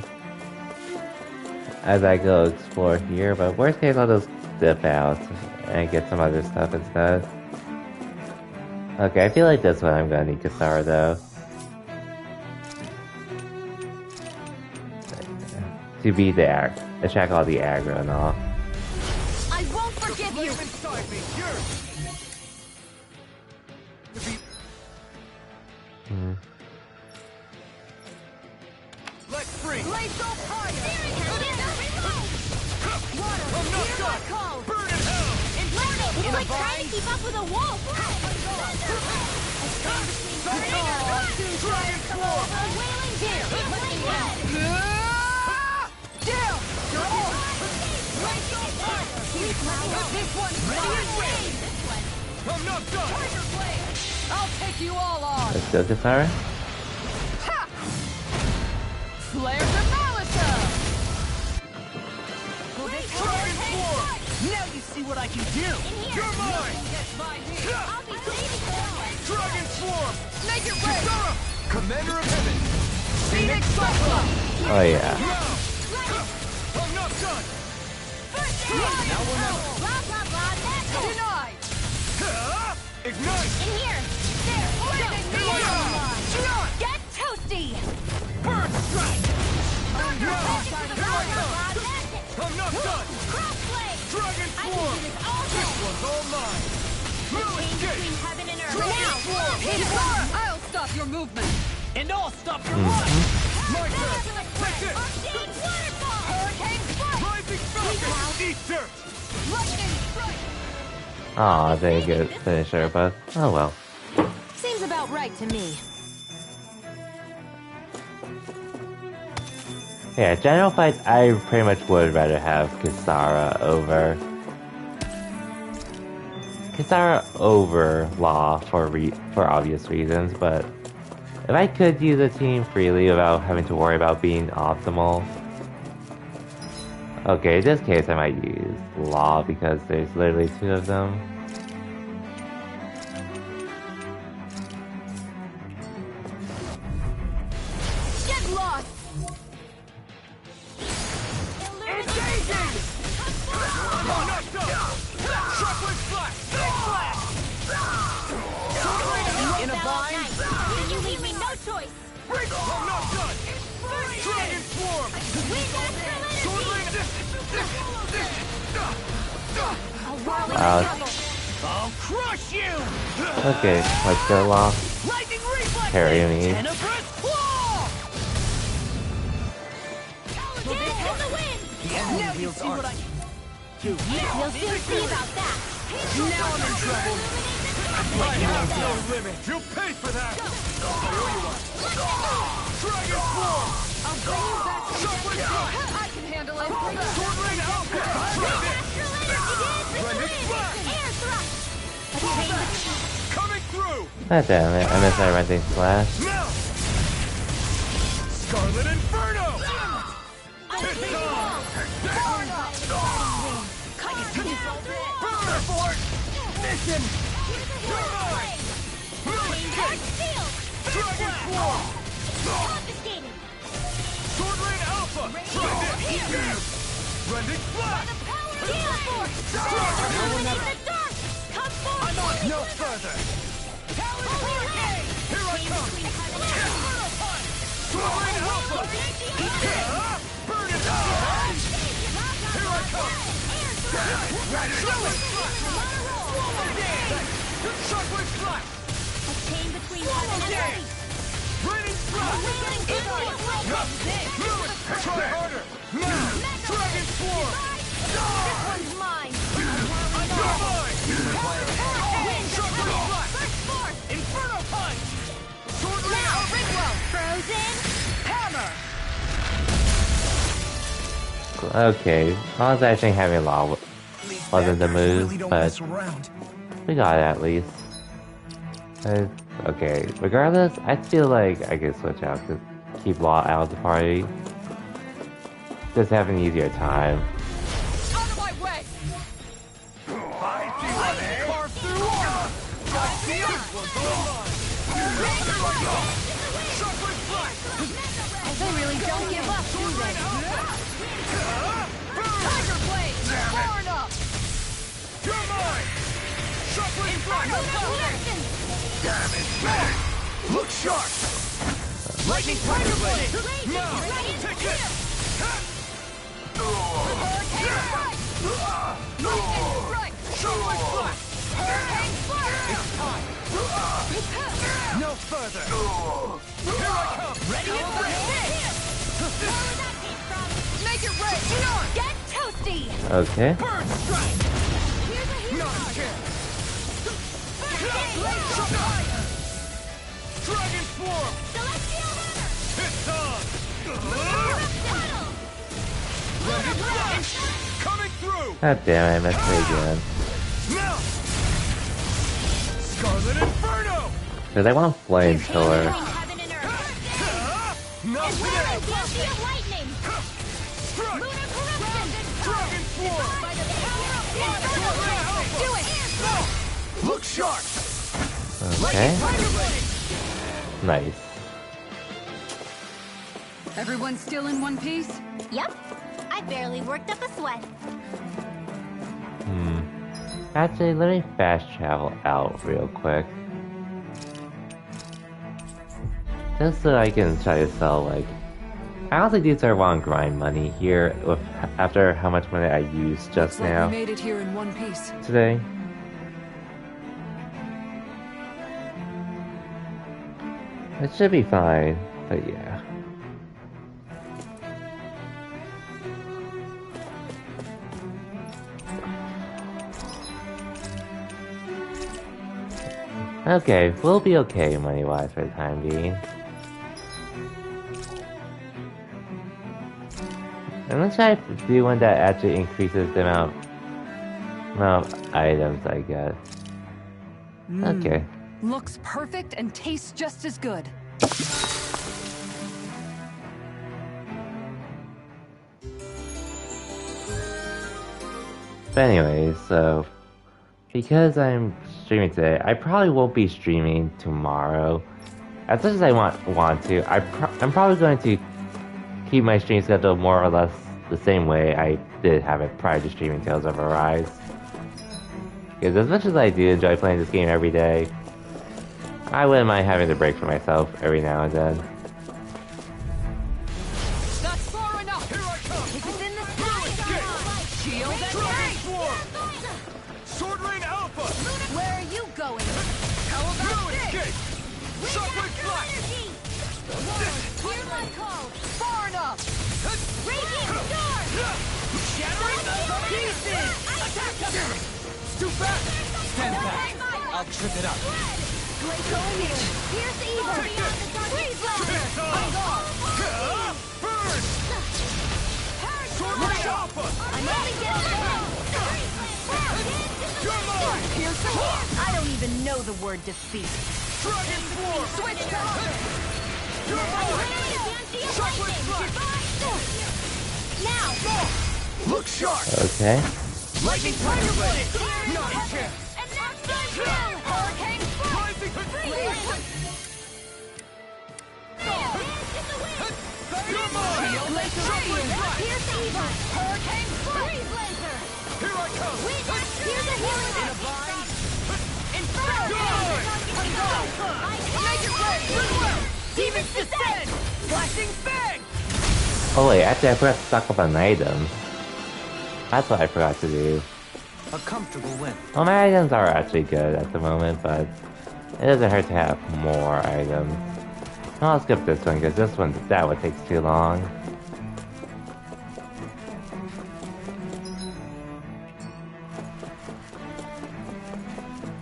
As I go explore here, but worst case I'll just dip out and get some other stuff instead. Okay, I feel like this one I'm gonna need Kisara though. To be the attract all the aggro and all. I won't forgive you! Inside me, Let's free! Blaze on fire! I'm not done! Burn in hell! It's like trying to keep up with a wolf! Dragon form! A wailing deer! Lightning red! Down! This one's Ready and I'm not done! I'll take you all on! Let's go, Kisara. Flares of Malisa! Dragon form! Now you see what I can do! You're mine! I'll be saving you! Dragon form! Make it way! Kisara! Commander of Heaven! Phoenix Cyclone! Oh yeah. Now! I'm not done! Now we'll know! Blah blah blah, that's it! Denied! Ignite! In here! There! Xion! Get toasty! Bird strike! Blah Now! blah Here I come! blah, that's it! I'm not done! Crossblade! Dragon I can form! do this all This day! one's all mine! No Change escape! between heaven and earth! Dragon Now! form! Kisara! I'll stop your movement! And I'll stop your run! My turn! Take this! Arcane waterfall! Hurricane strike! Rising Falcon! Eat dirt! Lightning strike! Aw, dang good finisher, but oh well. Seems about right to me. Yeah, general fights, I pretty much would rather have Kisara over Law for obvious reasons, but if I could use a team freely without having to worry about being optimal, okay, in this case I might use Law because there's literally 2 of them. Get lost! Engaging! I'm not done! Chocolate flash! Big flash! In a bind? Then you leave me no choice! I'm not done! Dragon form! Wow. I'll crush you! Okay, let's go Law. Lightning reflex! Carry me. Tenebrous claw! Get in the wind! Now you see what I can do. You'll soon see about that! Now I'm in trouble. I have no limit! You'll pay for that! Dragon form! I'll bring you back to Chocolate flash! I can handle it! Sword rain alpha! Try this! Astral energy dance in the Blended wind! flash! Air thrust! God damn it, I missed my renting slash. Now! Scarlet Inferno! Mission! Dragon Claw! Sword Rain Alpha! Try this! Rending Flash! No further! Here I come! Sword Rain Alpha! Burn it down! Here I come! Shockwave Flash! Shockwave Flash! A chain between heaven and earth. Raining Flash! Lewis, try harder! Now! Dragon Swarm! This one's mine. You're mine! Shockwave Flash! First force. Inferno Punch! Sword Rain Now, Alpha! Ringwell. Frozen. Hammer! Okay, I was actually having a lot wasn't the move, but we got it at least. Okay, regardless, I feel like I could switch out to keep Law out of the party. Just have an easier time. Out of my way! I see what carve through armor! I see it! Shockwave Flash! They really don't give up, do they? Tiger Blade! Far enough! You're mine! Shockwave Flash! Damn it! Look sharp! Lightning Tiger Blade! Now! Take this! Shockwave Flash! It's time! No further! Here I come! Ready and Make it rain! Get toasty! Okay. Burn strike! Not a chance! Dragon Swarm! It's on! Ready Flash! Coming through! God damn it, I missed it again. Now! Scarlet Inferno! Cause I want Flame Pillar. Not today! Struck! Dragon Swarm! Do it! Look sharp! Okay. Nice. Everyone still in one piece? Yep. I barely worked up a sweat. Actually, let me fast travel out real quick. Just so I can try to sell, like... I honestly do start wanting grind money here with, after how much money I used just Looks now. like we made it here in one piece. Today. It should be fine, but yeah. Okay, we'll be okay money-wise for the time being. And let's try to do one that actually increases the amount of items I get. Okay. Looks perfect and tastes just as good. But anyways, so because I'm streaming today, I probably won't be streaming tomorrow. As much as I want to, I'm probably going to keep my stream schedule more or less the same way I did have it prior to streaming Tales of Arise. Because as much as I do enjoy playing this game every day, I wouldn't mind having a break for myself every now and then. That's far enough! Here I come! If it's in the sky, Shield and Dragon Swarm! Sword Rain Alpha! where are you going? How about this? Shockwave Flash! Hear my call. Far enough! Raging storm. Shattering the pieces! Attack them! Too fast! Stand back! I'll trip it up! Draco here. Here's evil. Freeze It's on! Burn! Sword Rain Alpha! I'm only getting You're mine! I don't even know the word defeat. Dragon Swarm! Switch to Hunter! You're mine! Chocolate Strike! Now! Look sharp! Okay. Lightning Tiger Blade! Not a chance! And next time, Hurricane Rising Freeze! You're mine! Chocolate Strike! Here's Eva! Hurricane Freeze Laser! Here I come! Here's a healing In a vine! Inferno! Major Blade! Goodwill! Demons Descend! Flashing Fang! Oh wait, actually I forgot to stock up on items. That's what I forgot to do. A comfortable win. Well, my items are actually good at the moment, but it doesn't hurt to have more items. No, I'll skip this one, because that one takes too long.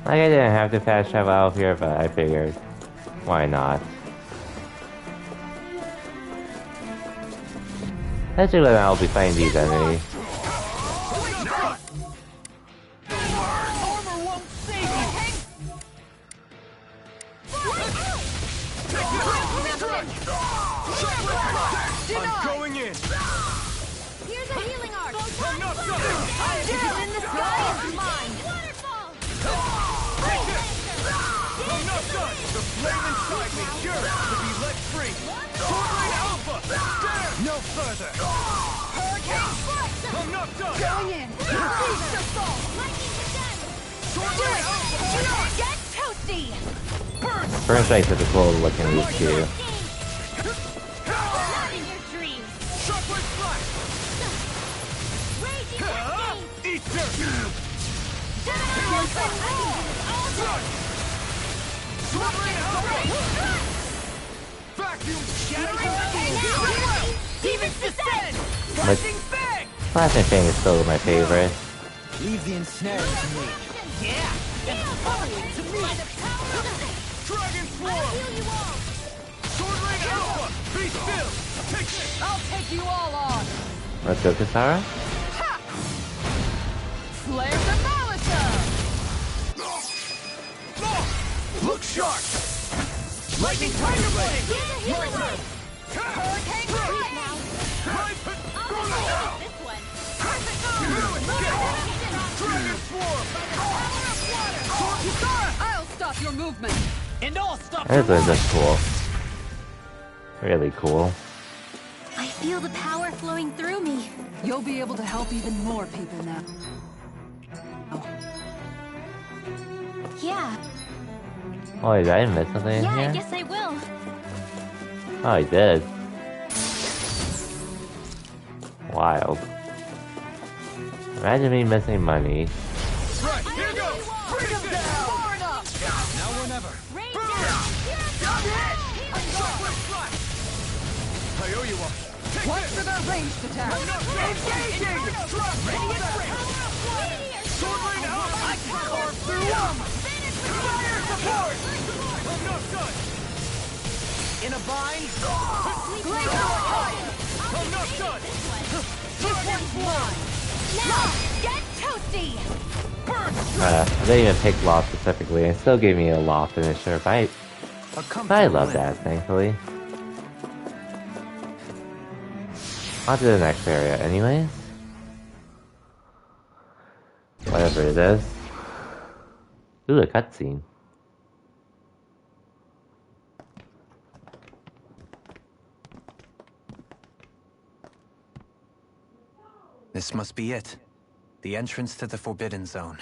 Like, I didn't have to fast travel out here, but I figured, why not? Especially when I'll be fighting these enemies. Armor won't save you! I'm going in! Here's a healing arc! I'm not done! Demon in the sky is mine! Take this! I'm not done! The flame inside me yearns to be let free! Sword Rain Alpha! There! No further! Hurricane Foot! I'm not done! Going in! Beast Assault! Sword Rain Alpha! Get toasty! Burn! First I took a cool look at these two. Chocolate Flash! Eat dirt! Sword Rain Alpha! Vacuum Shattering! Demons Descend! Flashing Fang! Flashing Fang is still my favorite. Leave the ensnaring to me. Yeah! And following to me! Dragon Swarm! Sword Rain Alpha! Be still! Take this! I'll take you all on! Let's go, Kisara. Flare the Malisa! Look sharp! Lightning Tiger Blade! Hurricane Freeze now! This one! Dragon Swarm! I'll stop your movement! And I'll stop This is just cool. Really cool. I feel the power flowing through me. You'll be able to help even more people now. Yeah. Oh, did I miss something in Yeah, here? I guess I will. Oh, I did. Wild. Imagine me missing money. Right, here goes! Bring him down! Far enough! Now or never! Chocolate Flash! I owe you one! Take Watch this! for their ranged attack! Engaging! Trust! Sword Rain Alpha! I can carve through armor! Fire support! I'm not done! in a bind. I'm not done! Dragon Swarm! Now, get toasty! I didn't even pick Loft specifically. It still gave me a Loft finisher, but I love that, thankfully. On to the next area, anyways. Whatever it is. Ooh, a cutscene. This must be it. The entrance to the Forbidden Zone.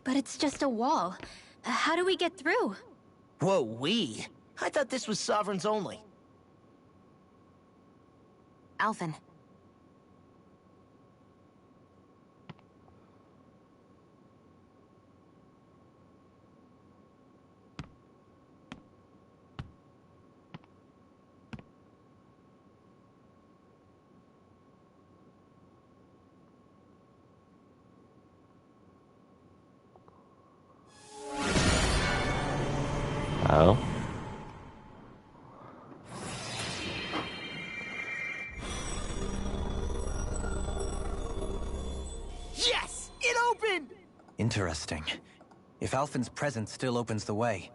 But it's just a wall. How do we get through? Whoa, we? I thought this was Sovereigns only. Alphen. Oh. Yes! It opened! Interesting. If Alphen's presence still opens the way,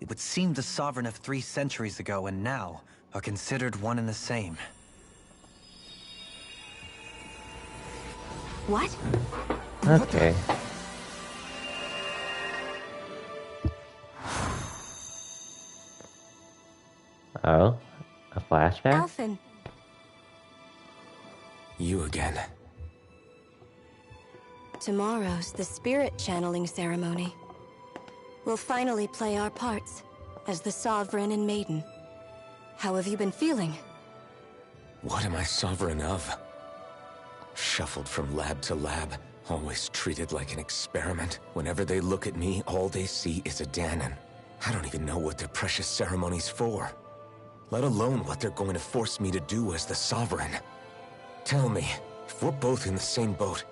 it would seem the Sovereign of 3 centuries ago and now are considered one and the same. What? Okay. Oh, a flashback? Alphen. You again. Tomorrow's the spirit channeling ceremony. We'll finally play our parts as the Sovereign and Maiden. How have you been feeling? What am I sovereign of? Shuffled from lab to lab, always treated like an experiment. Whenever they look at me, all they see is a Dahnan. I don't even know what their precious ceremony's for. Let alone what they're going to force me to do as the Sovereign. Tell me, if we're both in the same boat,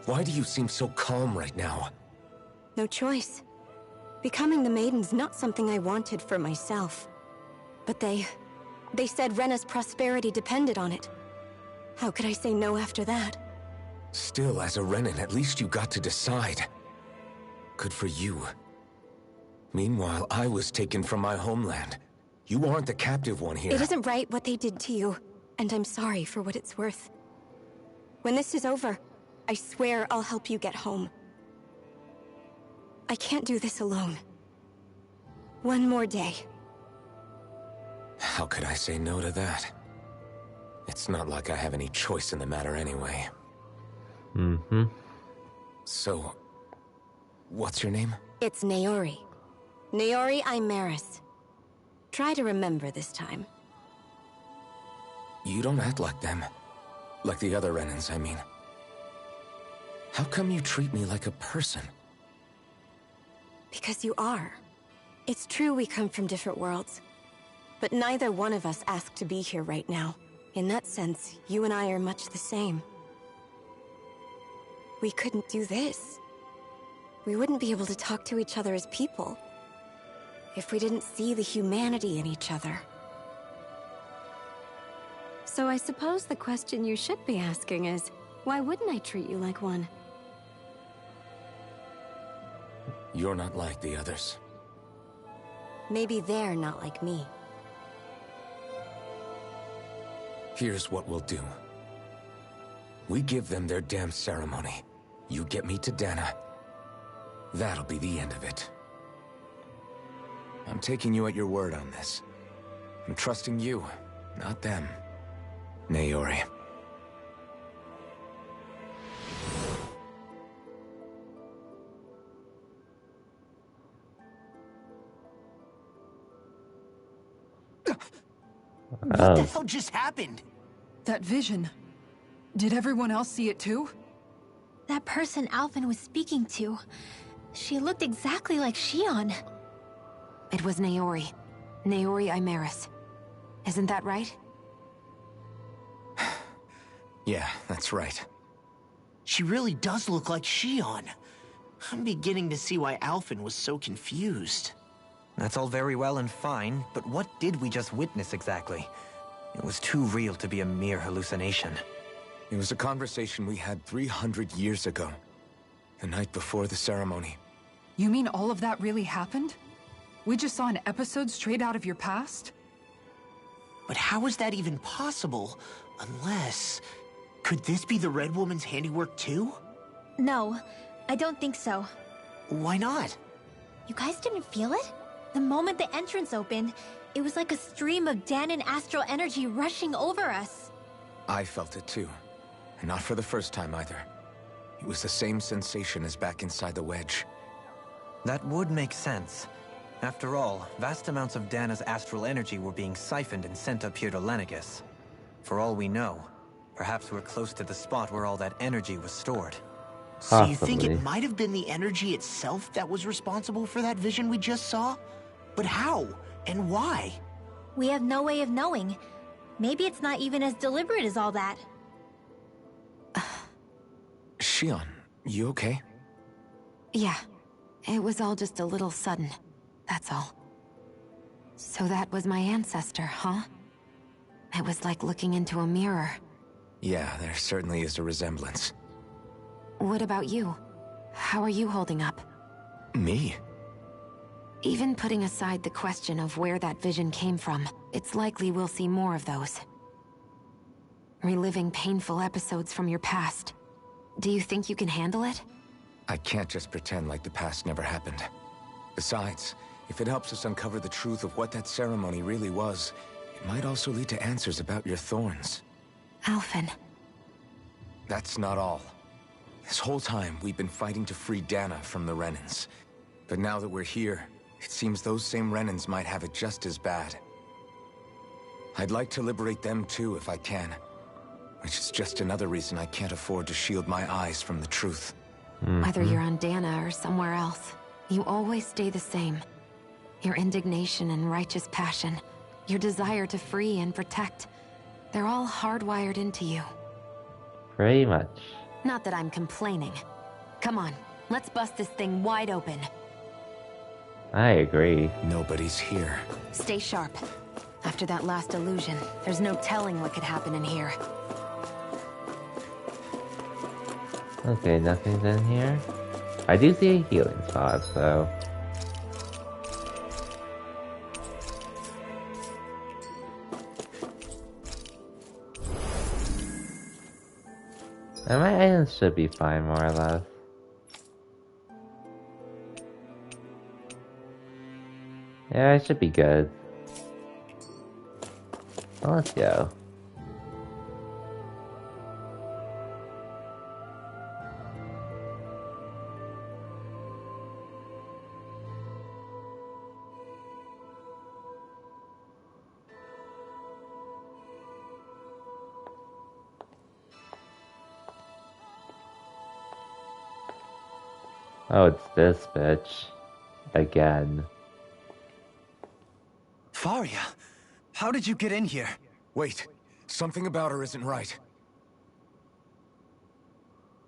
why do you seem so calm right now? No choice. Becoming the Maiden's not something I wanted for myself. But they said Rena's prosperity depended on it. How could I say no after that? Still, as a Renan, at least you got to decide. Good for you. Meanwhile, I was taken from my homeland. You aren't the captive one here. It isn't right what they did to you, and I'm sorry for what it's worth. When this is over, I swear I'll help you get home. I can't do this alone. One more day. How could I say no to that? It's not like I have any choice in the matter anyway. Mm-hmm. So, what's your name? It's Naori. Naori Imeris. Try to remember this time. You don't act like them. Like the other Renans, I mean. How come you treat me like a person? Because you are. It's true we come from different worlds. But neither one of us asked to be here right now. In that sense, you and I are much the same. We couldn't do this. We wouldn't be able to talk to each other as people if we didn't see the humanity in each other. So I suppose the question you should be asking is, why wouldn't I treat you like one? You're not like the others. Maybe they're not like me. Here's what we'll do. We give them their damn ceremony. You get me to Dahna. That'll be the end of it. I'm taking you at your word on this. I'm trusting you, not them. Naori. What the hell just happened? That vision. Did everyone else see it too? That person Alphen was speaking to, she looked exactly like Shion. It was Naori. Naori Imeris. Isn't that right? Yeah, that's right. She really does look like Shion. I'm beginning to see why Alphen was so confused. That's all very well and fine, but what did we just witness exactly? It was too real to be a mere hallucination. It was a conversation we had 300 years ago. The night before the ceremony. You mean all of that really happened? We just saw an episode straight out of your past? But how is that even possible? Unless... Could this be the Red Woman's handiwork too? No, I don't think so. Why not? You guys didn't feel it? The moment the entrance opened, it was like a stream of Dahnan astral energy rushing over us. I felt it too. And not for the first time either. It was the same sensation as back inside the wedge. That would make sense. After all, vast amounts of Dahna's astral energy were being siphoned and sent up here to Lenegis. For all we know, perhaps we're close to the spot where all that energy was stored. So you think it might have been the energy itself that was responsible for that vision we just saw? But how? And why? We have no way of knowing. Maybe it's not even as deliberate as all that. Shion, you okay? Yeah. It was all just a little sudden. That's all. So that was my ancestor, huh? It was like looking into a mirror. Yeah, there certainly is a resemblance. What about you? How are you holding up? Me? Even putting aside the question of where that vision came from, it's likely we'll see more of those. Reliving painful episodes from your past. Do you think you can handle it? I can't just pretend like the past never happened. Besides, if it helps us uncover the truth of what that ceremony really was, it might also lead to answers about your thorns. Alphen. That's not all. This whole time, we've been fighting to free Dana from the Renans. But now that we're here, it seems those same Renans might have it just as bad. I'd like to liberate them too if I can. Which is just another reason I can't afford to shield my eyes from the truth. Whether you're on Dana or somewhere else, you always stay the same. Your indignation and righteous passion, your desire to free and protect, they're all hardwired into you. Pretty much. Not that I'm complaining. Come on, let's bust this thing wide open. I agree. Nobody's here. Stay sharp. After that last illusion, there's no telling what could happen in here. Okay, nothing's in here. I do see a healing spot, so... And my items should be fine, more or less. Yeah, I should be good. Well, let's go. Oh, it's this bitch. Again. Faria, how did you get in here? Wait, something about her isn't right.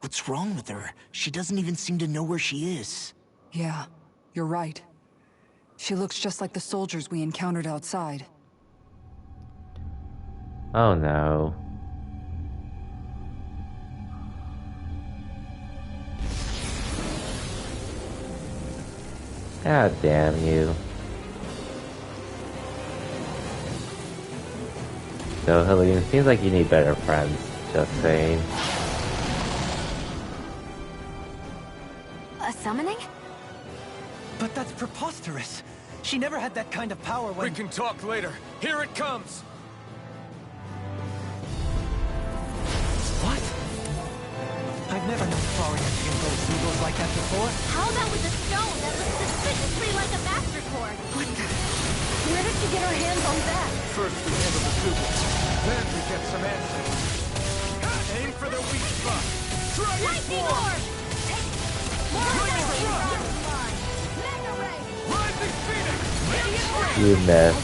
What's wrong with her? She doesn't even seem to know where she is. Yeah, you're right. She looks just like the soldiers we encountered outside. Oh no. God damn you. So, Helene, seems like you need better friends, just saying. A summoning? But that's preposterous. She never had that kind of power when— We can talk later. Here it comes! What? I've never known Faria to control symbols like that before. How about with the stone that looks suspiciously like a master cord? What the? Where did she get her hands on that? First we handle the Zugals, then we get some answers. Aim for the weak spot. Lightning orb! Rising Phoenix! You missed.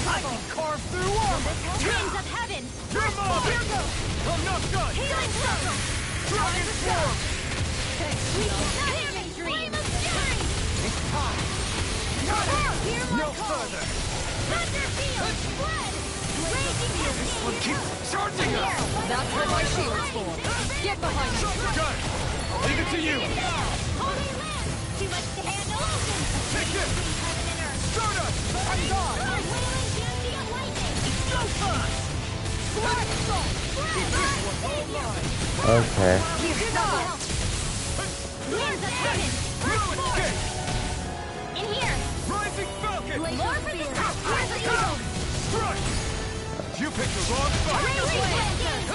I can carve through armor! Wings of heaven! You're mine! Here goes! I'm not done! Healing circle! Dragon Storm! Damage flame of fury! It's time! Got it! Hear my No call! further! Thunder field! Blood! Raging This one cascade! keeps charging us! That's what my shield's for. Get behind me. Got it! Leave it to you! Holy land! Too much to handle! Take this! Stardust! I'm gone! Wailing champion lightning! No fun! Blood! Okay. Here's the help! Winds of heaven! No escape! In here! Rising Falcon! More for the top! Here's the eagle! Strike! You picked the wrong fight!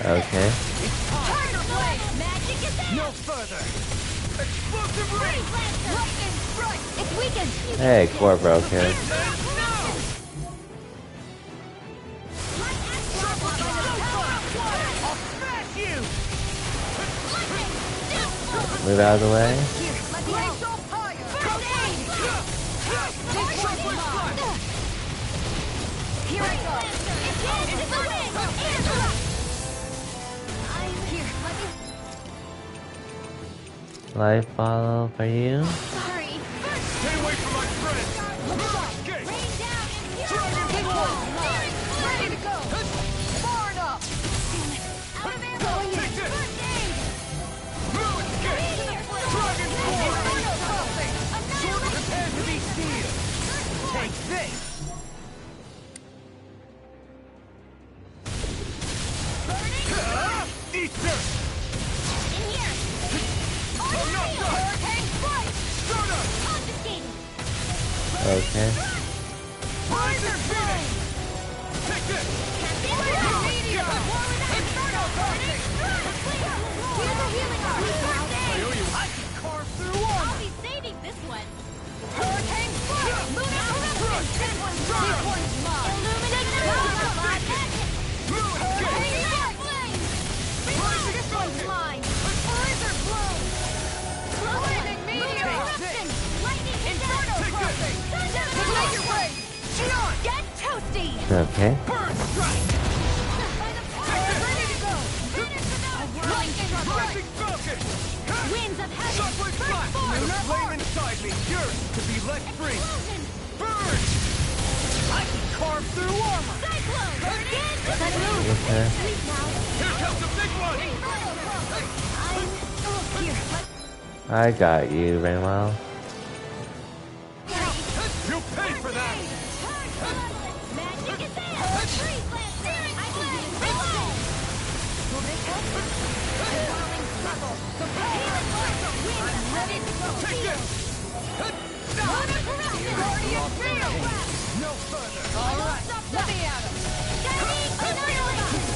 Okay. Turtle blade! Magic is there! No further! Explosive ray! Lightning strike! It's weakened! Hey, core broken. I'll smash you! Move out of the way. Here I go! It's the wind! I'm here. Life follow for you. Sorry. Stay away from my friends! Escape! Rain down and Dragon Big Storm! one. Ready to go. Far enough. out of ammo! Take this! First aid! Okay. Laser beam! Take this! Inferno toxic! Here's a healing arm. I can carve through armor! I'll be saving this one. Hurricane fire! Lunar corruption. This one's mine! Illuminate Hurricane flames. Rising This one's focus! mine. Laser blow! Lightning meteor. Take this! Lightning Inferno toxic! Ignite your way! Shion! Get toasty. Okay. Burn strike! Ready to go! Rising focus! Winds of heaven. Shockwave flash! The flame inside me yearns to be let free! Explosion. Burn! I can carve through armor! Cyclone. Let's move. Okay. Here comes the big one! I got you, Rinwell. You'll pay for that! Magic is there. Freeze lancer. I can do it. Will they help? Swirling circle. Healing blast. Wind ready to go. Take this! Lunar corruption. Guardian field. No further! Alright, let me at him! Shining annihilation.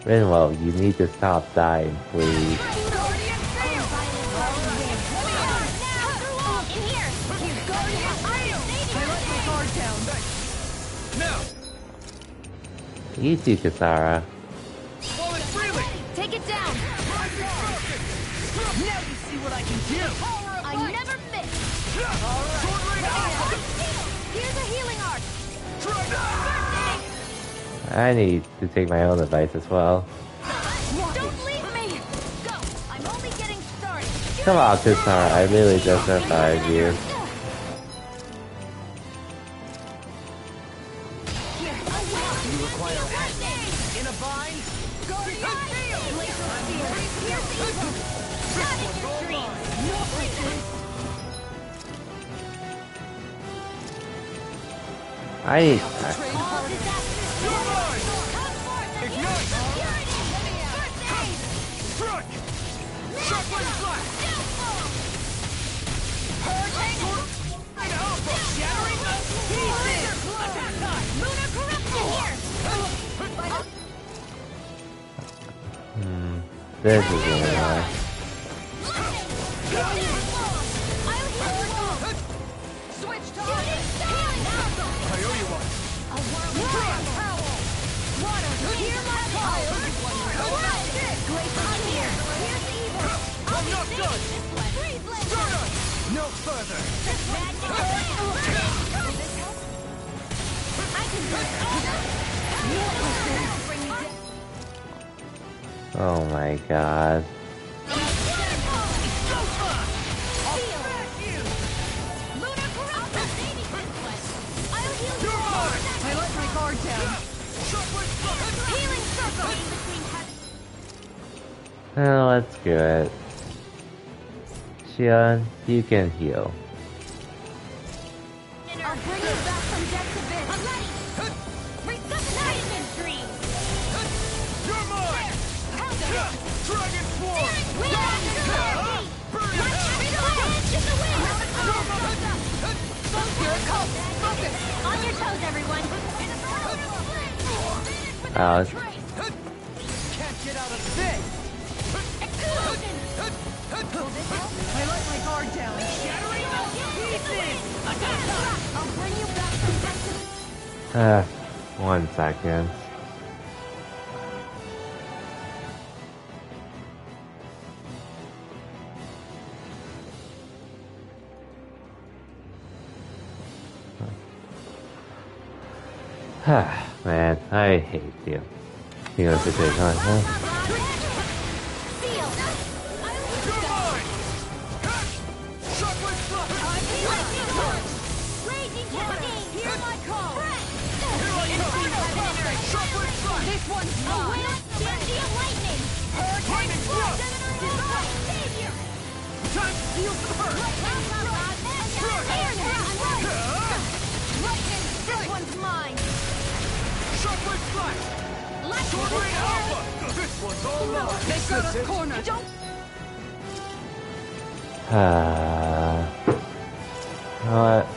Rinwell, you need to stop dying, please. Guardian field. In here. Guardian field. I let my guard down. Now! Easy, Kasara. While it's reeling! Take it down. Rising focus! Now you see what I can do! I never miss. Sword rain alpha! Here's a healing arc. I need to take my own advice as well. Don't leave me. Go. I'm only getting started. Come on, Kasara, I really just survived you. Here. You require aid. In a bind? Guardian field. Laser spear. Pierce evil. Not in your dreams. No reason. I need... All disasters. You're mine! Come forth and Ignite! security. First aid. Strike! Shockwave flash! Hurricane. Sword rain alpha! Shattering the pieces. Attack time. Lunar corruption here. This is really nice. Switch to healing alpha. I owe you one! A whirlwind howl. Water, hear my call. Glacier I'm here. Here's evil. I'm not done! This one. Freeze lancer. Stardust! No further! Magic Will this help? I can do it. Bring me down. Oh my god. I let my guard down. Oh, let's do it. Shion, you can heal. I'll bring you back from death's abyss. Resuscitation dream. You're mine! Dragon Swarm! Here it comes. Focus. On your toes, everyone. Ouch. Can't get out of this! Explosion. I let my guard down. Shattering pieces! I'll bring you back from death's abyss. 1 second. Man, I hate you. You know, to take on, huh? You're mine! Shockwave flash! Raging cascade. Hear my call. Shockwave flash! This one's mine. India lightning. Lightning thrust! Savior. Time to feel some hurt! Lightning. This one's mine. Shockwave flash! Sword rain alpha! This one's all mine! They've got us cornered. Don't. What?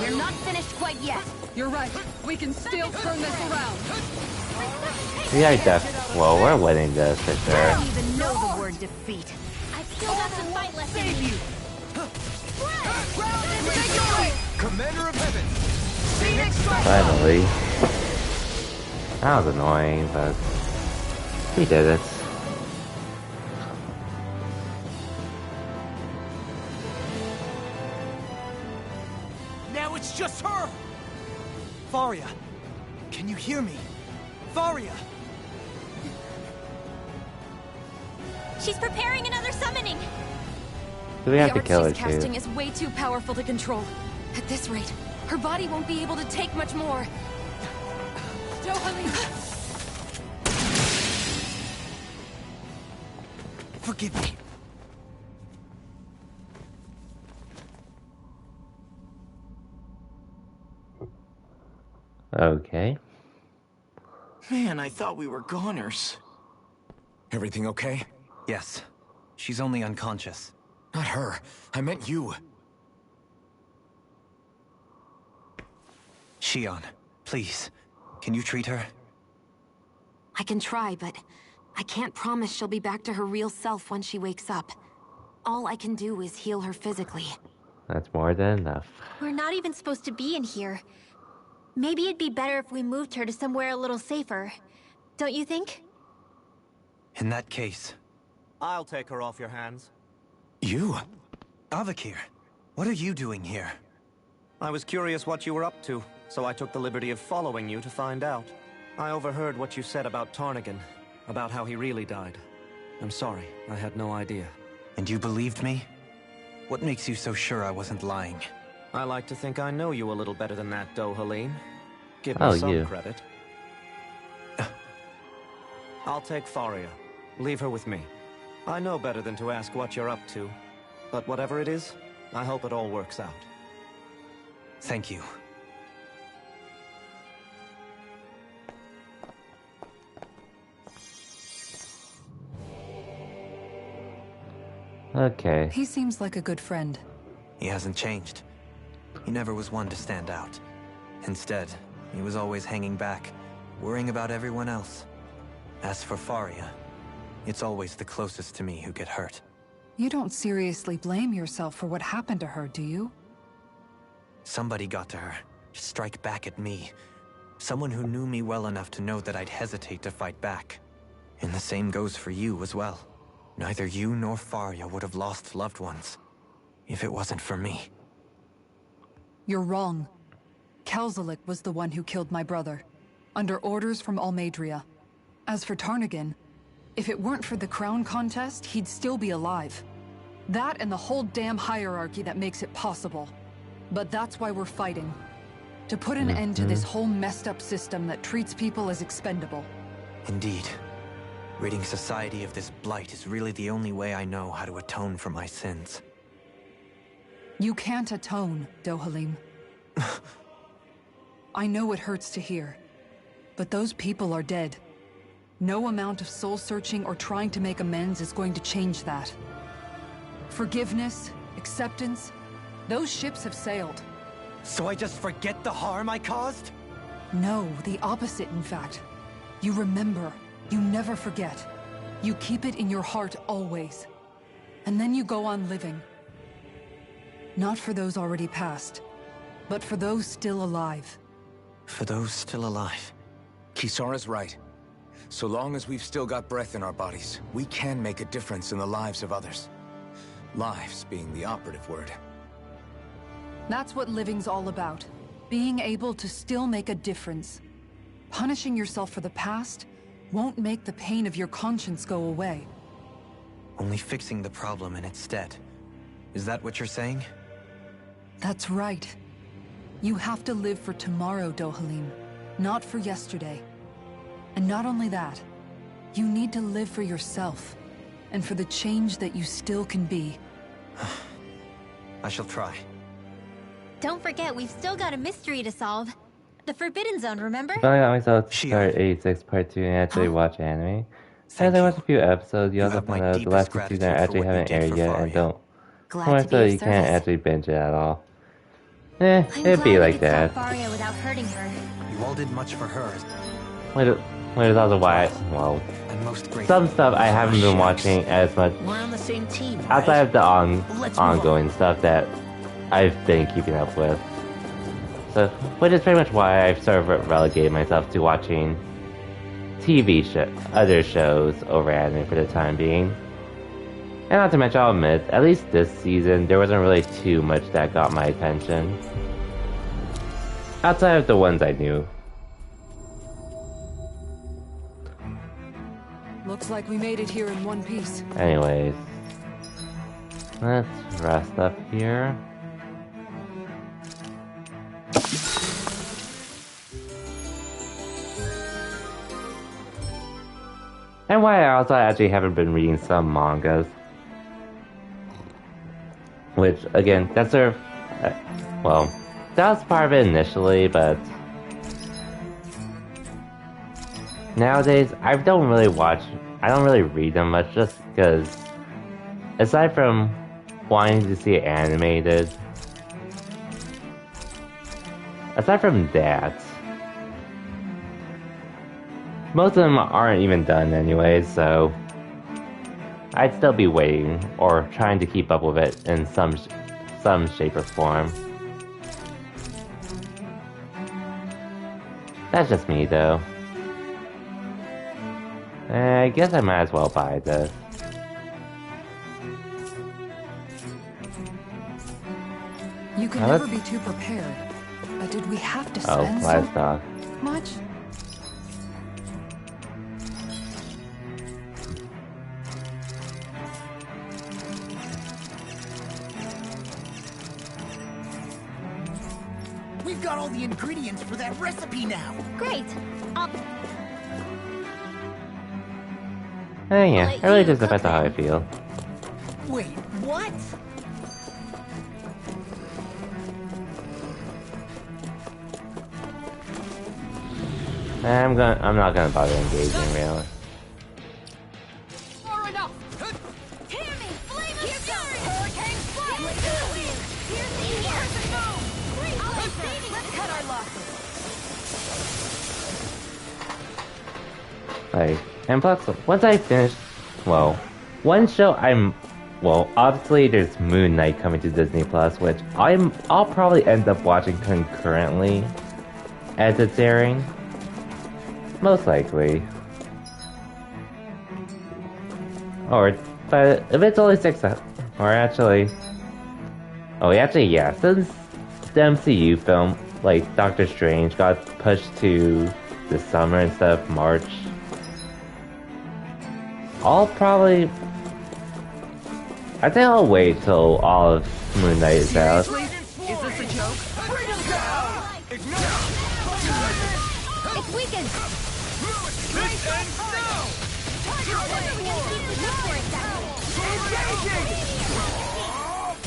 We're not finished quite yet. You're right. We can still turn this around. Yeah, well, we're winning this for I sure. don't even know the word defeat. I've still got some fight left in me. Commander of Heaven. Finally. That was annoying, but he did it. Now it's just her! Faria, can you hear me? Faria! She's preparing another summoning. Do we have The to kill her art she's casting too? is way too powerful to control. At this rate, her body won't be able to take much more. Forgive me. Okay. Man, I thought we were goners. Everything okay? Yes. She's only unconscious. Not her. I meant you. Shion, please. Can you treat her? I can try, but I can't promise she'll be back to her real self when she wakes up. All I can do is heal her physically. That's more than enough. We're not even supposed to be in here. Maybe it'd be better if we moved her to somewhere a little safer. Don't you think? In that case... I'll take her off your hands. You? Avakir, what are you doing here? I was curious what you were up to, so I took the liberty of following you to find out. I overheard what you said about Tarnigan, about how he really died. I'm sorry, I had no idea. And you believed me? What makes you so sure I wasn't lying? I like to think I know you a little better than that, Dohalim. Give me Oh, some you. credit. I'll take Faria. Leave her with me. I know better than to ask what you're up to. But whatever it is, I hope it all works out. Thank you. Okay. He seems like a good friend. He hasn't changed. He never was one to stand out. Instead, he was always hanging back, worrying about everyone else. As for Faria, it's always the closest to me who get hurt. You don't seriously blame yourself for what happened to her, do you? Somebody got to her, to strike back at me. Someone who knew me well enough to know that I'd hesitate to fight back. And the same goes for you as well. Neither you nor Faria would have lost loved ones, if it wasn't for me. You're wrong. Kelzelik was the one who killed my brother, under orders from Almeidria. As for Tarnigan, if it weren't for the crown contest, he'd still be alive. That and the whole damn hierarchy that makes it possible. But that's why we're fighting. To put an end to this whole messed up system that treats people as expendable. Indeed. Ridding society of this blight is really the only way I know how to atone for my sins. You can't atone, Dohalim. I know it hurts to hear, but those people are dead. No amount of soul-searching or trying to make amends is going to change that. Forgiveness, acceptance, those ships have sailed. So I just forget the harm I caused? No, the opposite, in fact. You remember. You never forget. You keep it in your heart always. And then you go on living. Not for those already past, but for those still alive. For those still alive. Kisara's right. So long as we've still got breath in our bodies, we can make a difference in the lives of others. Lives being the operative word. That's what living's all about. Being able to still make a difference. Punishing yourself for the past won't make the pain of your conscience go away. Only fixing the problem in its stead. Is that what you're saying? That's right. You have to live for tomorrow, Dohalim, not for yesterday. And not only that, you need to live for yourself, and for the change that you still can be. I shall try. Don't forget, we've still got a mystery to solve. The Forbidden Zone, remember? If I got myself to start 86 Part 2 and actually watch anime, As I watched a few episodes, you also found out the last two seasons actually haven't aired yet and don't. So you can't actually binge it at all. It'd be like that. Faria without hurting her. You all did much for her. Which is also why, well, some stuff I haven't been watching as much We're on the same team, right? outside of the ongoing stuff that I've been keeping up with. So, which is pretty much why I've sort of relegated myself to watching other shows over anime for the time being. And not to mention, I'll admit, at least this season, there wasn't really too much that got my attention. Outside of the ones I knew. Looks like we made it here in one piece. Anyways, let's rest up here. And why I also actually haven't been reading some mangas. Which, again, that's sort of, well, that was part of it initially, but nowadays, I don't really read them much just because, aside from wanting to see it animated, aside from that, most of them aren't even done anyways, so I'd still be waiting or trying to keep up with it in some shape or form. That's just me though. I guess I might as well buy this. You can never be too prepared. But did we have to spend livestock. so much? We've got all the ingredients for that recipe now. Great. Yeah, it really just depends on how I feel. Wait, what? I'm not gonna bother engaging really. Far enough. Tammy, flame of fury. Hurricane flash. Here's the move. Let's cut our losses. Like, and plus, once I finish, well, one show obviously there's Moon Knight coming to Disney Plus, which I'll probably end up watching concurrently as it's airing. Most likely. But if it's only 6, or actually, yeah, since the MCU film, like Doctor Strange, got pushed to the summer instead of March, I think I'll wait till all of Moon Knight is out. Is this a joke? Bring him down! It's weakened. This ends now!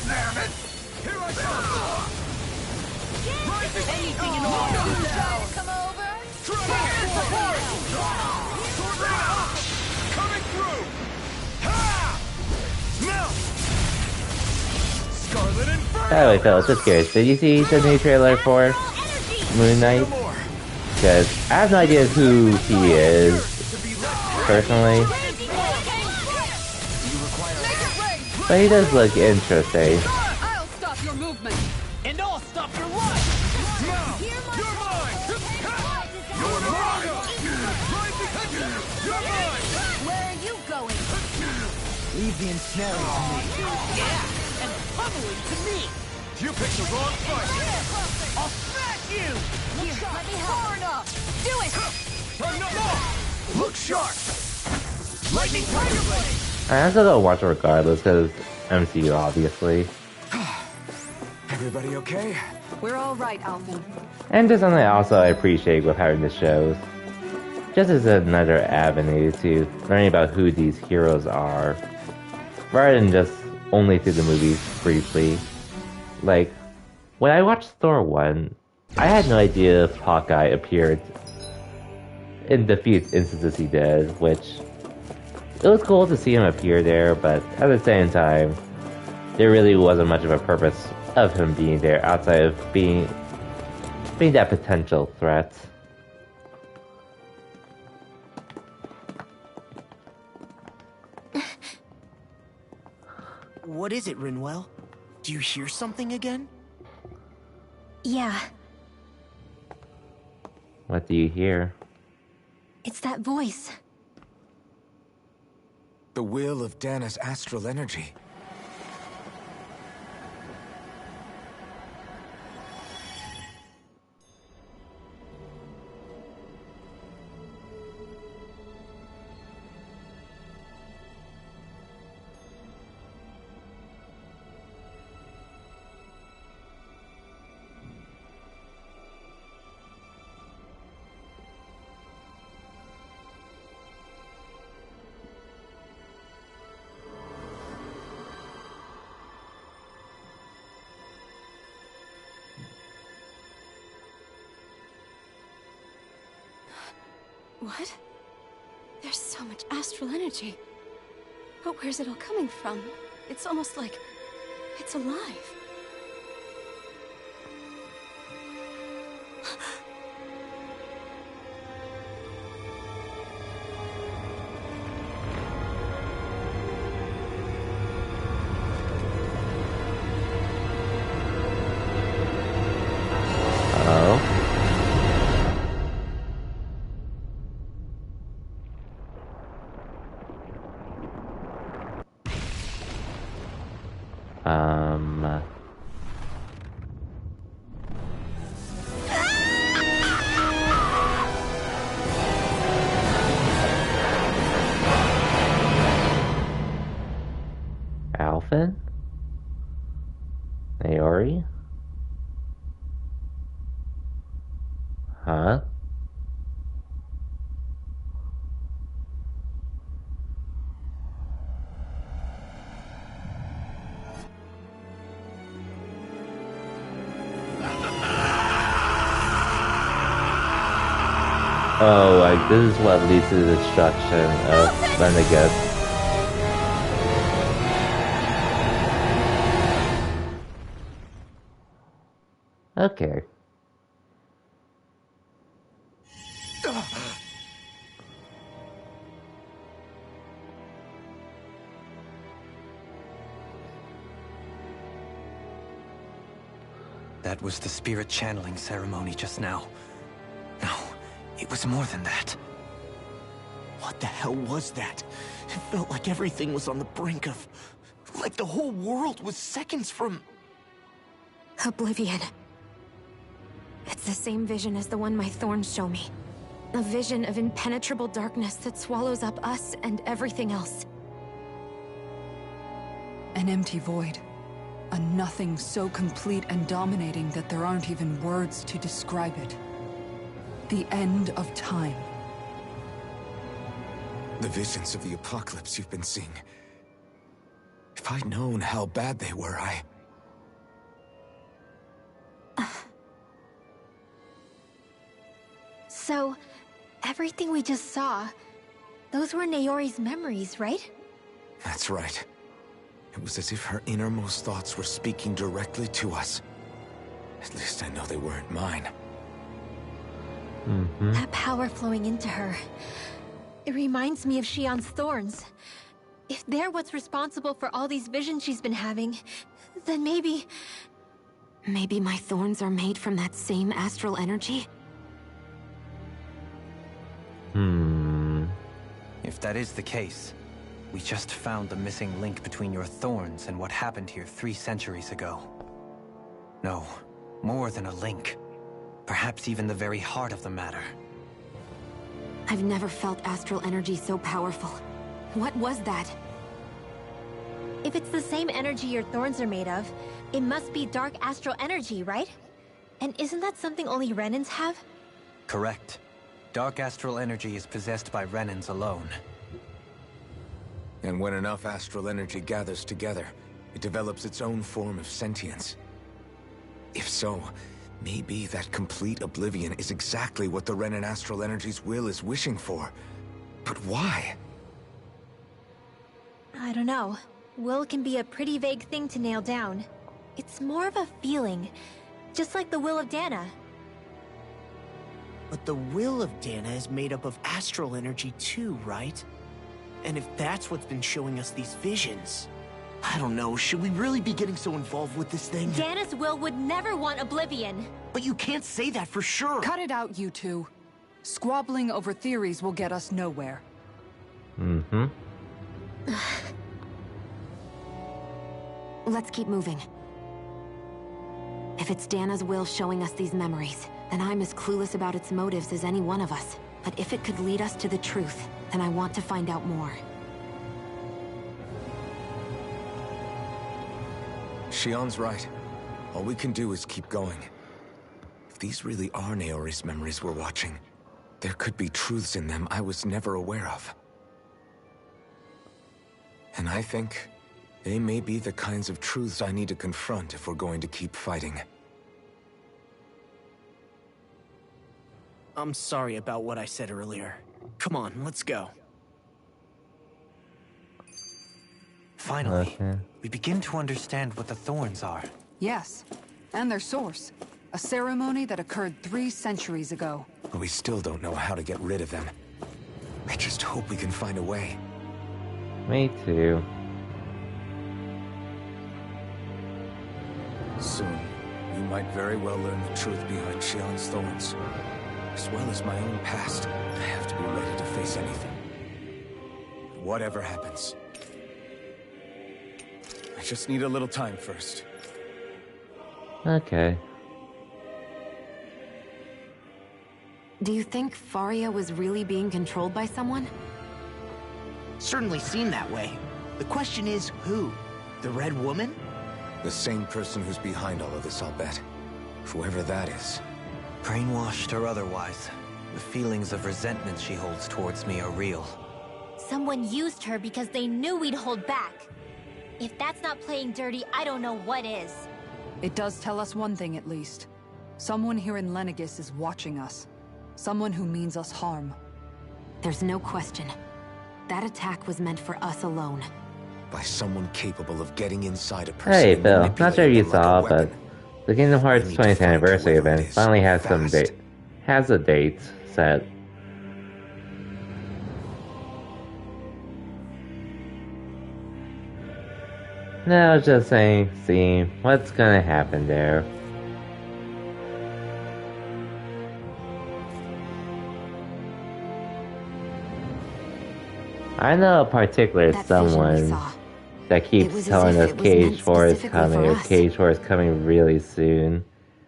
Damn it! Here I come! Anything in order. Come over. Coming through! Ha! Now! Scarlet Inferno! By the way, Phil, just curious, did you see the new trailer for Moon Knight? Because I have no idea who he is, personally. But he does look interesting. I'll stop your movement. And I'll stop your life! Now! You're mine! You're mine! Right behind you! You're mine! Where are you going? Leave the ensnaring to me. Yeah, and pummeling to me. You picked the wrong fight! I'll smack you! Here, let me help. Far enough. Do it. Enough! Look sharp! Lightning Tiger Blade! I still gotta watch it regardless, because MCU, obviously. Everybody okay? We're all right, Alvin. And just something also I appreciate with having the shows. Just as another avenue to learning about who these heroes are, rather than just only through the movies briefly. Like, when I watched Thor 1, I had no idea if Hawkeye appeared in the few instances he did, which it was cool to see him appear there, but at the same time, there really wasn't much of a purpose of him being there outside of being that potential threat. What is it, Rinwell? Do you hear something again? Yeah. What do you hear? It's that voice. The will of Dana's astral energy. What? There's so much astral energy. But where's it all coming from? It's almost like it's alive. Alphen? Naori? Huh? Oh, like this is what leads to the destruction of Lenegis. Okay. That was the spirit channeling ceremony just now. No, it was more than that. What the hell was that? It felt like everything was on the brink of... like the whole world was seconds from... Oblivion. It's the same vision as the one my thorns show me. A vision of impenetrable darkness that swallows up us and everything else. An empty void. A nothing so complete and dominating that there aren't even words to describe it. The end of time. The visions of the apocalypse you've been seeing. If I'd known how bad they were, So, everything we just saw, those were Naori's memories, right? That's right. It was as if her innermost thoughts were speaking directly to us. At least I know they weren't mine. That power flowing into her. It reminds me of Shionne's thorns. If they're what's responsible for all these visions she's been having, then maybe... Maybe my thorns are made from that same astral energy? If that is the case, we just found the missing link between your thorns and what happened here 3 centuries ago. No, more than a link. Perhaps even the very heart of the matter. I've never felt astral energy so powerful. What was that? If it's the same energy your thorns are made of, it must be dark astral energy, right? And isn't that something only Renans have? Correct. Dark astral energy is possessed by Renans alone. And when enough astral energy gathers together, it develops its own form of sentience. If so, maybe that complete oblivion is exactly what the Renan astral energy's will is wishing for. But why? I don't know. Will can be a pretty vague thing to nail down. It's more of a feeling, just like the will of Dana. But the will of Dana is made up of astral energy too, right? And if that's what's been showing us these visions... I don't know, should we really be getting so involved with this thing? Dana's will would never want oblivion. But you can't say that for sure. Cut it out, you two. Squabbling over theories will get us nowhere. Mm-hmm. Let's keep moving. If it's Dana's will showing us these memories, then I'm as clueless about its motives as any one of us. But if it could lead us to the truth, then I want to find out more. Shionne's right. All we can do is keep going. If these really are Naori's memories we're watching, there could be truths in them I was never aware of. And I think they may be the kinds of truths I need to confront if we're going to keep fighting. I'm sorry about what I said earlier. Come on, let's go. Finally, we begin to understand what the thorns are. Yes, and their source. A ceremony that occurred 3 centuries ago. But we still don't know how to get rid of them. I just hope we can find a way. Me too. Soon, we might very well learn the truth behind Shionne's thorns. As well as my own past, I have to be ready to face anything. Whatever happens. I just need a little time first. Okay. Do you think Faria was really being controlled by someone? Certainly seemed that way. The question is, who? The Red Woman? The same person who's behind all of this, I'll bet. Whoever that is. Brainwashed or otherwise, the feelings of resentment she holds towards me are real. Someone used her because they knew we'd hold back. If that's not playing dirty, I don't know what is. It does tell us one thing at least. Someone here in Lenegis is watching us. Someone who means us harm. There's no question. That attack was meant for us alone. By someone capable of getting inside a person. Hey Bill, not sure you saw, but the Kingdom Hearts 20th anniversary event finally has a date set. Now just seeing what's gonna happen there. I know a particular someone that keeps telling us Cage 4 is coming, or Cage 4 is coming really soon.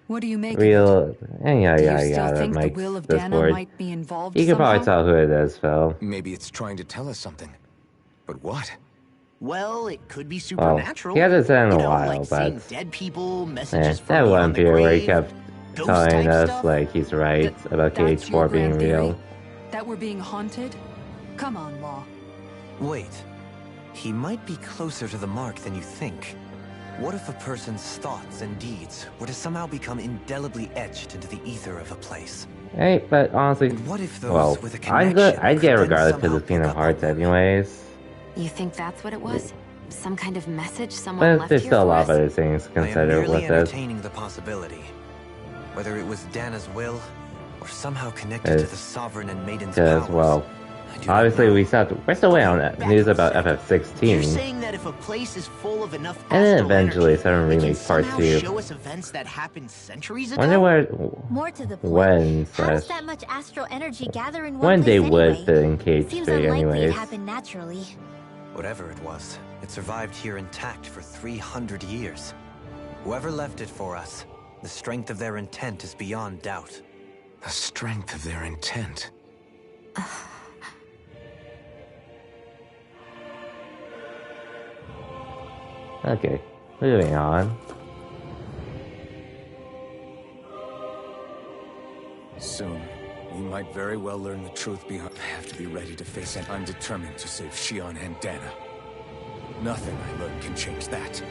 What do you make Real, think Mike's the will of Dana Discord. might be involved You can probably somehow? tell who it is, Phil. Maybe it's trying to tell us something. But what? Well, it could be supernatural. He hasn't said in a while, like but seeing dead people, messages from that one beyond the period where he grave, kept ghost telling type us stuff. like he's right about Cage That's 4 your being grand theory? real. That we're being haunted? Come on, Law. Wait. He might be closer to the mark than you think. What if a person's thoughts and deeds were to somehow become indelibly etched into the ether of a place? Hey, but honestly, What if those well, with a I'd connection get could regardless then to the somehow Kingdom pick up Hearts on anyways. You think that's what it was? Some kind of message someone But left there's here still a for lot of us? other things to I am consider merely with this. entertaining the possibility. Whether it was Dana's will, or somehow connected to the Sovereign and Maiden's Because, powers. well, obviously we're still waiting on news about You're FF16. saying that if a place is full of enough And then astral eventually energy, Seven it can Remake Part somehow 2. show us events that happened centuries ago? Wonder where, More to the point, when, how does slash, that much astral energy gather in one when they place would anyway? fit in Cage Seems 3 unlikely it anyways. happened naturally. Whatever it was, it survived here intact for 300 years. Whoever left it for us, the strength of their intent is beyond doubt. The strength of their intent. Okay, moving on. Soon, we might very well learn the truth behind. I have to be ready to face it. I'm determined to save Shionne and Dana. Nothing I learn can change that.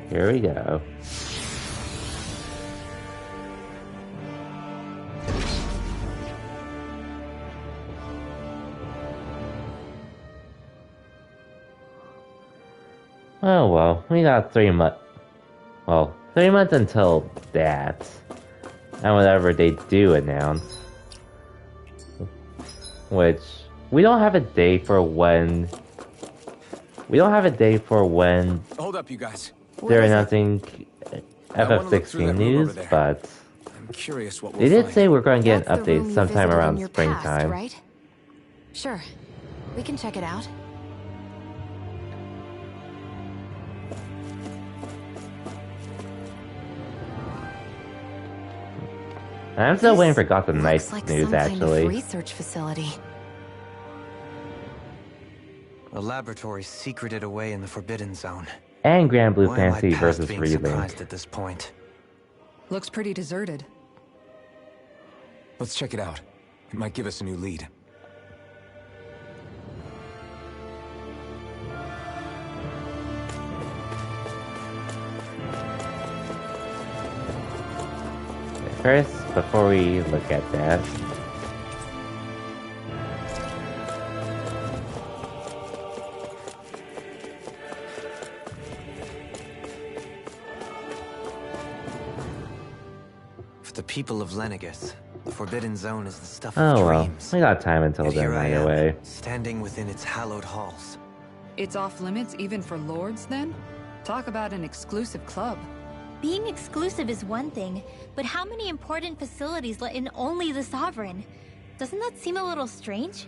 Here we go. Oh well, we got 3 months. Well, 3 months until that. And whatever they do announce. Which, we don't have a date for when... We don't have a date for when... Hold up, you guys. They're announcing FF16 news, but... I'm curious what they did say we're going to get an update sometime around springtime. Past, right? Sure. We can check it out. I'm still waiting for Gotham Knights like news, some kind actually. of research facility. A laboratory secreted away in the Forbidden Zone. And Grand Blue Why am I Fantasy past versus being Relink. surprised at this point? Looks pretty deserted. Let's check it out. It might give us a new lead. First, before we look at that... For the people of Lenegis, the Forbidden Zone is the stuff Oh of well, dreams. we got time until Yet then here I am, anyway. standing within its hallowed halls. It's off limits even for lords, then? Talk about an exclusive club. Being exclusive is one thing, but how many important facilities let in only the Sovereign? Doesn't that seem a little strange?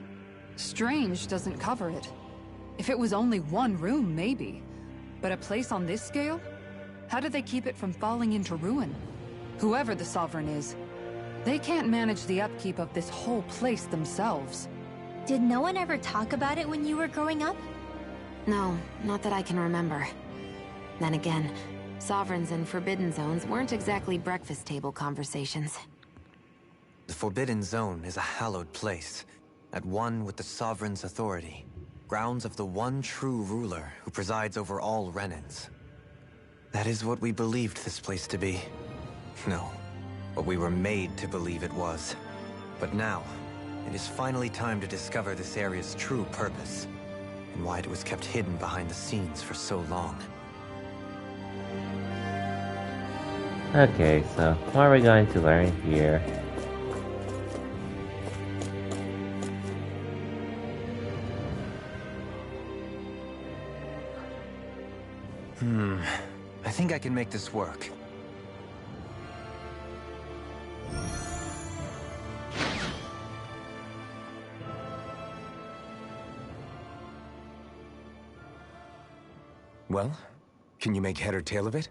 Strange doesn't cover it. If it was only one room, maybe. But a place on this scale? How did they keep it from falling into ruin? Whoever the Sovereign is, they can't manage the upkeep of this whole place themselves. Did no one ever talk about it when you were growing up? No, not that I can remember. Then again, Sovereigns and Forbidden Zones weren't exactly breakfast table conversations. The Forbidden Zone is a hallowed place, at one with the Sovereign's authority. Grounds of the one true ruler who presides over all Renans. That is what we believed this place to be. No, what we were made to believe it was. But now, it is finally time to discover this area's true purpose, and why it was kept hidden behind the scenes for so long. Okay, so what are we going to learn here? I think I can make this work. Well, can you make head or tail of it?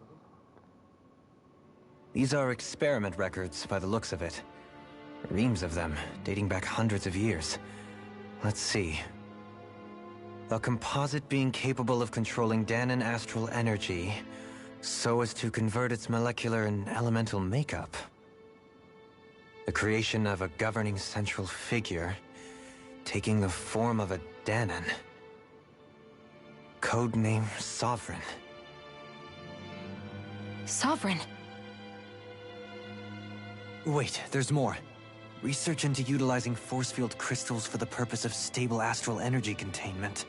These are experiment records, by the looks of it. Reams of them, dating back hundreds of years. Let's see. A composite being capable of controlling Dahnan astral energy, so as to convert its molecular and elemental makeup. The creation of a governing central figure, taking the form of a Dahnan. Codename Sovereign. Sovereign? Wait, there's more. Research into utilizing force field crystals for the purpose of stable astral energy containment.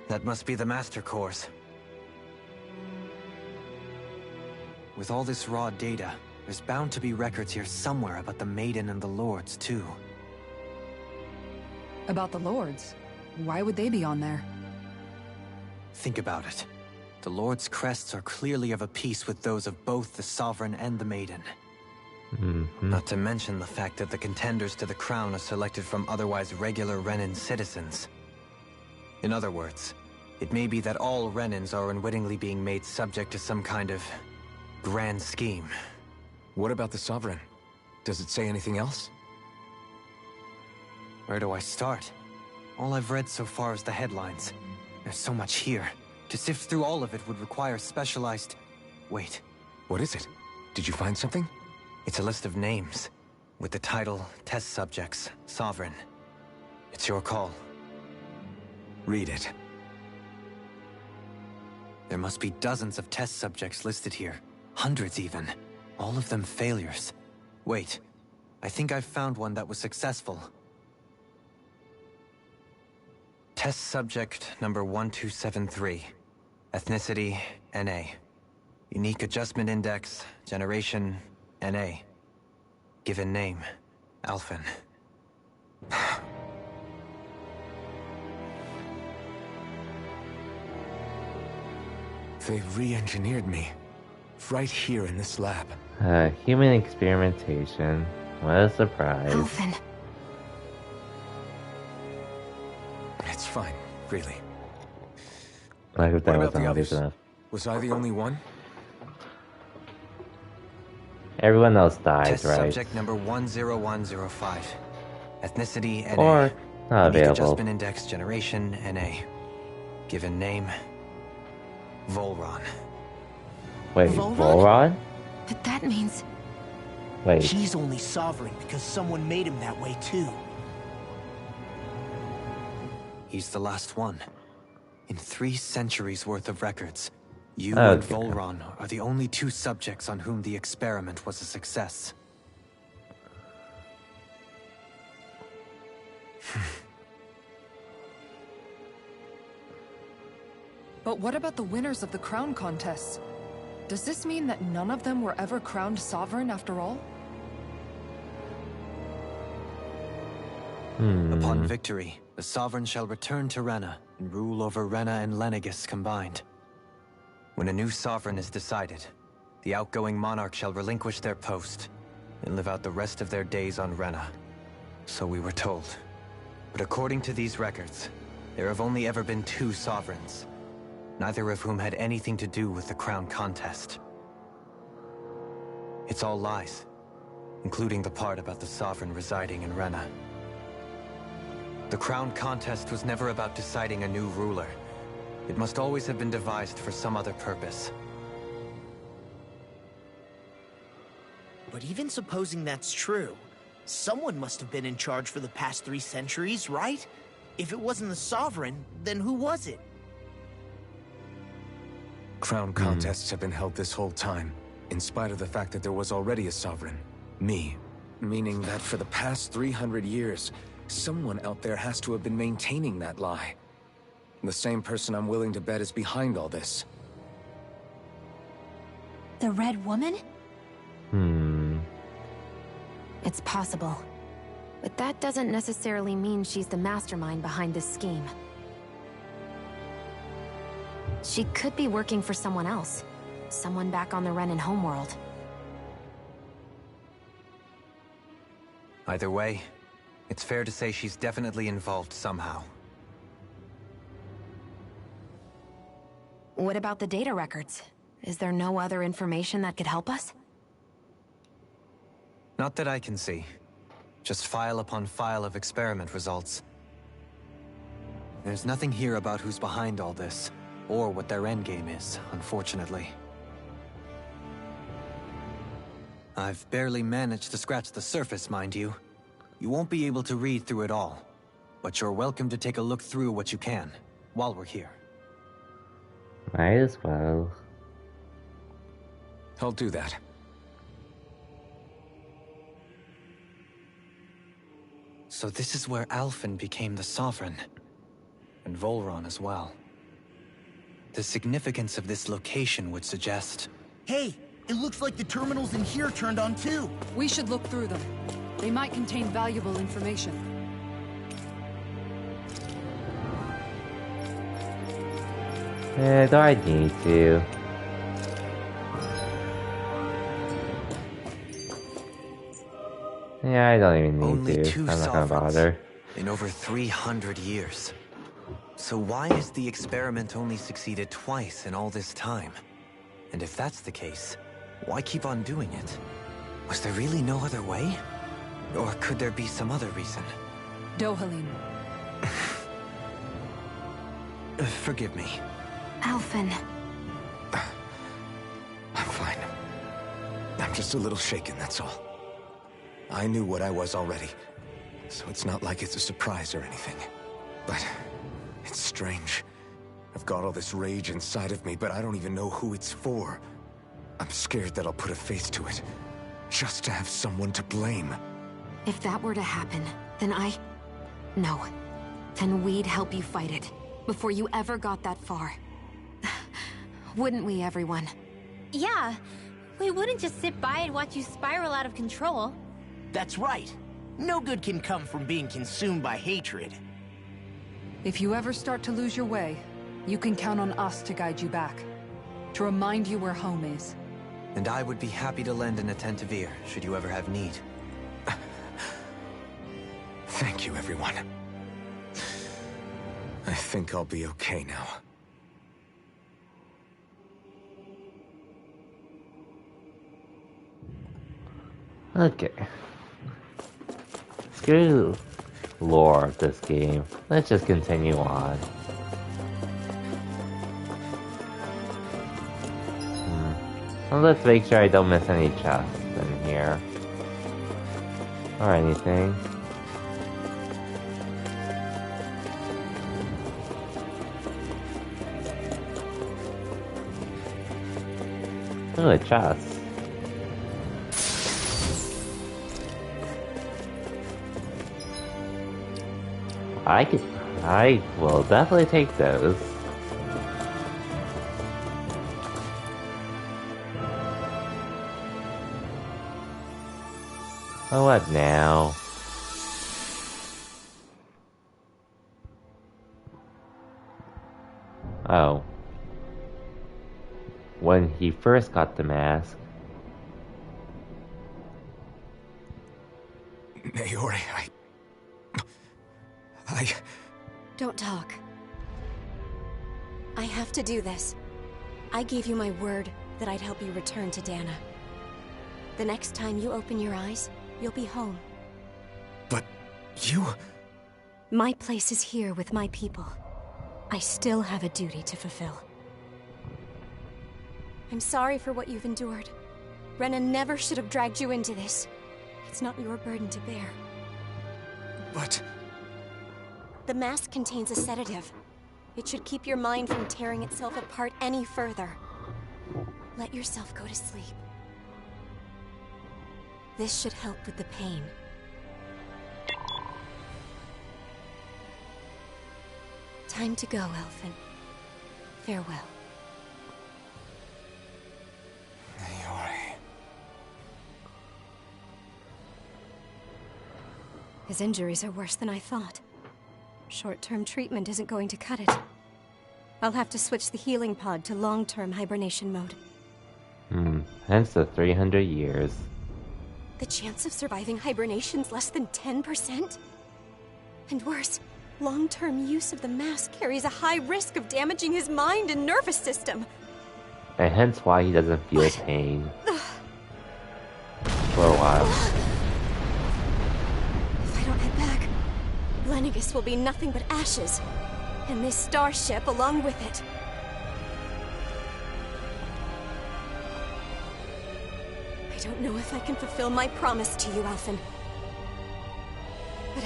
That must be the Master Cores. With all this raw data, there's bound to be records here somewhere about the Maiden and the Lords, too. About the Lords? Why would they be on there? Think about it. The Lord's crests are clearly of a piece with those of both the Sovereign and the Maiden. Not to mention the fact that the contenders to the crown are selected from otherwise regular Renan citizens. In other words, it may be that all Renans are unwittingly being made subject to some kind of grand scheme. What about the Sovereign? Does it say anything else? Where do I start? All I've read so far is the headlines. There's so much here. To sift through all of it would require specialized... Wait. What is it? Did you find something? It's a list of names, with the title, Test Subjects, Sovereign. It's your call. Read it. There must be dozens of test subjects listed here. Hundreds even. All of them failures. Wait. I think I've found one that was successful. Test subject number 1273. Ethnicity, NA. Unique adjustment index, generation, NA. Given name, Alphen. They re-engineered me. Right here in this lab. Human experimentation. What a surprise. Alphen. It's fine, really. Like if that What was about the obvious others? enough. Was I the only one? Everyone else dies, Test right? subject number 10105. Ethnicity, NA. Or not Unique available. adjustment index, generation, NA. Given name, Volron. Wait, Volron? But that means... Wait. He's only sovereign because someone made him that way too. He's the last one. In 3 centuries worth of records, you Okay. and Volron are the only 2 subjects on whom the experiment was a success. But what about the winners of the crown contests? Does this mean that none of them were ever crowned sovereign after all? Upon victory, the Sovereign shall return to Rena and rule over Rena and Lenegis combined. When a new Sovereign is decided, the outgoing monarch shall relinquish their post and live out the rest of their days on Rena. So we were told. But according to these records, there have only ever been 2 Sovereigns, neither of whom had anything to do with the crown contest. It's all lies, including the part about the Sovereign residing in Rena. The crown contest was never about deciding a new ruler. It must always have been devised for some other purpose. But even supposing that's true, someone must have been in charge for the past 3 centuries, right? If it wasn't the Sovereign, then who was it? Crown contests have been held this whole time, in spite of the fact that there was already a sovereign. Me. Meaning that for the past 300 years, someone out there has to have been maintaining that lie. The same person I'm willing to bet is behind all this. The Red Woman? It's possible. But that doesn't necessarily mean she's the mastermind behind this scheme. She could be working for someone else. Someone back on the Renan homeworld. Either way, it's fair to say she's definitely involved somehow. What about the data records? Is there no other information that could help us? Not that I can see. Just file upon file of experiment results. There's nothing here about who's behind all this, or what their endgame is, unfortunately. I've barely managed to scratch the surface, mind you. You won't be able to read through it all, but you're welcome to take a look through what you can, while we're here. Might as well. I'll do that. So this is where Alphen became the Sovereign, and Volron as well. The significance of this location would suggest... Hey, it looks like the terminals in here turned on too. We should look through them. They might contain valuable information. Do I need to? Yeah, I don't even need Only to. 2 I'm not gonna sovereigns bother. in over 300 years. So why has the experiment only succeeded twice in all this time? And if that's the case, why keep on doing it? Was there really no other way? Or could there be some other reason? Dohalim. Forgive me. Alphen. I'm fine. I'm just a little shaken, that's all. I knew what I was already, so it's not like it's a surprise or anything. But it's strange. I've got all this rage inside of me, but I don't even know who it's for. I'm scared that I'll put a face to it, just to have someone to blame. If that were to happen, then No. Then we'd help you fight it, before you ever got that far. Wouldn't we, everyone? Yeah, we wouldn't just sit by and watch you spiral out of control. That's right. No good can come from being consumed by hatred. If you ever start to lose your way, you can count on us to guide you back. To remind you where home is. And I would be happy to lend an attentive ear, should you ever have need. Thank you, everyone. I think I'll be okay now. Okay. Screw lore of this game. Let's just continue on. Well, let's make sure I don't miss any chests in here. Or anything. Ooh, a chest. I will definitely take those. Oh, what now? Oh. When he first got the mask. Naori, Don't talk. I have to do this. I gave you my word that I'd help you return to Dana. The next time you open your eyes, you'll be home. But you... My place is here with my people. I still have a duty to fulfill. I'm sorry for what you've endured. Rena never should have dragged you into this. It's not your burden to bear. But... The mask contains a sedative. It should keep your mind from tearing itself apart any further. Let yourself go to sleep. This should help with the pain. Time to go, Elfin. Farewell. Naori. His injuries are worse than I thought. Short-term treatment isn't going to cut it. I'll have to switch the healing pod to long-term hibernation mode. Hence the 300 years. The chance of surviving hibernation's less than 10%? And worse, long-term use of the mask carries a high risk of damaging his mind and nervous system. And hence why he doesn't feel pain. For a while. If I don't head back, Lenegis will be nothing but ashes. And this starship along with it. I don't know if I can fulfill my promise to you, Alphen. But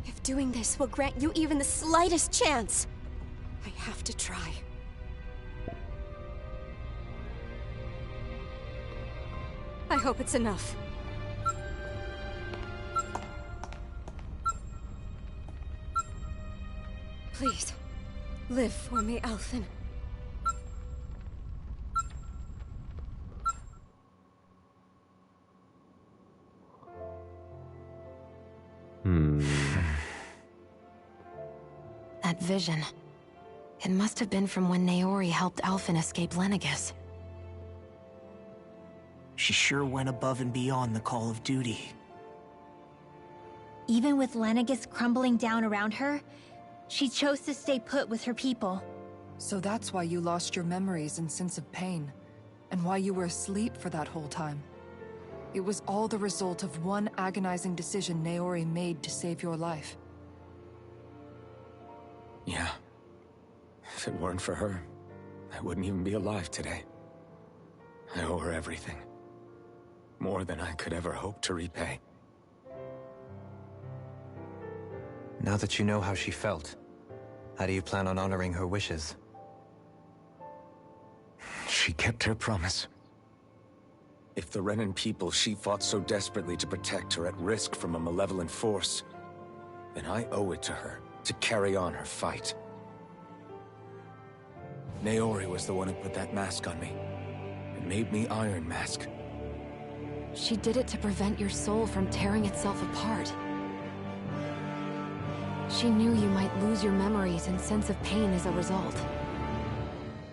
if doing this will grant you even the slightest chance, I have to try. I hope it's enough. Please, live for me, Alphen. That vision. It must have been from when Naori helped Alphen escape Lenegis. She sure went above and beyond the call of duty. Even with Lenegis crumbling down around her, she chose to stay put with her people. So that's why you lost your memories and sense of pain, and why you were asleep for that whole time. It was all the result of one agonizing decision Naori made to save your life. Yeah. If it weren't for her, I wouldn't even be alive today. I owe her everything. More than I could ever hope to repay. Now that you know how she felt, how do you plan on honoring her wishes? She kept her promise. If the Renan people she fought so desperately to protect are at risk from a malevolent force, and I owe it to her to carry on her fight. Naori was the one who put that mask on me, and made me Iron Mask. She did it to prevent your soul from tearing itself apart. She knew you might lose your memories and sense of pain as a result.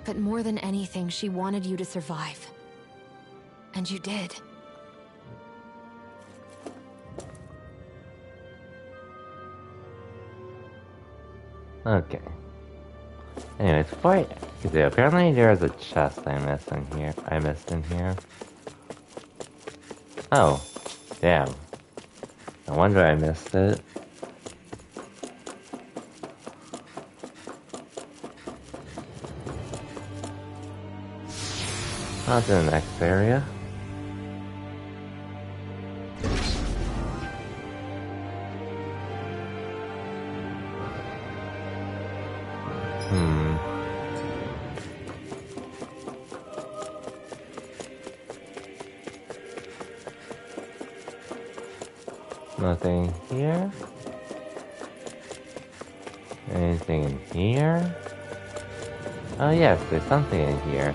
But more than anything, she wanted you to survive. And you did. Okay. Anyways, apparently there's a chest I missed in here. Oh, damn. No wonder I missed it. On to the next area. Nothing here. Anything in here? Oh yes, there's something in here.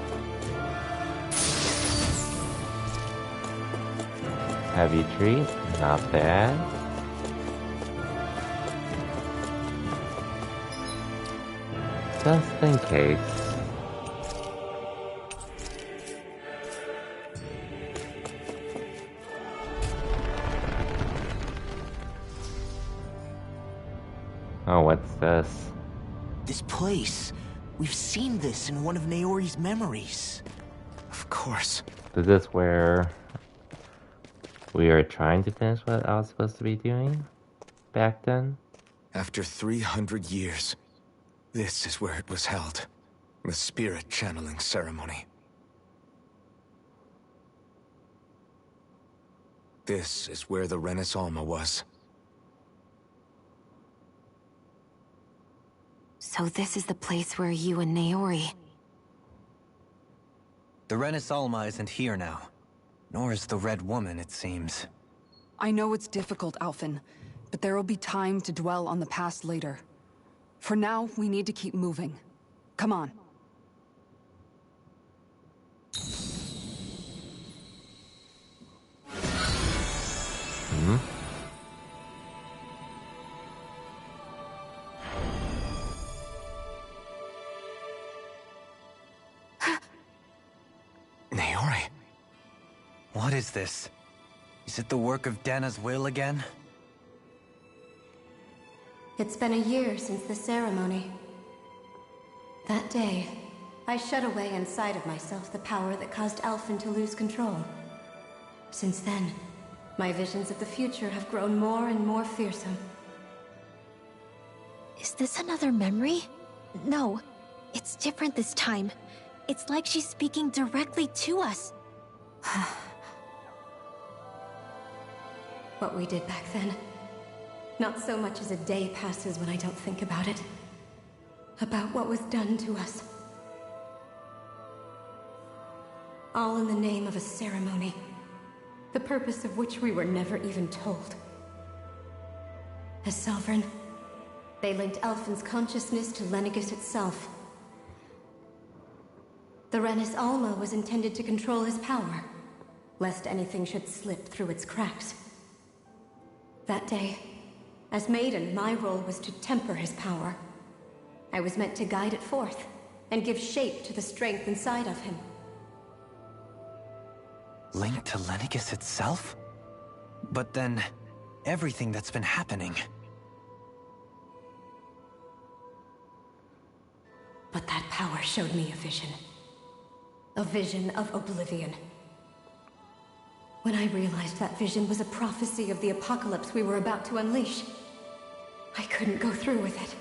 Heavy treat, not bad. Just in case. Oh, what's this? This place. We've seen this in one of Naori's memories. Of course. Is this where we are trying to finish what I was supposed to be doing back then? After 300 years, this is where it was held. The spirit channeling ceremony. This is where the Renis Alma was. So this is the place where you and Naori... The Renis Alma isn't here now. Nor is the Red Woman, it seems. I know it's difficult, Alphen, but there will be time to dwell on the past later. For now, we need to keep moving. Come on. Naori. What is this? Is it the work of Dana's will again? It's been a year since the ceremony. That day, I shut away inside of myself the power that caused Alphen to lose control. Since then, my visions of the future have grown more and more fearsome. Is this another memory? No, it's different this time. It's like she's speaking directly to us. What we did back then. Not so much as a day passes when I don't think about it. About what was done to us. All in the name of a ceremony. The purpose of which we were never even told. As Sovereign, they linked Alphen's consciousness to Lenegis itself. The Renis Alma was intended to control his power, lest anything should slip through its cracks. That day, as Maiden, my role was to temper his power. I was meant to guide it forth, and give shape to the strength inside of him. Linked to Lenegis itself? But then, everything that's been happening... But that power showed me a vision. A vision of oblivion. When I realized that vision was a prophecy of the apocalypse we were about to unleash, I couldn't go through with it.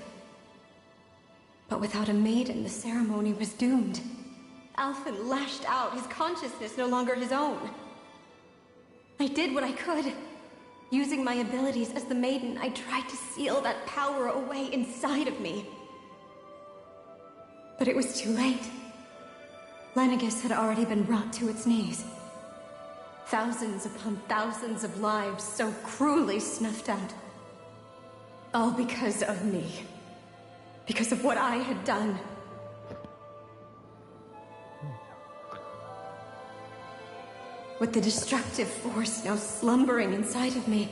But without a maiden, the ceremony was doomed. Alphen lashed out, his consciousness no longer his own. I did what I could. Using my abilities as the maiden, I tried to seal that power away inside of me. But it was too late. Lenegis had already been brought to its knees. Thousands upon thousands of lives so cruelly snuffed out. All because of me. Because of what I had done. With the destructive force now slumbering inside of me,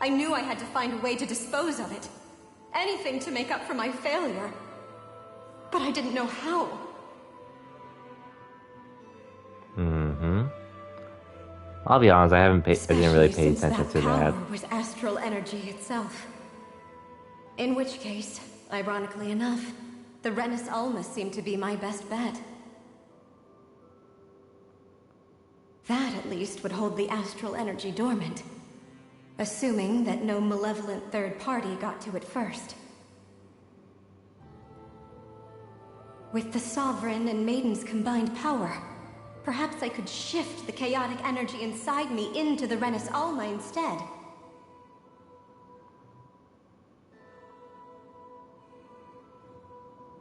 I knew I had to find a way to dispose of it. Anything to make up for my failure. But I didn't know how. I'll be honest, I didn't really pay Especially attention since to that. power was astral energy itself. In which case, ironically enough, the Renis Alma seemed to be my best bet. That, at least, would hold the astral energy dormant. Assuming that no malevolent third party got to it first. With the Sovereign and Maiden's combined power, perhaps I could shift the chaotic energy inside me into the Renis Alma instead.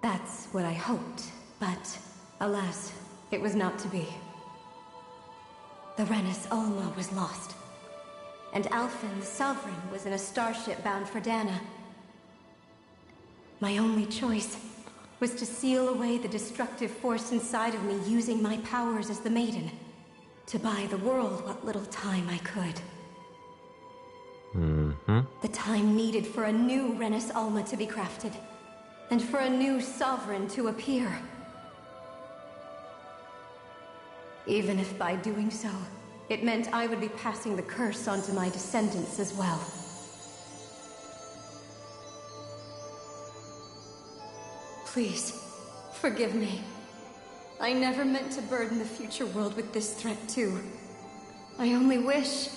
That's what I hoped, but alas, it was not to be. The Renis Alma was lost, and Alphen the Sovereign was in a starship bound for Dana. My only choice was to seal away the destructive force inside of me using my powers as the Maiden, to buy the world what little time I could. The time needed for a new Renis Alma to be crafted, and for a new Sovereign to appear. Even if by doing so, it meant I would be passing the curse onto my descendants as well. Please, forgive me. I never meant to burden the future world with this threat too. I only wish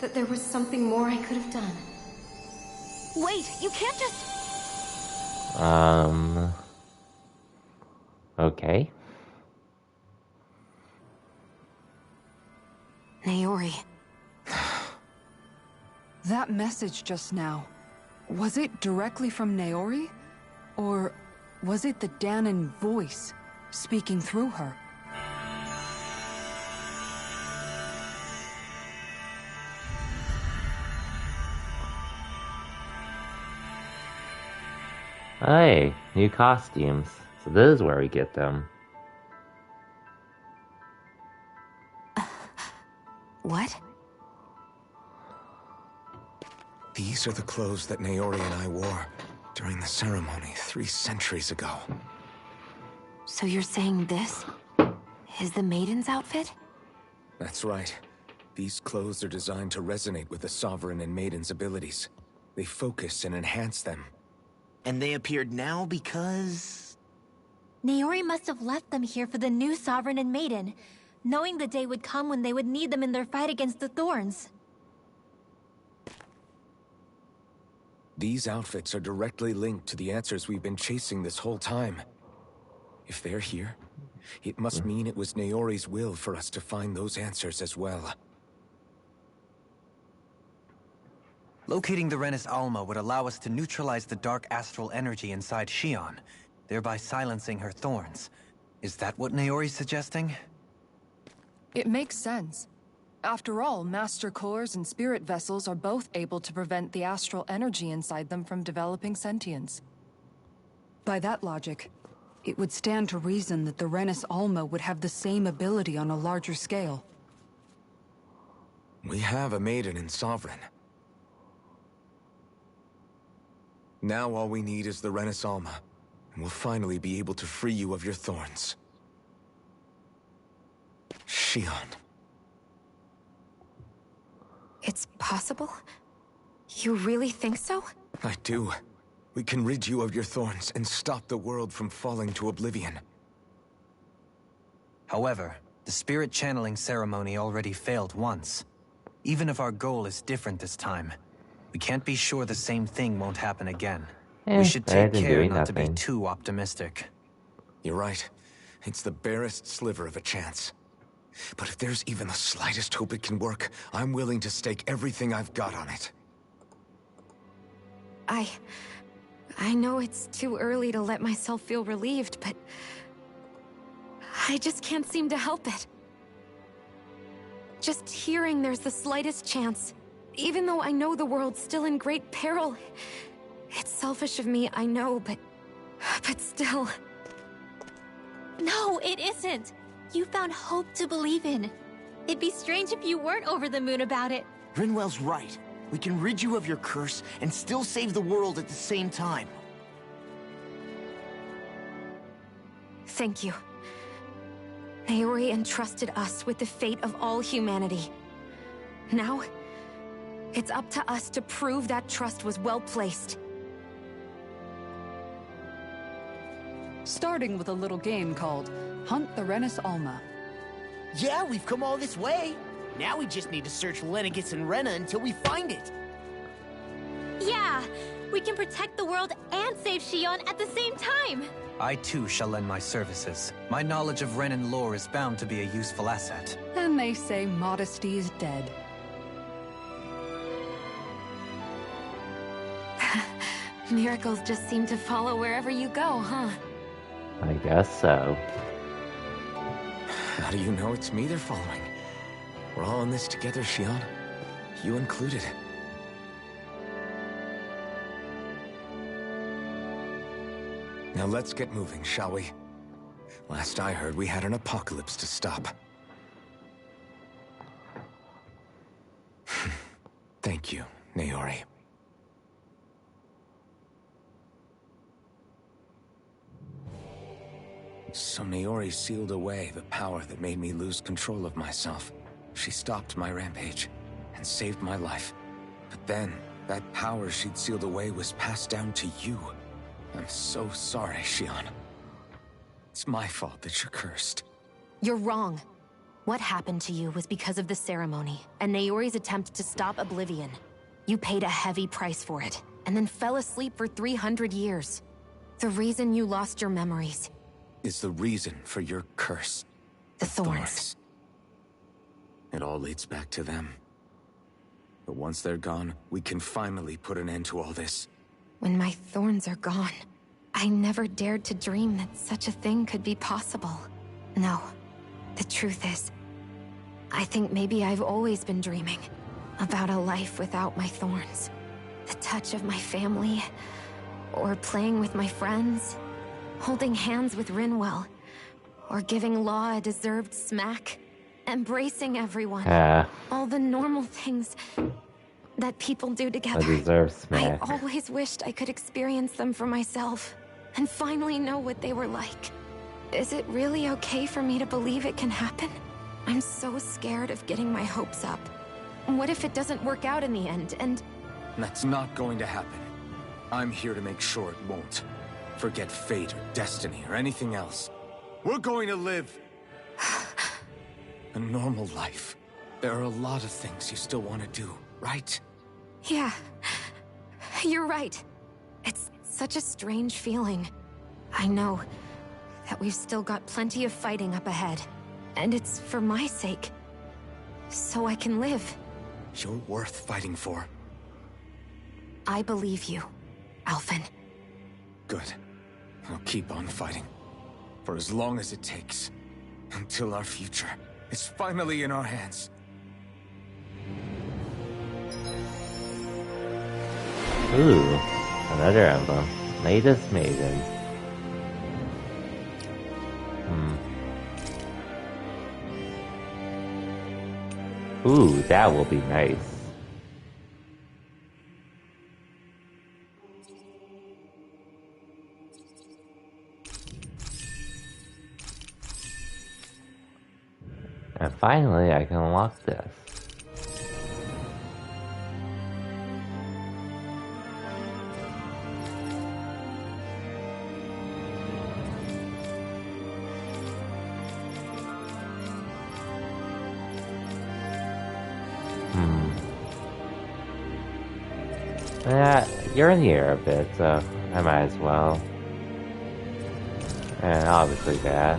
that there was something more I could have done. Wait, you can't just... Okay. Naori. That message just now, was it directly from Naori? Or was it the Dahnan voice speaking through her? Hey, new costumes. So this is where we get them. What? These are the clothes that Naori and I wore during the ceremony 3 centuries ago. So you're saying this is the Maiden's outfit? That's right. These clothes are designed to resonate with the Sovereign and Maiden's abilities. They focus and enhance them. And they appeared now because... Naori must have left them here for the new Sovereign and Maiden, knowing the day would come when they would need them in their fight against the Thorns. These outfits are directly linked to the answers we've been chasing this whole time. If they're here, it must mean it was Naori's will for us to find those answers as well. Locating the Renis Alma would allow us to neutralize the dark astral energy inside Xion, thereby silencing her thorns. Is that what Naori's suggesting? It makes sense. After all, Master Cores and Spirit Vessels are both able to prevent the astral energy inside them from developing sentience. By that logic, it would stand to reason that the Renis Alma would have the same ability on a larger scale. We have a Maiden and Sovereign. Now all we need is the Renis Alma, and we'll finally be able to free you of your thorns. Xion. It's possible? You really think so? I do. We can rid you of your thorns and stop the world from falling to oblivion. However, the spirit channeling ceremony already failed once. Even if our goal is different this time, we can't be sure the same thing won't happen again. We should take care not to be too optimistic. You're right. It's the barest sliver of a chance. But if there's even the slightest hope it can work, I'm willing to stake everything I've got on it. I know it's too early to let myself feel relieved, but I just can't seem to help it. Just hearing there's the slightest chance, even though I know the world's still in great peril, It's selfish of me, I know, but still... No, it isn't. You found hope to believe in. It'd be strange if you weren't over the moon about it. Rinwell's right. We can rid you of your curse and still save the world at the same time. Thank you. Naori entrusted us with the fate of all humanity. Now, it's up to us to prove that trust was well placed. Starting with a little game called Hunt the Renus Alma. Yeah, we've come all this way. Now we just need to search Lenegis and Rena until we find it. Yeah, we can protect the world and save Xion at the same time. I too shall lend my services. My knowledge of Renan lore is bound to be a useful asset. And they say modesty is dead. Miracles just seem to follow wherever you go, huh? I guess so. How do you know it's me they're following? We're all in this together, Xion. You included. Now let's get moving, shall we? Last I heard, we had an apocalypse to stop. Thank you, Naori. So Naori sealed away the power that made me lose control of myself. She stopped my rampage and saved my life. But then, that power she'd sealed away was passed down to you. I'm so sorry, Xion. It's my fault that you're cursed. You're wrong. What happened to you was because of the ceremony, and Naori's attempt to stop Oblivion. You paid a heavy price for it, and then fell asleep for 300 years. The reason you lost your memories is the reason for your curse. The thorns. It all leads back to them. But once they're gone, we can finally put an end to all this. When my thorns are gone, I never dared to dream that such a thing could be possible. No, the truth is, I think maybe I've always been dreaming about a life without my thorns. The touch of my family, or playing with my friends, holding hands with Rinwell, or giving Law a deserved smack, embracing everyone. All the normal things that people do together. A deserved smack. I always wished I could experience them for myself, and finally know what they were like. Is it really okay for me to believe it can happen? I'm so scared of getting my hopes up. What if it doesn't work out in the end, and... That's not going to happen. I'm here to make sure it won't. Forget fate or destiny or anything else. We're going to live a normal life. There are a lot of things you still want to do, right? Yeah, you're right. It's such a strange feeling. I know that we've still got plenty of fighting up ahead. And it's for my sake. So I can live. You're worth fighting for. I believe you, Alphen. Good. I'll keep on fighting. For as long as it takes. Until our future is finally in our hands. Ooh, another emblem. Latest Maiden. Ooh, that will be nice. And finally, I can unlock this. Yeah, you're in the air a bit, so I might as well. And obviously that.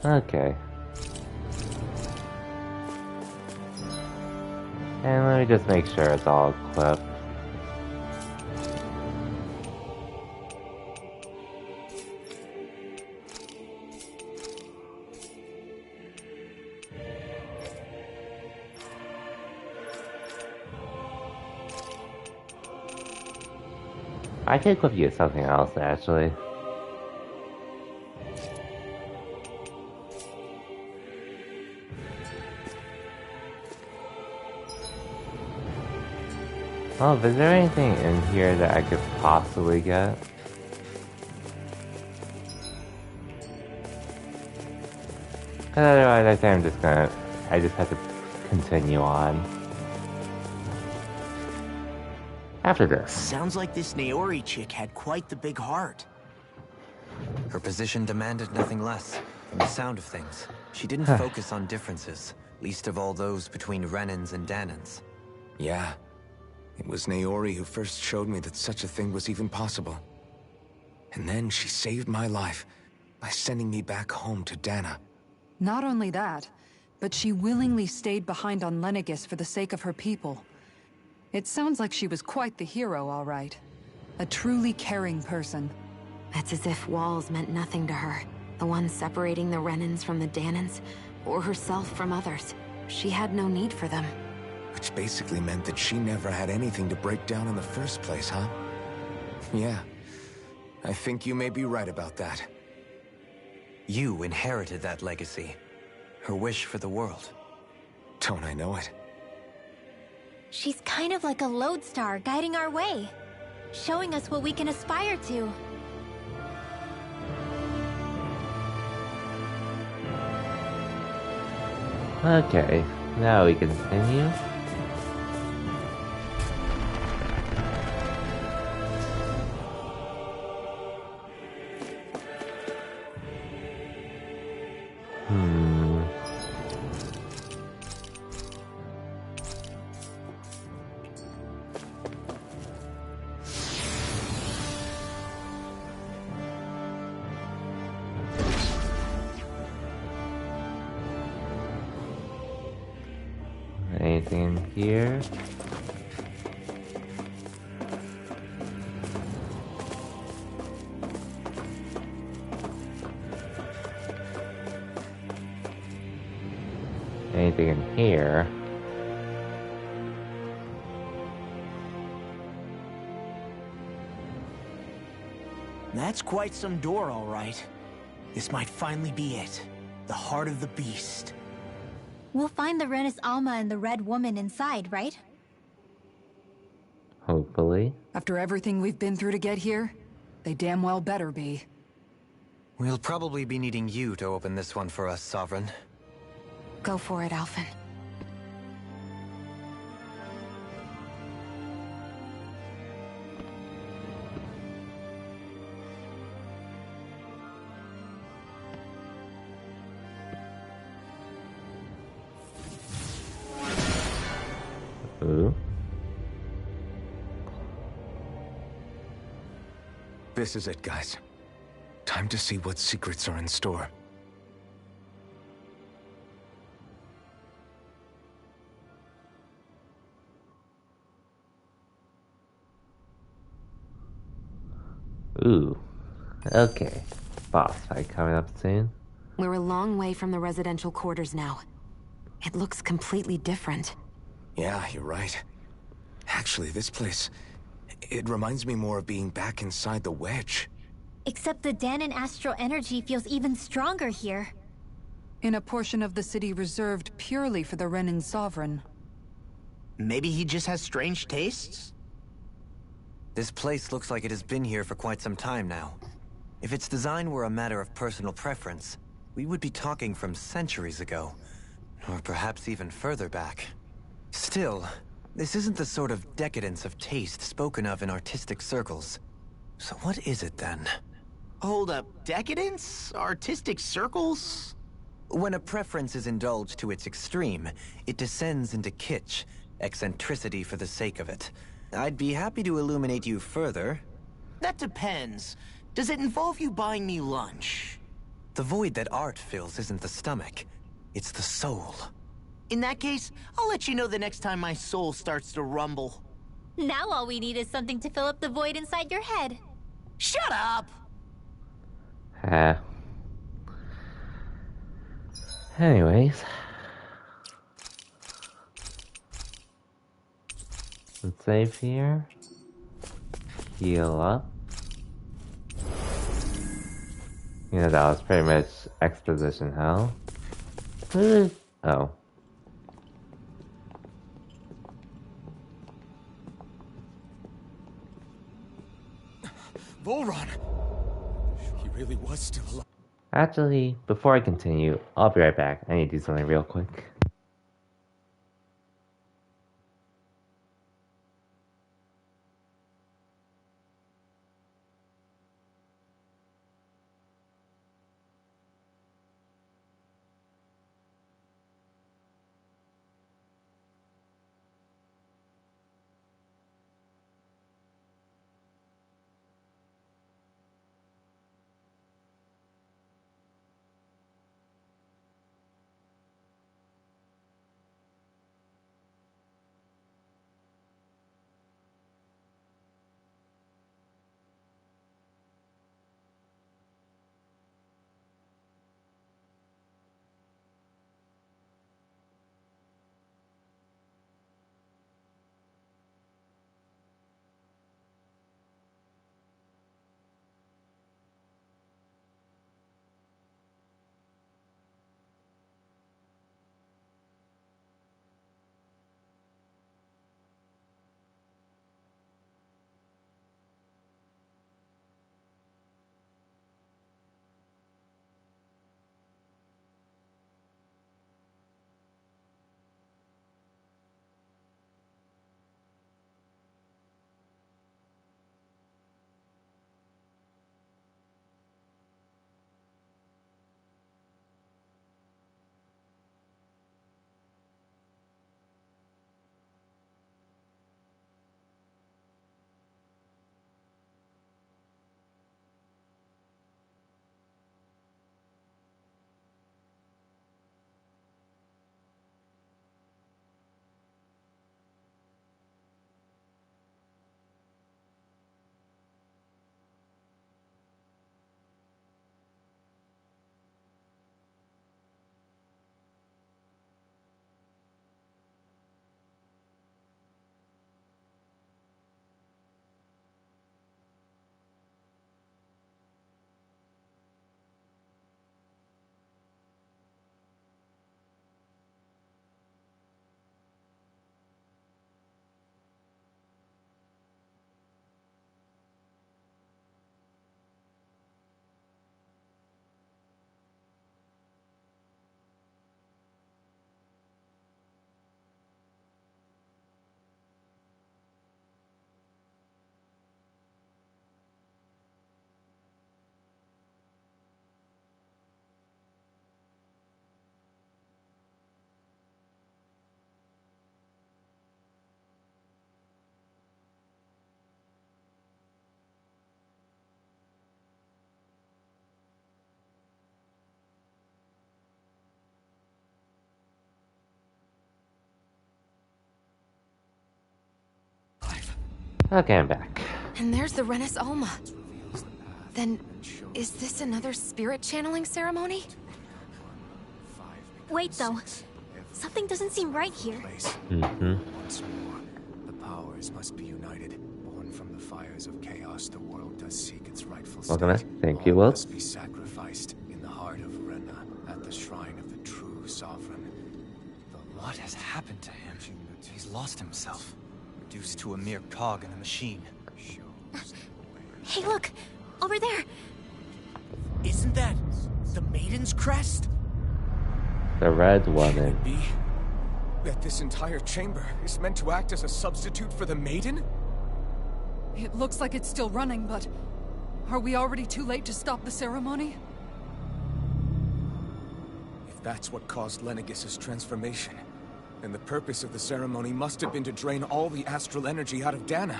Okay. And let me just make sure it's all equipped. I could equip you with something else, actually. Oh, is there anything in here that I could possibly get? Because otherwise I think I just have to continue on. After this. Sounds like this Naori chick had quite the big heart. Her position demanded nothing less. From the sound of things, she didn't focus on differences, least of all those between Renans and Danans. Yeah. It was Naori who first showed me that such a thing was even possible. And then she saved my life by sending me back home to Dana. Not only that, but she willingly stayed behind on Lenegis for the sake of her people. It sounds like she was quite the hero, all right. A truly caring person. It's as if walls meant nothing to her. The ones separating the Renans from the Danans, or herself from others. She had no need for them. Which basically meant that she never had anything to break down in the first place, huh? Yeah. I think you may be right about that. You inherited that legacy. Her wish for the world. Don't I know it? She's kind of like a lodestar guiding our way, showing us what we can aspire to. Okay, now we continue. Anything in here? Anything in here? That's quite some door, all right. This might finally be it. The heart of the beast. We'll find the Renis Alma and the Red Woman inside, right? Hopefully. After everything we've been through to get here, they damn well better be. We'll probably be needing you to open this one for us, Sovereign. Go for it, Alphen. Ooh. This is it, guys. Time to see what secrets are in store. Ooh. Okay. Boss fight coming up soon. We're a long way from the residential quarters now. It looks completely different. Yeah, you're right. Actually, this place... it reminds me more of being back inside the Wedge. Except the Danan astral energy feels even stronger here. In a portion of the city reserved purely for the Renin Sovereign. Maybe he just has strange tastes? This place looks like it has been here for quite some time now. If its design were a matter of personal preference, we would be talking from centuries ago. Or perhaps even further back. Still, this isn't the sort of decadence of taste spoken of in artistic circles. So what is it then? Hold up, decadence? Artistic circles? When a preference is indulged to its extreme, it descends into kitsch, eccentricity for the sake of it. I'd be happy to illuminate you further. That depends. Does it involve you buying me lunch? The void that art fills isn't the stomach, it's the soul. In that case, I'll let you know the next time my soul starts to rumble. Now all we need is something to fill up the void inside your head. Shut up! Anyways. Let's save here. Heal up. You know, that was pretty much exposition hell. Oh. Volron! He really was still alive. Actually, before I continue, I'll be right back. I need to do something real quick. Okay, I'm back. And there's the Renis Alma. Then, is this another spirit channeling ceremony? Wait, though. Something doesn't seem right here. Once more, the powers must be united. Born from the fires of chaos, the world does seek its rightful state. Thank you, Will. Must be sacrificed in the heart of Rena, at the shrine of the true sovereign. What has happened to him? He's lost himself. Reduced to a mere cog in a machine. Hey, look! Over there! Isn't that the Maiden's crest? The red one. Can it be that this entire chamber is meant to act as a substitute for the Maiden? It looks like it's still running, but are we already too late to stop the ceremony? If that's what caused Lenegis' transformation, then the purpose of the ceremony must have been to drain all the astral energy out of Dana.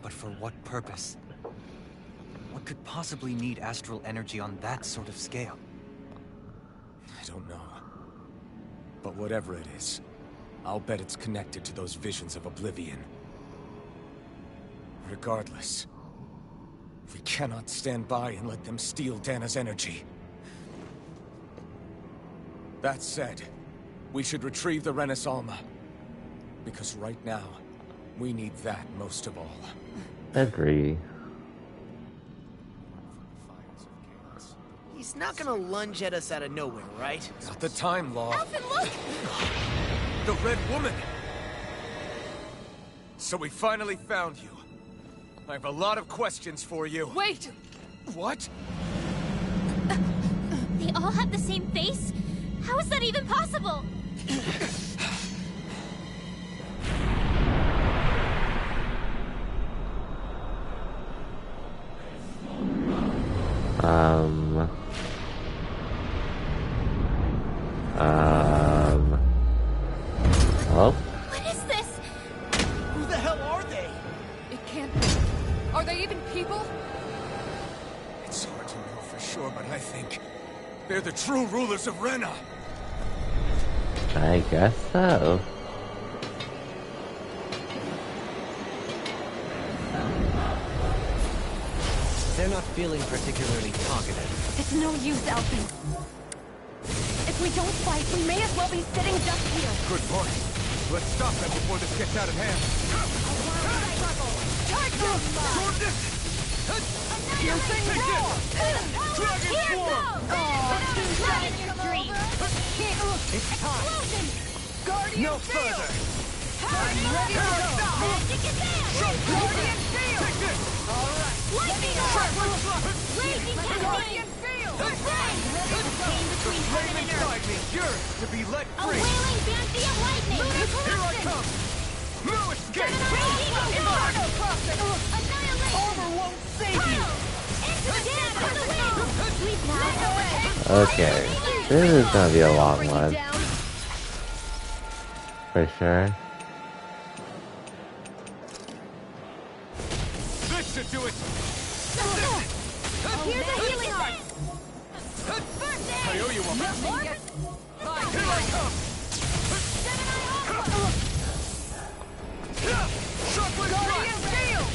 But for what purpose? What could possibly need astral energy on that sort of scale? I don't know. But whatever it is, I'll bet it's connected to those visions of oblivion. Regardless, we cannot stand by and let them steal Dana's energy. That said, we should retrieve the Renis Alma. Because right now, we need that most of all. Agree. He's not gonna lunge at us out of nowhere, right? Not the time, Law. Alphen, look! The Red Woman! So we finally found you. I have a lot of questions for you. Wait! What? They all have the same face? How is that even possible? Hello? What is this? Who the hell are they? It can't be. Are they even people? It's hard to know for sure, but I think they're the true rulers of Rena. I guess so. They're not feeling particularly talkative. It's no use, Alphen. If we don't fight, we may as well be sitting just here. Good point. Let's stop them before this gets out of hand. Piercing roar! Dragon Swarm! It's time! Guardian No further! I'm ready to go! Guardian Field! Take this! Alright! Lightning Raging Guardian Field! Flame inside me, yours to be let free! Wailing Banshee of Lightning! Here I come! No escape! Inferno Crossing! Armor won't save you! Okay, this is gonna be a long one. For sure. This should do it! Here's a healing heart! I owe you one! Here I come! Guardian Field!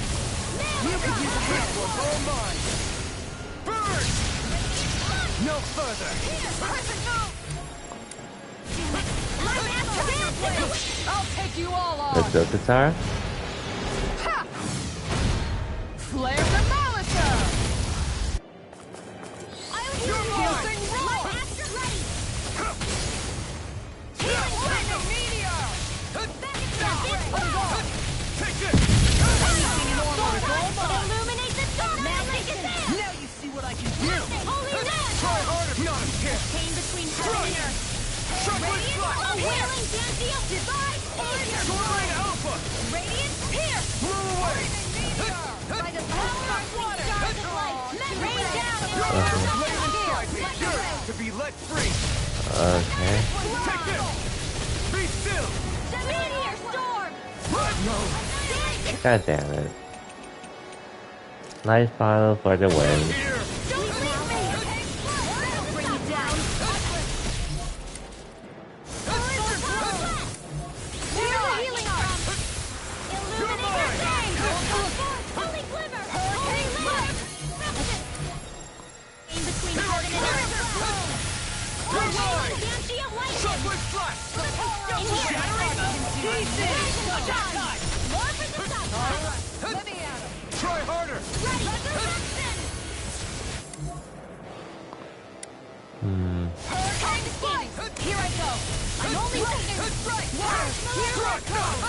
You could use a hand. All mine! Burn! No further! I'll take you all on! Let's go, Katara. Flare the Malisa! Piercing roar! Lightning meteor! Take it! Illuminate the sun! Now you see what I can do! Try harder! Not a chance! Came between heaven and earth. Radiant A wailing Banshee of Divine Savior! Soaring Alpha! Radiant Pierce! Blow away! By the power of sweet stars of light, rain down and Flame inside me, yours to be let free! Okay. Take this! Be still! Meteor storm! No! God damn it. Nice final for the win. Here! Try harder! Here I go! I'm only lightning! Water! Here I come!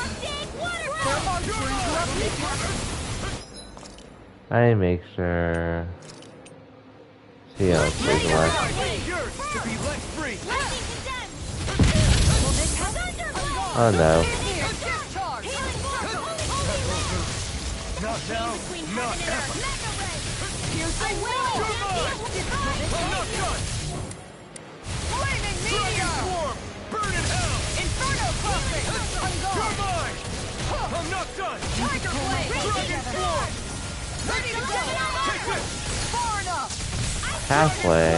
I make sure she else is left. Yours to be let free! Oh no. Not now, not ever! I'm not done! Flaming Dragon meteor! Swarm! Burn in hell! Inferno crossing! You're mine! I'm not done! Tiger blade! Dragon Swarm! Ready to go! Take this! Halfway.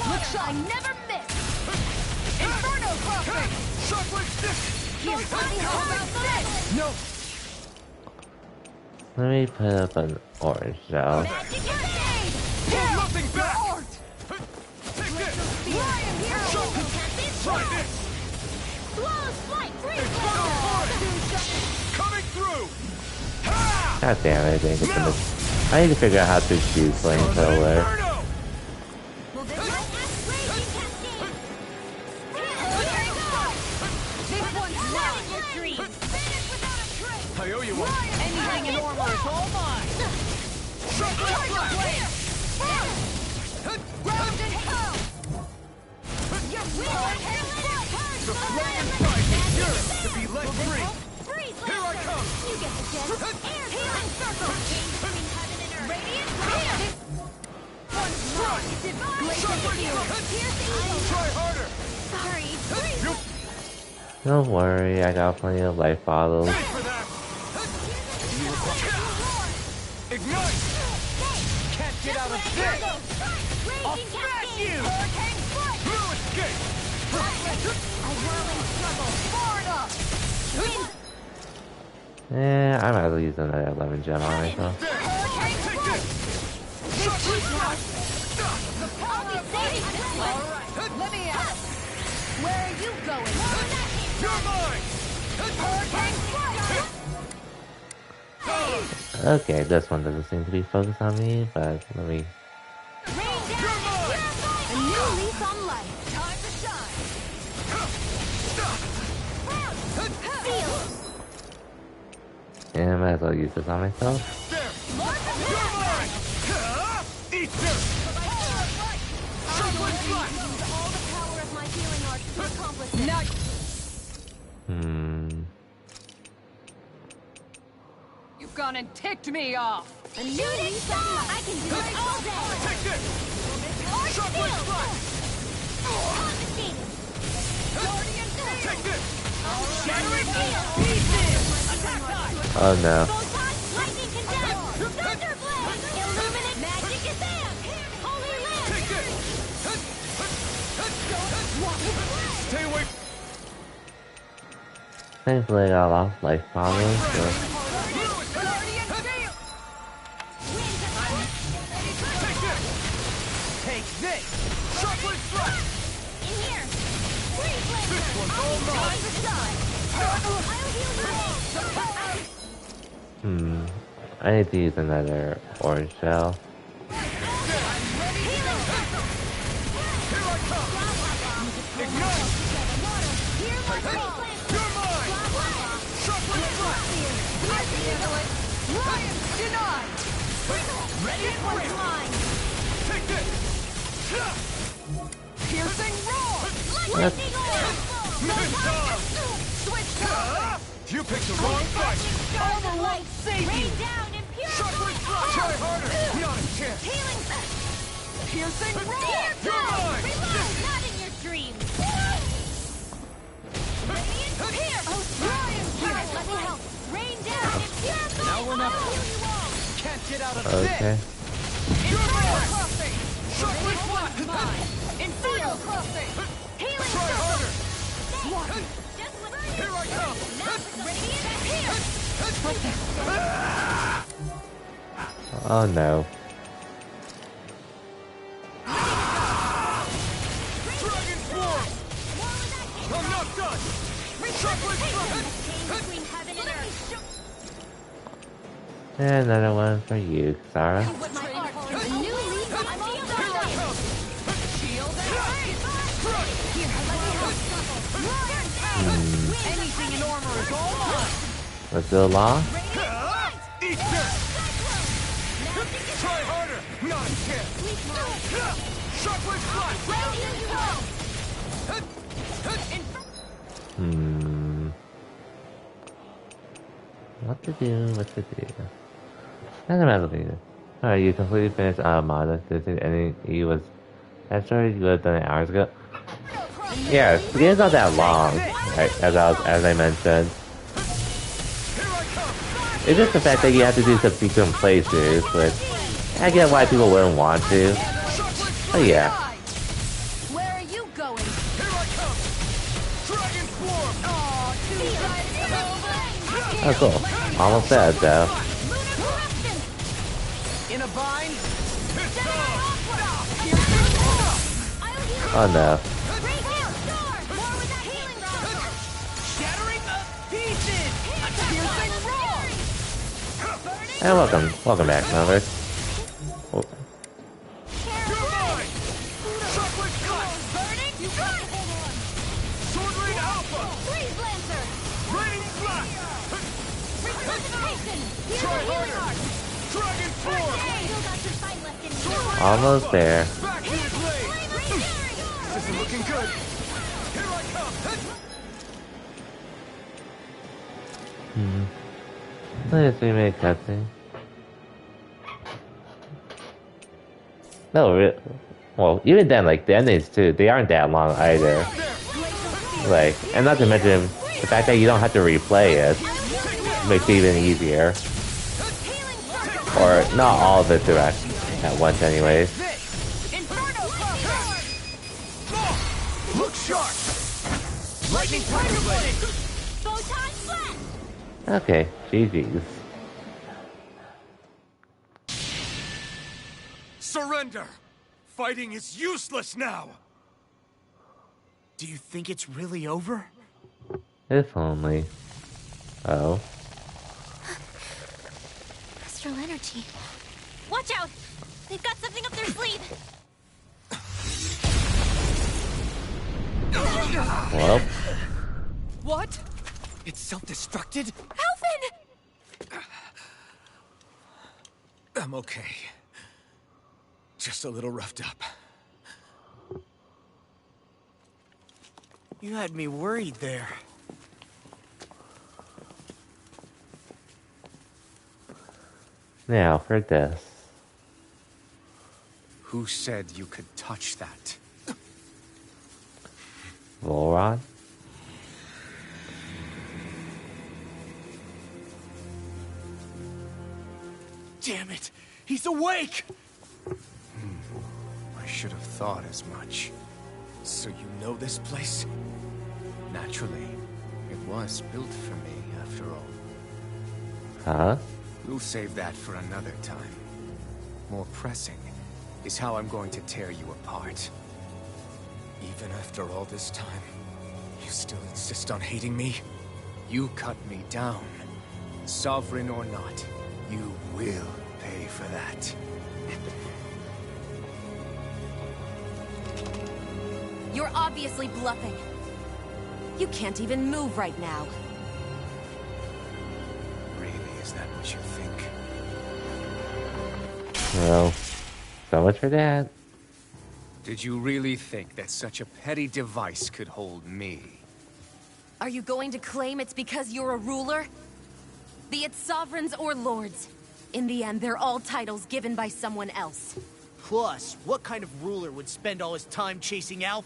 Looks like I never miss. Inferno crossing. Here, buddy, how about this? No. Let me put up an orange shell. Magic evade. Nothing back. Take this. Ryan here. Try this. Flawless flight. Coming through. God damn it, I didn't get the miss. I need to figure out how to shoot flamethrower. I owe you one. Anything in armor is all mine. Round and pound. The flame fight is yours to be let free. Here I come. You get the gist. Air healing circle. Between heaven and earth. Radiant fire. One strong divine. Try harder. Sorry. Don't worry, I got plenty of life bottles. Ignite! Can't get out of this! I'll smash you! No escape! A whirling struggle. Far enough. I might as well use another 11 gem on myself. Let me out. Where are you going? You're mine! Okay, this one doesn't seem to be focused on me, but let me... A new leaf on life. Time to shine. Yeah, I might as well use this on myself. Eat this! All the power of my healing arts to accomplish it. You've gone and ticked me off. A new leaf on life. I can do it all day. Take this! Art Shockwave field. strike! Confiscated. Guardian field. Take this! Shattering field. Pieces. Attack time. Oh no. Photon, lightning condemned. Thunderblade. Illuminate magic is there. Holy land. Take this! Stay away! Thankfully I got a lot of life bottles, so... Take this! Shockwave strike! In here. Freeze laser. This one's all mine! I need to use another orange shell. Here I come! Ignite! You're mine! Shockwave strike! Ryan denied. Ready for it! Take this! Piercing roar. What? Switch target. You picked the wrong fight! Armor won't save you. Rain down and Shockwave purify. strike! Try harder! Not a chance! Healing. Piercing roar. You're mine! Reload. Not in your dreams. Radiant pierce. Oh, Ryan, here. Let me help. Rain down and purify. Now we're not- I'll heal you all. Can't get out of Okay. this! Inferno crossing. Shockwave strike! Inferno crossing. Healing Try circle. harder! Just with Here I come! Radiant pierce. Oh no. Dragon form! I'm not done! Shockwave strike! Between heaven and earth. And another one for you, Sarah. What my art. A new leaf on my Here I come! shield. Here, Anything in armor is all mine! Let's do a law. Eat this! Try harder! Not a chance! Shockwave strike! What to do? Doesn't matter. Alright, you completely finished Armada. Did any you was that story you would have done it hours ago? Yeah, the game's not that long, right, as I mentioned. It's just the fact that you have to do some frequent playthroughs, but I get why people wouldn't want to. Oh yeah. Where are you going? Here I come! Dragon form! Oh cool. Almost dead though. In a bind? Oh no. Shattering pieces! And welcome back, Melvers. Oh. Sword Rain Alpha! Freeze Lancer! Raining Blast! Resuscitation! Try harder! Dragon form! Still got some fight left in you. Almost there. Backward blade! This isn't looking good! Here I come! Let's see, make cutscene. No, well, even then, like, the endings too, they aren't that long either. Like, and not to mention the fact that you don't have to replay it makes it even easier. Or not all of it to at once anyways. Look sharp! Lightning Tiger Blade! Photon Blast! Okay, GG's. Surrender! Fighting is useless now! Do you think it's really over? If only. Oh. Astral energy. Watch out! They've got something up their sleeve! Well. What? It's self-destructed? Alphen! I'm okay. Just a little roughed up. You had me worried there. Now for this. Who said you could touch that? Volron? Damn it! He's awake! I should have thought as much. So you know this place? Naturally. It was built for me, after all. Huh? We'll save that for another time. More pressing is how I'm going to tear you apart. Even after all this time, you still insist on hating me? You cut me down. Sovereign or not, you will pay for that. You're obviously bluffing. You can't even move right now. Really, is that what you think? Well, so much for that. Did you really think that such a petty device could hold me? Are you going to claim it's because you're a ruler? Be it sovereigns or lords. In the end, they're all titles given by someone else. Plus, what kind of ruler would spend all his time chasing Alf,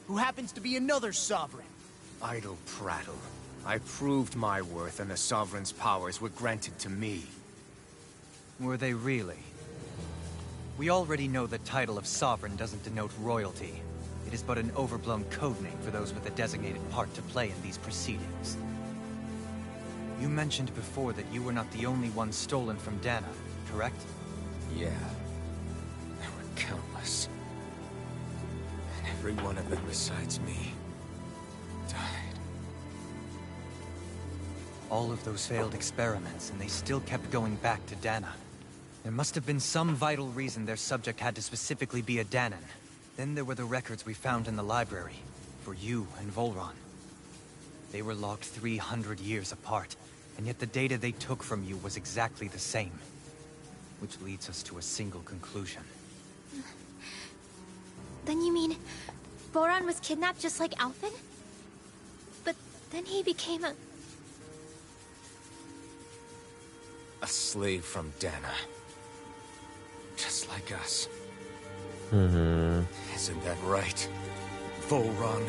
who happens to be another sovereign? Idle prattle. I proved my worth and the Sovereign's powers were granted to me. Were they really? We already know the title of Sovereign doesn't denote royalty. It is but an overblown codename for those with a designated part to play in these proceedings. You mentioned before that you were not the only one stolen from Dana, correct? Yeah. There were countless. And every one of them besides me died. All of those failed experiments, and they still kept going back to Dana. There must have been some vital reason their subject had to specifically be a Danan. Then there were the records we found in the library, for you and Volron. They were logged 300 years apart, and yet the data they took from you was exactly the same. Which leads us to a single conclusion. Then you mean Boran was kidnapped just like Alphen? But then he became a slave from Dana. Just like us. Mm-hmm. Isn't that right, Volron?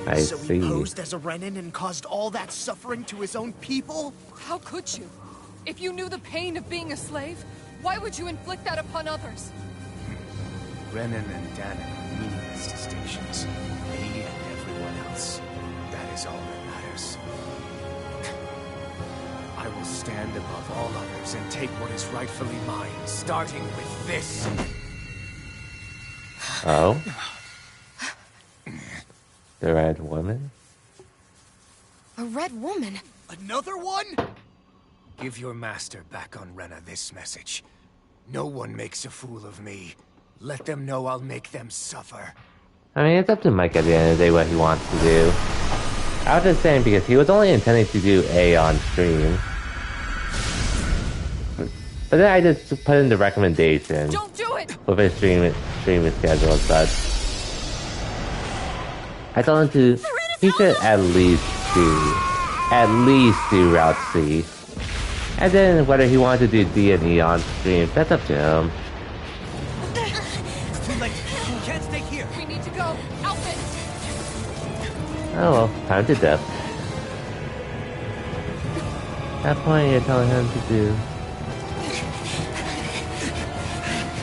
I So see. he posed as a Renin and caused all that suffering to his own people? How could you? If you knew the pain of being a slave, Why would you inflict that upon others? Renan and Danon are meaningless distinctions. Me and everyone else. That is all that matters. I will stand above all others and take what is rightfully mine, starting with this. Oh? The Red Woman? A red woman? Another one? Give your master back on Rena this message. No one makes a fool of me. Let them know I'll make them suffer. I mean, it's up to Mike at the end of the day what he wants to do. I was just saying because he was only intending to do A on stream. But then I just put in the recommendation. Don't do it! With his streaming schedule and such. I told him to, he should at least do Route C. And then whether he wanted to do D and E on stream, that's up to him. Too late. We can't stay here. We need to go. Outfit! Oh well, time to death. At that point, you're telling him to do.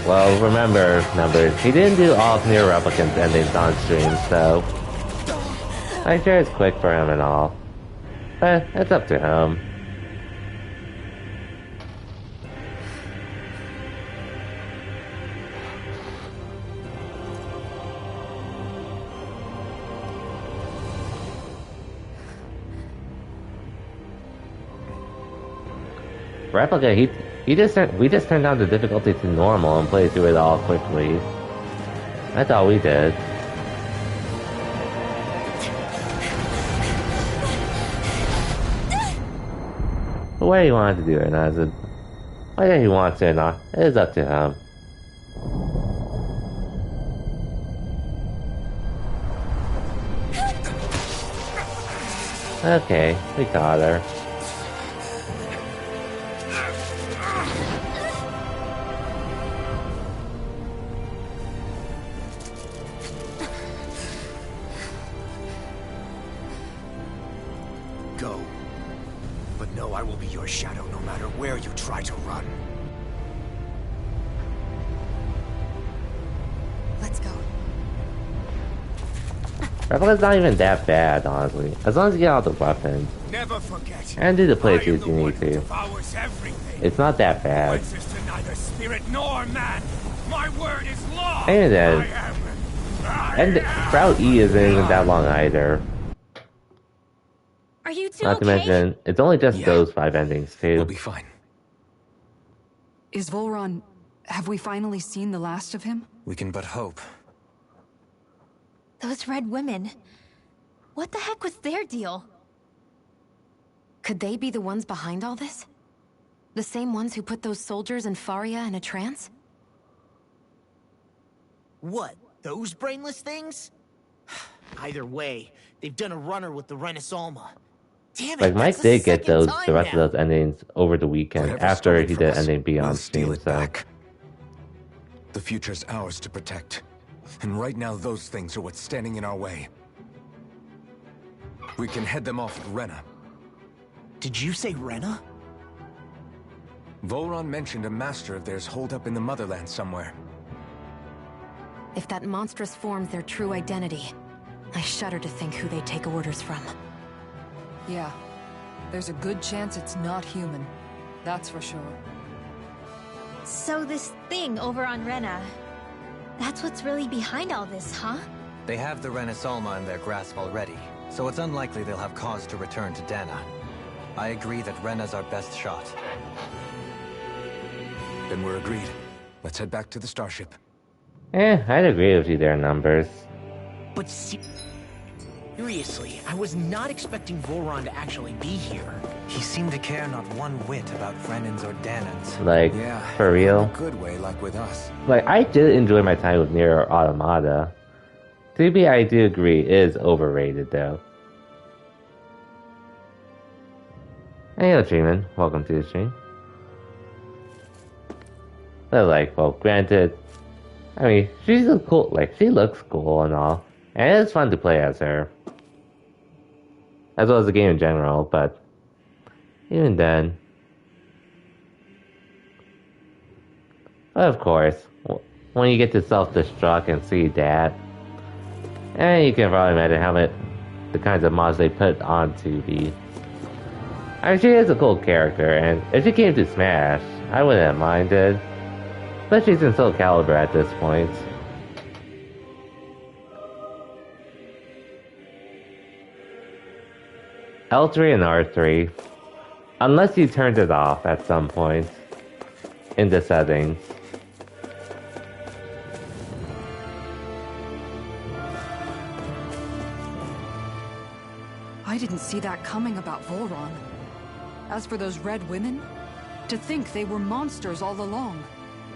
Well, remember, he didn't do all of Nier Replicant's endings on stream, so I'm sure it's quick for him and all. But it's up to him. Replica, we just turned down the difficulty to normal and played through it all quickly. That's all we did. But whether he wanted to do it or not, whether he wants to or not, it is up to him. Okay, we got her. Go. But know I will be your shadow no matter where you try to run. Let's go. Replica's not even that bad, honestly. As long as you get all the weapons. Never forget. And do the playthroughs you need to. It's not that bad. To neither spirit nor man. My word is law. And then, and Route E isn't even that long either. Are you two Not to mention, it's only just those 5 endings too. We'll be fine. Is Volron... have we finally seen the last of him? We can but hope. Those red women. What the heck was their deal? Could they be the ones behind all this? The same ones who put those soldiers in Faria in a trance? What? Those brainless things? Either way, they've done a runner with the Renaissance. Damn it, Like Mike that's did the get second the time rest now. of those endings over the weekend Whatever after stole he from did us, ending beyond we'll steal stream. it So back. The future's ours to protect. And right now those things are what's standing in our way. We can head them off at Rena. Did you say Rena? Volron mentioned a master of theirs holed up in the motherland somewhere. If that monstrous form's their true identity, I shudder to think who they take orders from. Yeah. There's a good chance it's not human. That's for sure. So this thing over on Rena, that's what's really behind all this, huh? They have the Renaissance in their grasp already, so it's unlikely they'll have cause to return to Dana. I agree that Rena's our best shot. Then we're agreed. Let's head back to the starship. I'd agree with you there, Numbers. But seriously, I was not expecting Volron to actually be here. He seemed to care not one whit about Renan's or Danon's. Like, for real. In a good way, like with us. Like, I did enjoy my time with Nier Automata. To be, I do agree, it is overrated though. Hey, hello, Dreamin'. Welcome to the stream. But like, well, granted, I mean, she's a cool, like, she looks cool and all. And it's fun to play as her. As well as the game in general, but even then. Of course, when you get to self-destruct and see that, and you can probably imagine how the kinds of mods they put onto the. I mean, she is a cool character, and if she came to Smash, I wouldn't have minded. But she's in Soul Calibur at this point. L3 and R3, unless you turned it off at some point in the settings. I didn't see that coming about Volron. As for those red women, to think they were monsters all along.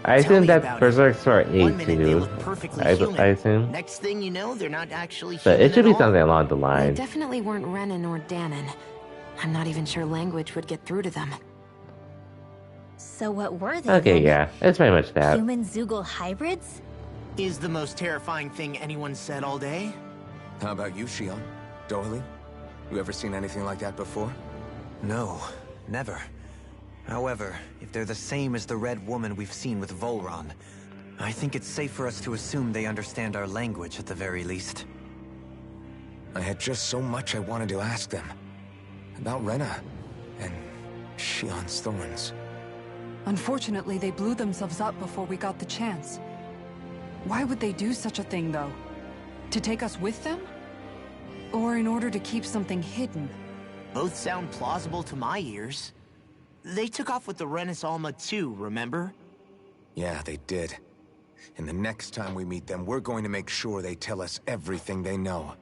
I assume that Berserk's for 8 too. I assume. Next thing you know, they're not actually. But it should be something along the They line. definitely weren't Renan or Danon. I'm not even sure language would get through to them. So what were they? Okay, yeah, it's pretty much that. Human Zoogle hybrids? Is the most terrifying thing anyone said all day? How about you, Shion? Doily? You ever seen anything like that before? No, never. However, if they're the same as the Red Woman we've seen with Volron, I think it's safe for us to assume they understand our language at the very least. I had just so much I wanted to ask them. About Rena, and Shion's thorns. Unfortunately, they blew themselves up before we got the chance. Why would they do such a thing, though? To take us with them? Or in order to keep something hidden? Both sound plausible to my ears. They took off with the Renis Alma too, remember? Yeah, they did. And the next time we meet them, we're going to make sure they tell us everything they know.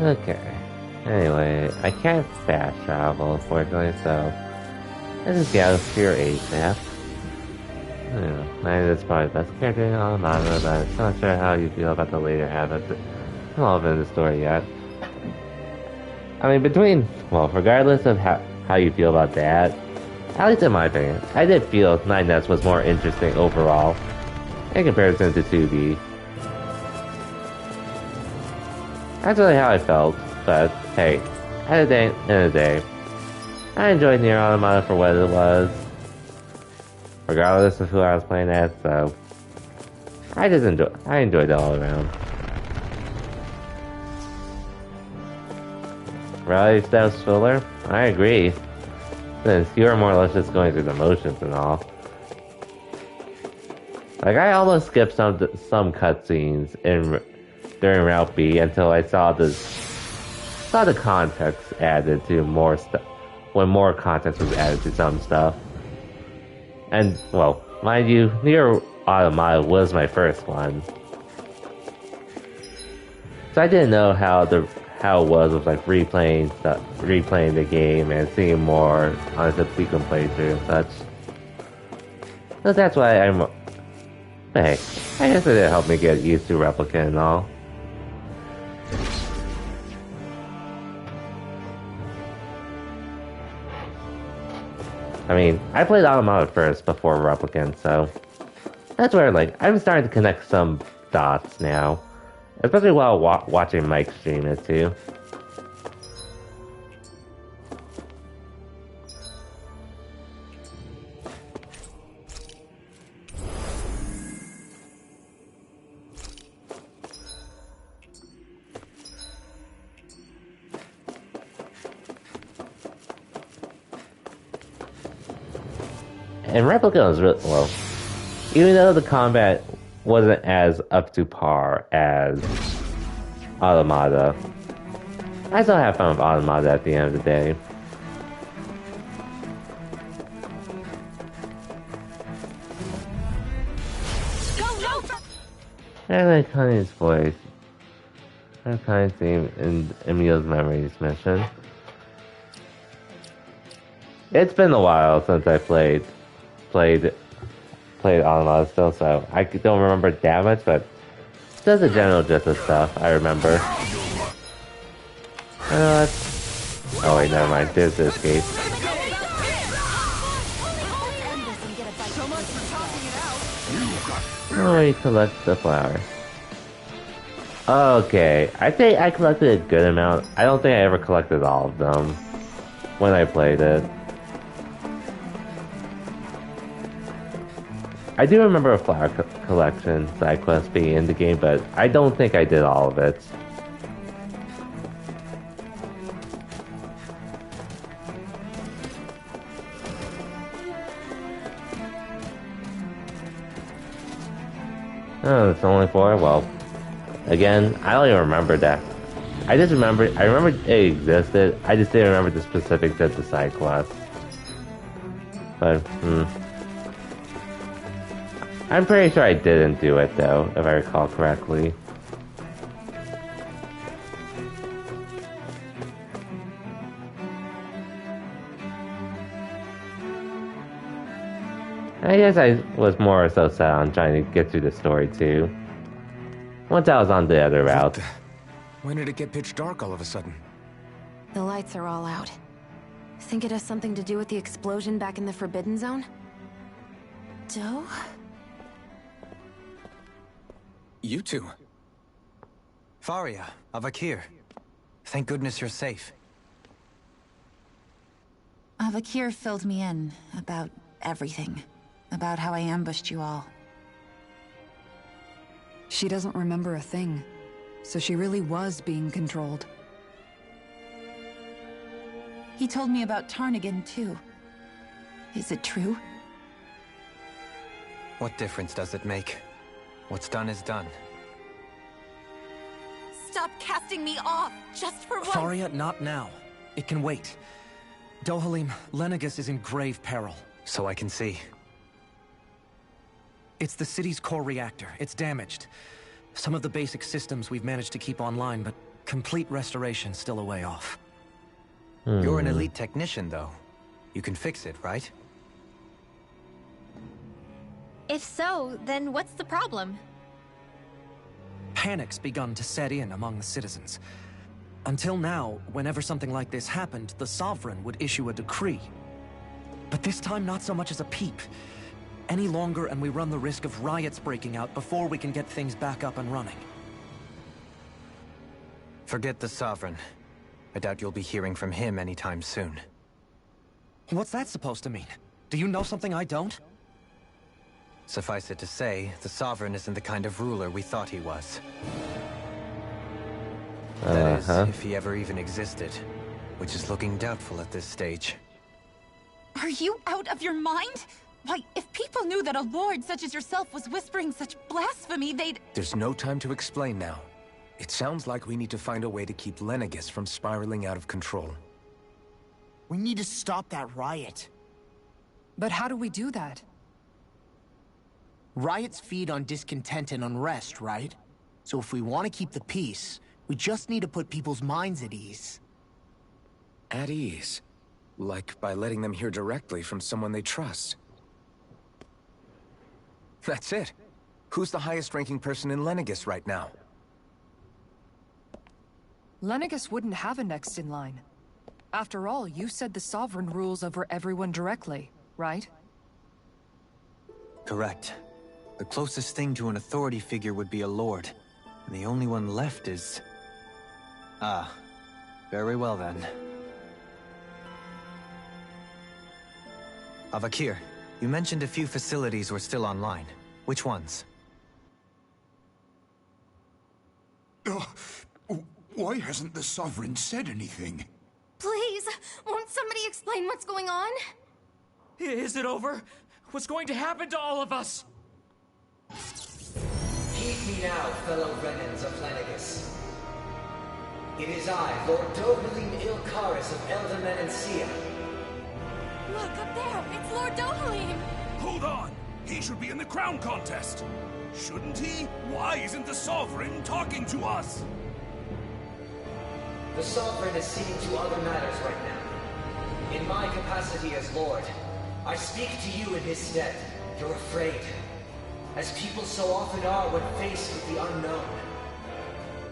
Okay. Anyway, I can't fast travel, unfortunately, so let's just get out of here ASAP. I don't know, maybe that's probably the best character in all the manga, but I'm not sure how you feel about the later half of it. I'm not in the story yet. I mean, regardless of how you feel about that, at least in my opinion, I did feel 9S was more interesting overall in comparison to 2B. That's really how I felt, but hey, at the end of the day, I enjoyed Nier Automata for what it was, regardless of who I was playing as, so I enjoyed it all around. Really, Steph's filler? I agree, since you were more or less just going through the motions and all. Like, I almost skipped some cutscenes during Route B until I saw the context added to more stuff, when more context was added to some stuff. And, well, mind you, Nier Automata was my first one. So I didn't know how it was with like replaying the game and seeing more on a subsequent playthrough and such. So that's why but hey, I guess it did help me get used to Replicant and all. I mean, I played Automata first before Replicant, so that's where, like, I'm starting to connect some dots now. Especially while watching Mike stream it, too. And Replicant was really, well, even though the combat wasn't as up to par as Automata, I still have fun with Automata at the end of the day. I like Honey's voice. I like Honey's theme in Emil's Memories mission. It's been a while since I played Automata still, so I don't remember that much, but just the general gist of stuff I remember. Oh wait, never mind. There's the escape. Oh, you collect the flowers. Okay, I think I collected a good amount. I don't think I ever collected all of them when I played it. I do remember a flower collection side quest being in the game, but I don't think I did all of it. Oh, it's only 4? Well, again, I don't even remember that. I remember it existed, I just didn't remember the specifics of the side quest. But, I'm pretty sure I didn't do it though, if I recall correctly. I guess I was more so set on trying to get through the story too. Once I was on the other route. When did it get pitch dark all of a sudden? The lights are all out. Think it has something to do with the explosion back in the Forbidden Zone? Doe? You two. Faria, Avakir. Thank goodness you're safe. Avakir filled me in about everything. About how I ambushed you all. She doesn't remember a thing, so she really was being controlled. He told me about Tarnigan, too. Is it true? What difference does it make? What's done is done. Stop casting me off, just for once! Faria, not now. It can wait. Dohalim, Lenegis is in grave peril. So I can see. It's the city's core reactor. It's damaged. Some of the basic systems we've managed to keep online, but complete restoration's still a way off. You're an elite technician, though. You can fix it, right? If so, then what's the problem? Panic's begun to set in among the citizens. Until now, whenever something like this happened, the Sovereign would issue a decree. But this time, not so much as a peep. Any longer and we run the risk of riots breaking out before we can get things back up and running. Forget the Sovereign. I doubt you'll be hearing from him anytime soon. What's that supposed to mean? Do you know something I don't? Suffice it to say, the Sovereign isn't the kind of ruler we thought he was. That is, if he ever even existed, which is looking doubtful at this stage. Are you out of your mind? Why, if people knew that a lord such as yourself was whispering such blasphemy, they'd... There's no time to explain now. It sounds like we need to find a way to keep Lenegis from spiraling out of control. We need to stop that riot. But how do we do that? Riots feed on discontent and unrest, right? So if we want to keep the peace, we just need to put people's minds at ease. At ease? Like by letting them hear directly from someone they trust. That's it. Who's the highest-ranking person in Lenegis right now? Lenegis wouldn't have a next in line. After all, you said the Sovereign rules over everyone directly, right? Correct. The closest thing to an authority figure would be a lord. And the only one left is... Ah. Very well then. Avakir, you mentioned a few facilities were still online. Which ones? Why hasn't the Sovereign said anything? Please, won't somebody explain what's going on? Is it over? What's going to happen to all of us? Heed me now, fellow remnants of Lenegis. It is I, Lord Dohalim Ilkaris of Elder Menancia. Look, up there! It's Lord Dohalim! Hold on! He should be in the crown contest! Shouldn't he? Why isn't the Sovereign talking to us? The Sovereign is seeing to other matters right now. In my capacity as Lord, I speak to you in his stead. You're afraid. As people so often are when faced with the unknown.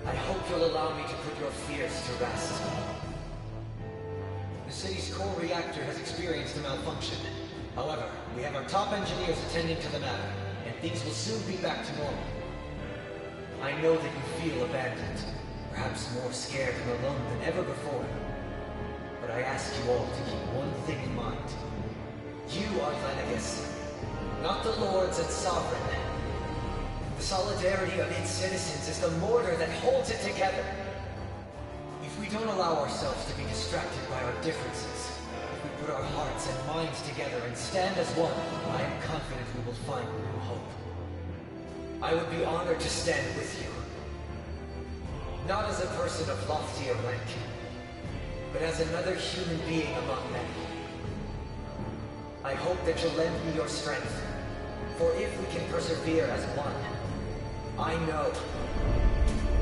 I hope you'll allow me to put your fears to rest. The city's core reactor has experienced a malfunction. However, we have our top engineers attending to the matter. and things will soon be back to normal. I know that you feel abandoned, perhaps more scared and alone than ever before. But I ask you all to keep one thing in mind. You are Lenegis, not the Lords and Sovereign. The solidarity of its citizens is the mortar that holds it together. If we don't allow ourselves to be distracted by our differences, if we put our hearts and minds together and stand as one, I am confident we will find new hope. I would be honored to stand with you. Not as a person of loftier rank, but as another human being among many. I hope that you'll lend me your strength, for if we can persevere as one, I know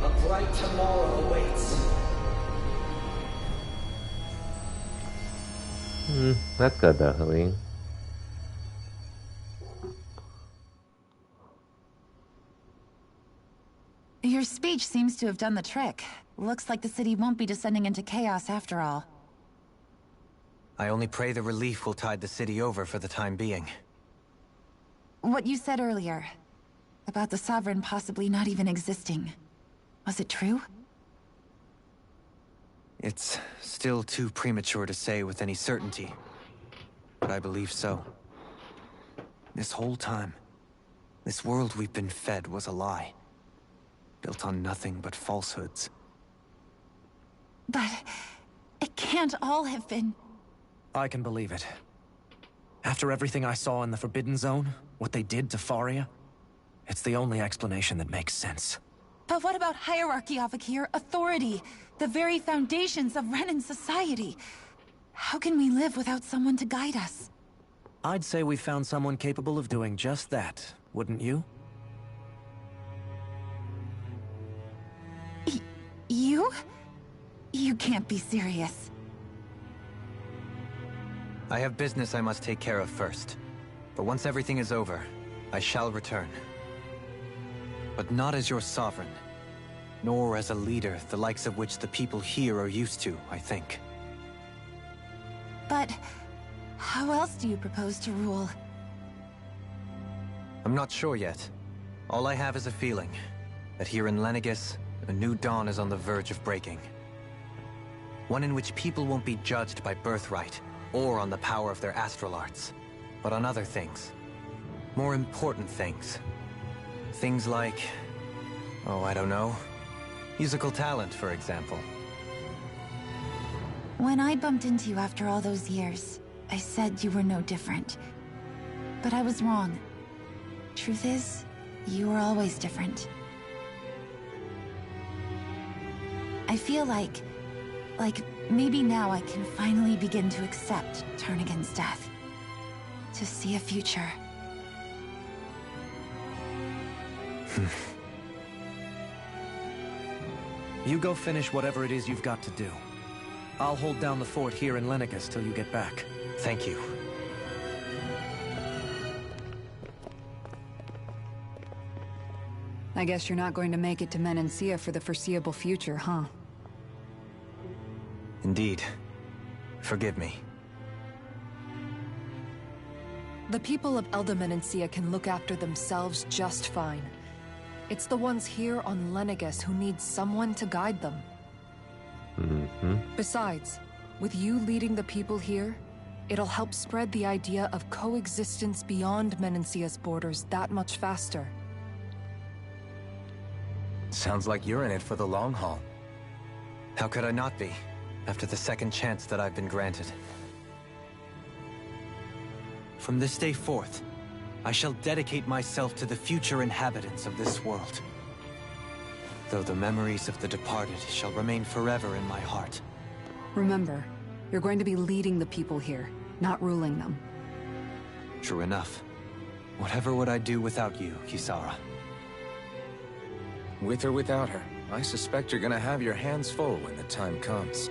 a bright tomorrow awaits. That's good though, Helene. Your speech seems to have done the trick. Looks like the city won't be descending into chaos after all. I only pray the relief will tide the city over for the time being. What you said earlier, about the Sovereign possibly not even existing, was it true? It's still too premature to say with any certainty, but I believe so. This whole time, this world we've been fed was a lie, built on nothing but falsehoods. But it can't all have been... I can believe it. After everything I saw in the Forbidden Zone, what they did to Faria, it's the only explanation that makes sense. But what about hierarchy, Avakir? Authority? The very foundations of Renan society? How can we live without someone to guide us? I'd say we found someone capable of doing just that, wouldn't you? You? You can't be serious. I have business I must take care of first. But once everything is over, I shall return. But not as your sovereign, nor as a leader the likes of which the people here are used to, I think. But how else do you propose to rule? I'm not sure yet. All I have is a feeling that here in Lenegis, a new dawn is on the verge of breaking. One in which people won't be judged by birthright or on the power of their astral arts, but on other things. More important things. Things like, oh, I don't know, musical talent, for example. When I bumped into you after all those years, I said you were no different. But I was wrong. Truth is, you were always different. I feel like maybe now I can finally begin to accept Turnagain's death. To see a future. You go finish whatever it is you've got to do. I'll hold down the fort here in Lenegis till you get back. Thank you. I guess you're not going to make it to Menancia for the foreseeable future, huh? Indeed. Forgive me. The people of Elda Menancia can look after themselves just fine. It's the ones here on Lenegis who need someone to guide them. Besides, with you leading the people here, it'll help spread the idea of coexistence beyond Menancia's borders that much faster. Sounds like you're in it for the long haul. How could I not be, after the second chance that I've been granted? From this day forth, I shall dedicate myself to the future inhabitants of this world. Though the memories of the departed shall remain forever in my heart. Remember, you're going to be leading the people here, not ruling them. True enough. Whatever would I do without you, Kisara? With or without her, I suspect you're gonna have your hands full when the time comes.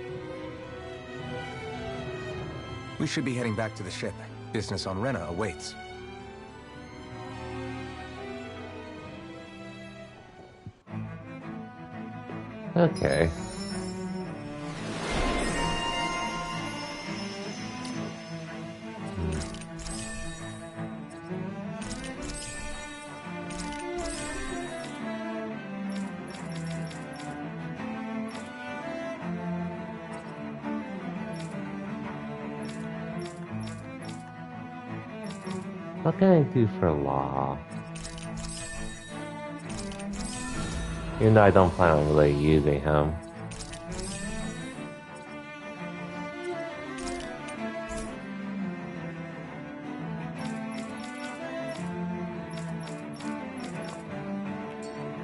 We should be heading back to the ship. Business on Rena awaits. Okay. What can I do for Law? Even though I don't plan on really using him.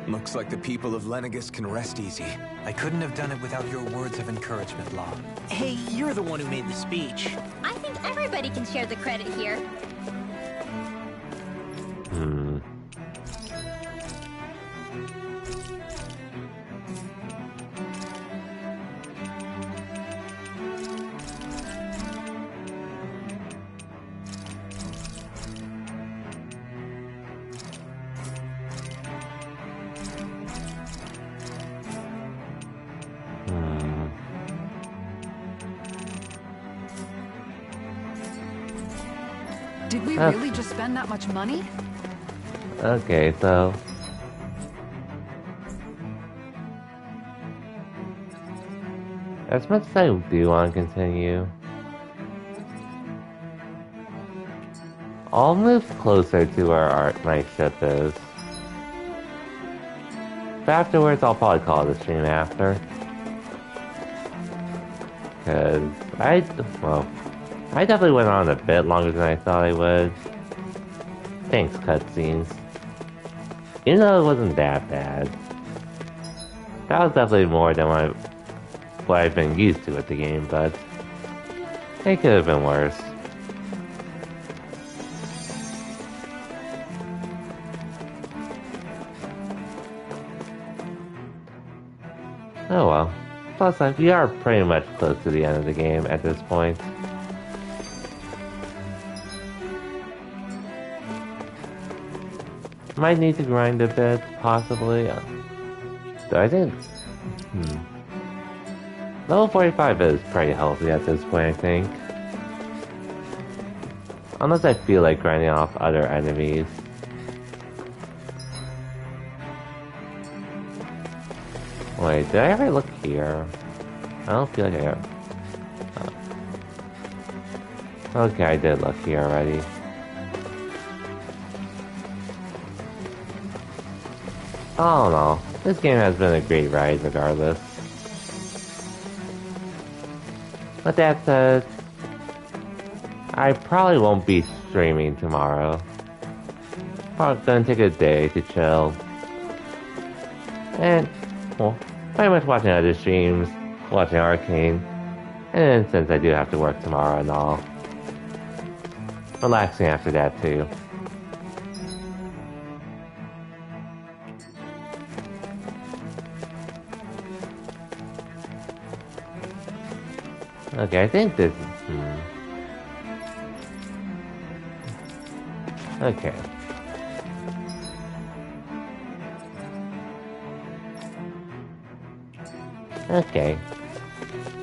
Looks like the people of Lenegis can rest easy. I couldn't have done it without your words of encouragement, Law. Hey, you're the one who made the speech. I think everybody can share the credit here. Did we really just spend that much money? Okay, so... as much as I do want to continue, I'll move closer to where my ship is. But afterwards, I'll probably call it a stream after. Because I definitely went on a bit longer than I thought I would. Thanks, cutscenes. Even though it wasn't that bad. That was definitely more than what I've been used to with the game, but it could have been worse. Oh well. Plus, we are pretty much close to the end of the game at this point. Might need to grind a bit, possibly. I think... Level 45 is pretty healthy at this point, I think. Unless I feel like grinding off other enemies. Wait, did I ever look here? I don't feel like I ever... Okay, I did look here already. I don't know. This game has been a great ride regardless. With that said, I probably won't be streaming tomorrow. Probably gonna take a day to chill. And, well, pretty much watching other streams, watching Arcane. And then since I do have to work tomorrow and all, relaxing after that too. Okay, I think this is... Okay. Okay.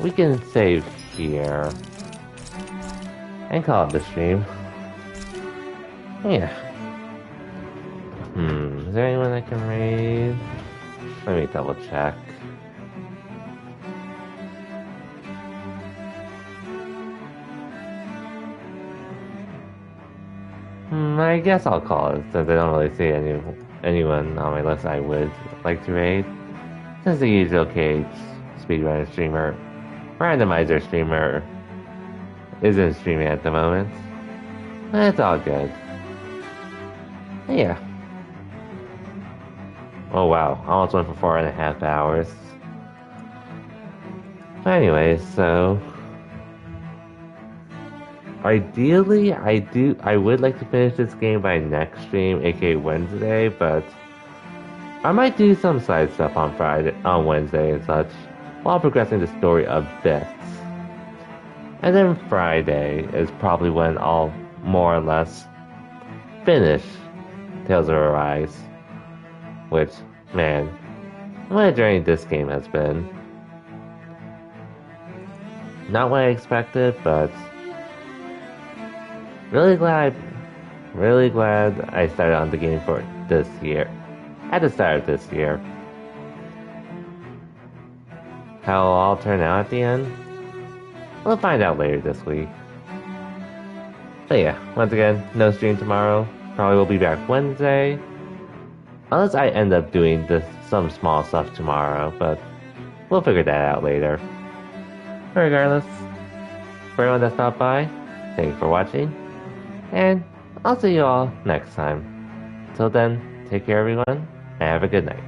We can save here. And call it the stream. Yeah. Is there anyone I can raid? Let me double check. I guess I'll call it, since I don't really see anyone on my list I would like to raid. Since the usual case, speedrunner streamer, randomizer streamer isn't streaming at the moment. It's all good. Yeah. Oh wow, I almost went for 4.5 hours. But anyways, so... Ideally, I would like to finish this game by next stream, aka Wednesday, but I might do some side stuff on Wednesday and such, while progressing the story a bit. And then Friday is probably when I'll more or less finish Tales of Arise. Which, man, what a journey this game has been. Not what I expected, but really glad I started on the game for this year. At the start of this year. How it'll all turn out at the end? We'll find out later this week. But yeah, once again, no stream tomorrow. Probably will be back Wednesday. Unless I end up doing some small stuff tomorrow, but we'll figure that out later. Regardless, for everyone that stopped by, thank you for watching, and I'll see you all next time. Till then, take care everyone, and have a good night.